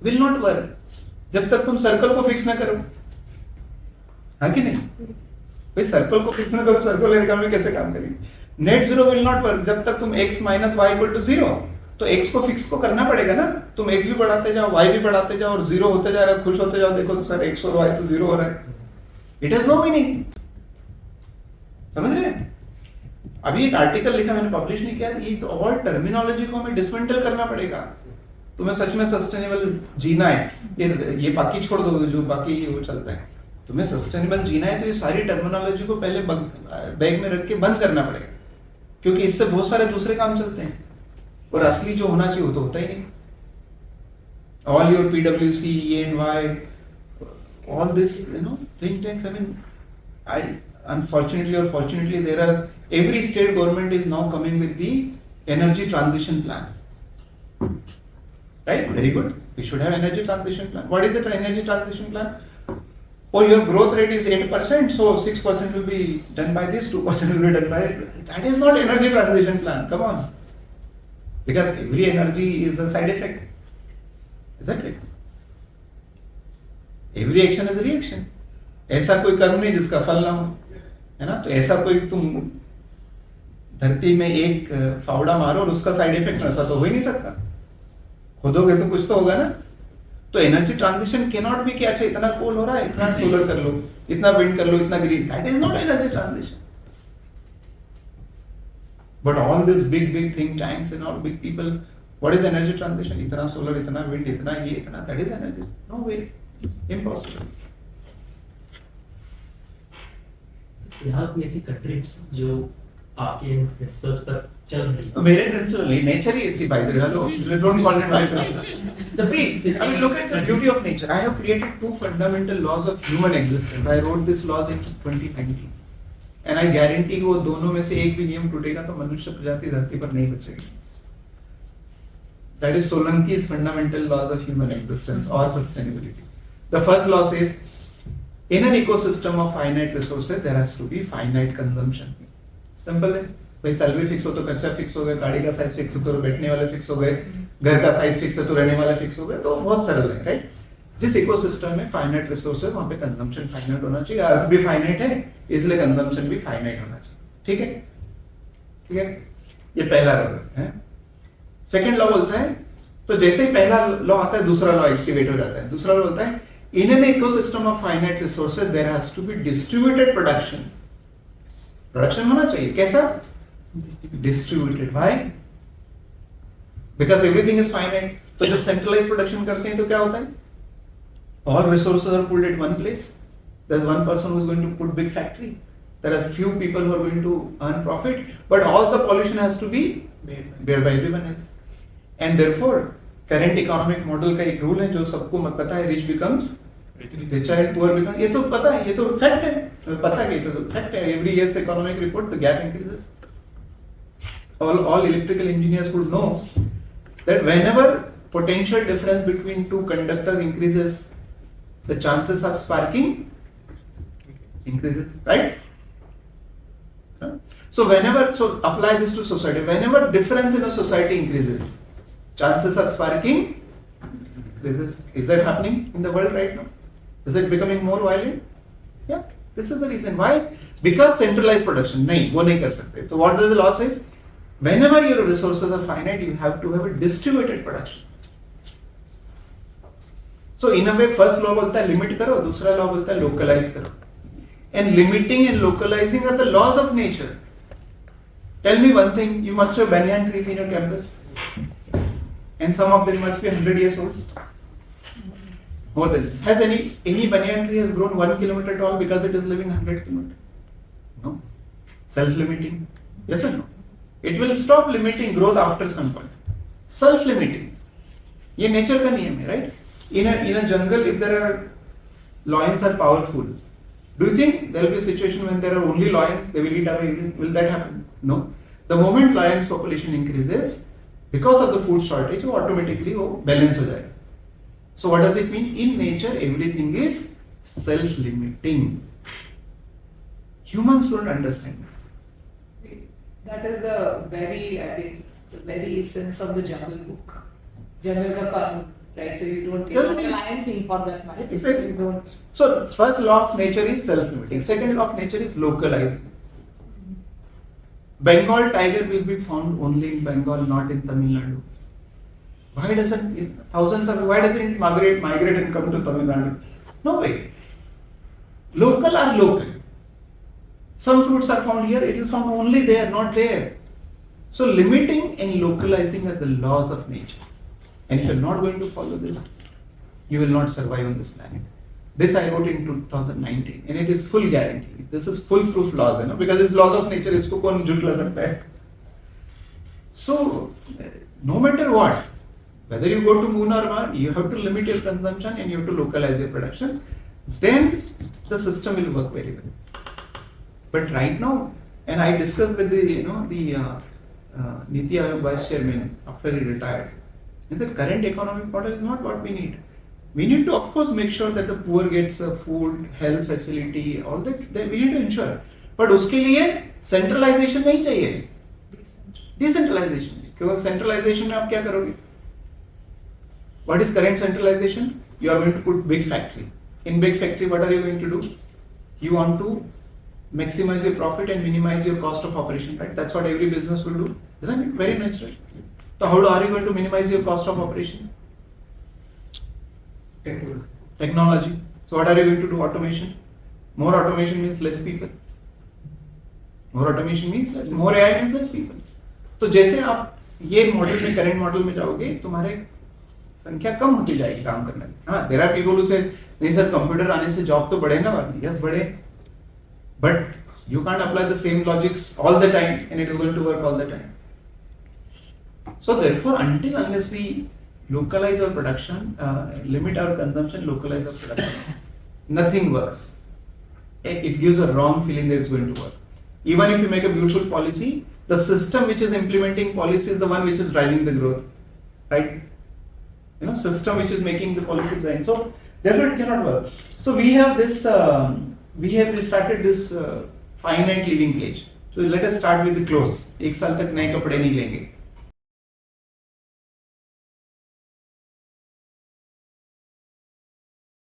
will not work जब तक तुम सर्कल को फिक्स ना करो, हाँ कि नहीं? भाई सर्कल को फिक्स ना करो, सर्कुलर इकोनॉमी कैसे काम करेगी? Net zero will not work जब तक तुम x minus y equal to zero, तो x को फिक्स को करना पड़ेगा ना। तुम x भी बढ़ाते जाओ, y भी बढ़ाते जाओ और जीरो होते जा रहा है, खुश होते जाओ, देखो तो सर x और y से जीरो हो रहा है। इट हैज नो मीनिंग, समझ रहे हैं? अभी एक आर्टिकल लिखा, मैंने पब्लिश नहीं किया, ये ऑल टर्मिनोलॉजी को हमें डिसमेंटल करना पड़ेगा। तुम्हें सच में सस्टेनेबल जीना है, ये बाकी छोड़ दो जो बाकी वो चलता है, तुम्हें सस्टेनेबल जीना है तो ये सारी टर्मिनोलॉजी को पहले बैग में रख के बंद करना पड़ेगा, क्योंकि इससे बहुत सारे दूसरे काम चलते हैं और असली जो होना चाहिए वो तो होता ही नहीं। All your PwC, EY, all this, think tanks, I mean, unfortunately or fortunately, every state government is now coming with the energy transition plan. Right? Very good. We should have energy transition plan. What is the energy transition plan? Oh, your growth rate is 8%, so 6% will be done by this, 2% will be done by it. That is not energy transition plan. Come on. Because every energy is a side effect. Isn't it? Every action is a reaction. ऐसा कोई कर्म नहीं जिसका फल ना हो, है ना? तो ऐसा कोई तुम धरती में एक फावड़ा मारो और उसका साइड इफेक्ट ऐसा तो हो ही नहीं सकता। खोदोगे तो कुछ तो होगा ना। तो energy transition can not be कि अच्छा इतना कोल हो रहा है, इतना सोलर कर लो, इतना विंड कर लो, इतना green. That is not energy transition. But all this big think tanks and all big people, what is energy transition? इतना सोलर, इतना विंड, इतना ये, इतना, that is energy? No way, impossible. यहाँ कोई ऐसी कंट्रीज जो आपके प्रिंसिपल्स पर चल रही है? मेरे प्रिंसिपल नेचर ही इसी by the hello, don't call it my principle. See, I mean, look at the beauty of nature. I have created two fundamental laws of human existence. I wrote these laws in 2019, and I guarantee वो दोनों में से एक भी नियम टूटेगा तो मनुष्य प्रजाति धरती पर नहीं बचेगी। That is Solanki's fundamental laws of human existence or sustainability. The first law says, in an ecosystem of finite resources, there has to be finite consumption. Simple है। भाई सैलरी फिक्स हो तो खर्चा फिक्स हो गया, गाड़ी का साइज फिक्स हो तो बैठने वाले फिक्स हो गए, घर का साइज फिक्स है तो रहने वाला फिक्स हो गया, तो बहुत सरल है, राइट? जिस इकोसिस्टम में फाइनाइट रिसोर्सेज, वहां पे कंजम्पशन फाइनाइट होना चाहिए। अर्थ भी फाइनाइट है, इसलिए कंजम्पशन भी फाइनाइट होना चाहिए। ठीक है, ठीक है, ये पहला लॉ है। सेकंड लॉ बोलता है, तो जैसे ही पहला लॉ आता है दूसरा लॉ एक्टिवेट हो जाता है। दूसरा लॉ बोलता है, in an ecosystem of finite resources there has to be distributed production. Production होना चाहिए कैसा? Distributed. Why? Because everything is finite. तो जब सेंट्रलाइज प्रोडक्शन करते हैं तो क्या होता है? All resources are pulled at one place. There is one person who is going to put big factory, there are few people who are going to earn profit, but all the pollution has to be bear by everyone else. And therefore current economic model का एक rule है जो सबको पता है, rich becomes richer and poor become, ये तो पता है, ये तो फैक्ट है, पता है, ये तो फैक्ट है। Every years economic report the gap increases. all electrical engineers would know that whenever potential difference between two conductors increases, the chances of sparking increases, right? So apply this to society. Whenever difference in a society increases, chances of sparking increases. Is that happening in the world right now? Is it becoming more violent? Yeah, this is the reason. Why? Because centralized production. नहीं, वो नहीं कर सकते। So what does the law says? Whenever your resources are finite, you have to have a distributed production. So in a way, first law बोलता है limit करो, दूसरा law बोलता है लोकलाइज करो। And limiting and localizing are the laws of nature. Tell me one thing, you must have banyan trees in your campus, and some of them must be 100 years old. More than has any banyan tree has grown 1 kilometer tall because it is living 100 kilometers? No. Self-limiting. Yes or no? It will stop limiting growth after some point. Self-limiting. ये nature का नियम है, right? In a jungle, if there are lions are powerful, do you think there will be a situation when there are only lions, they will eat away? Will that happen? No. The moment lions population increases, because of the food shortage, वो automatically वो balance हो जाएगा. So what does it mean? In nature, everything is self-limiting. Humans don't understand this. That is the very, I think, the very essence of the jungle book. Jungle ka kanun, right? So you don't take the Lion King for that matter. Exactly. You don't. So first law of nature is self-limiting. Second law of nature is localizing. Bengal tiger will be found only in Bengal, not in Tamil Nadu. Why doesn't it migrate and come to Tamil Nadu? No way. Local are local. Some fruits are found here, it is found only there, not there. So limiting and localizing are the laws of nature. And if you are not going to follow this, you will not survive on this planet. This I wrote in 2019 and it is full guarantee. This is foolproof laws, because it's laws of nature, isko kaun jhutla sakta hai. So, no matter what, whether you go to moon or Mars, you have to limit your consumption and you have to localize your production. Then the system will work very well. But right now, and I discussed with the Niti Aayog Vice Chairman after he retired, he said current economic model is not what we need. We need to, of course, make sure that the poor gets food, health facility, all that we need to ensure. But उसके लिए centralization नहीं चाहिए, decentralization. क्योंकि centralization में आप क्या करोगे? What is current centralization? You are going to put big factory. In big factory, what are you going to do? You want to maximize your profit and minimize your cost of operation, right? That's what every business will do, isn't it? Very natural. So how are you going to minimize your cost of operation? Technology. So what are you going to do? Automation. More automation means less people. More automation means less. More AI means less people. तो जैसे आप ये model में current model में जाओगे, तुम्हारे संख्या कम होती जाएगी काम करने में. हाँ, there are people who say नहीं सर कंप्यूटर आने से जॉब तो बढ़े ना बाद में. Yes, बढ़े. But you can't apply the same logics all the time and it is going to work all the time. So therefore, unless we localize our production, limit our consumption, localize our production, nothing works. It gives a wrong feeling that it's going to work. Even if you make a beautiful policy, the system which is implementing policy is the one which is driving the growth, right? System which is making the policy design. So therefore, it cannot work. So we have this. We have started this finite living pledge. So let us start with the clothes. एक साल तक नए कपड़े नहीं लेंगे.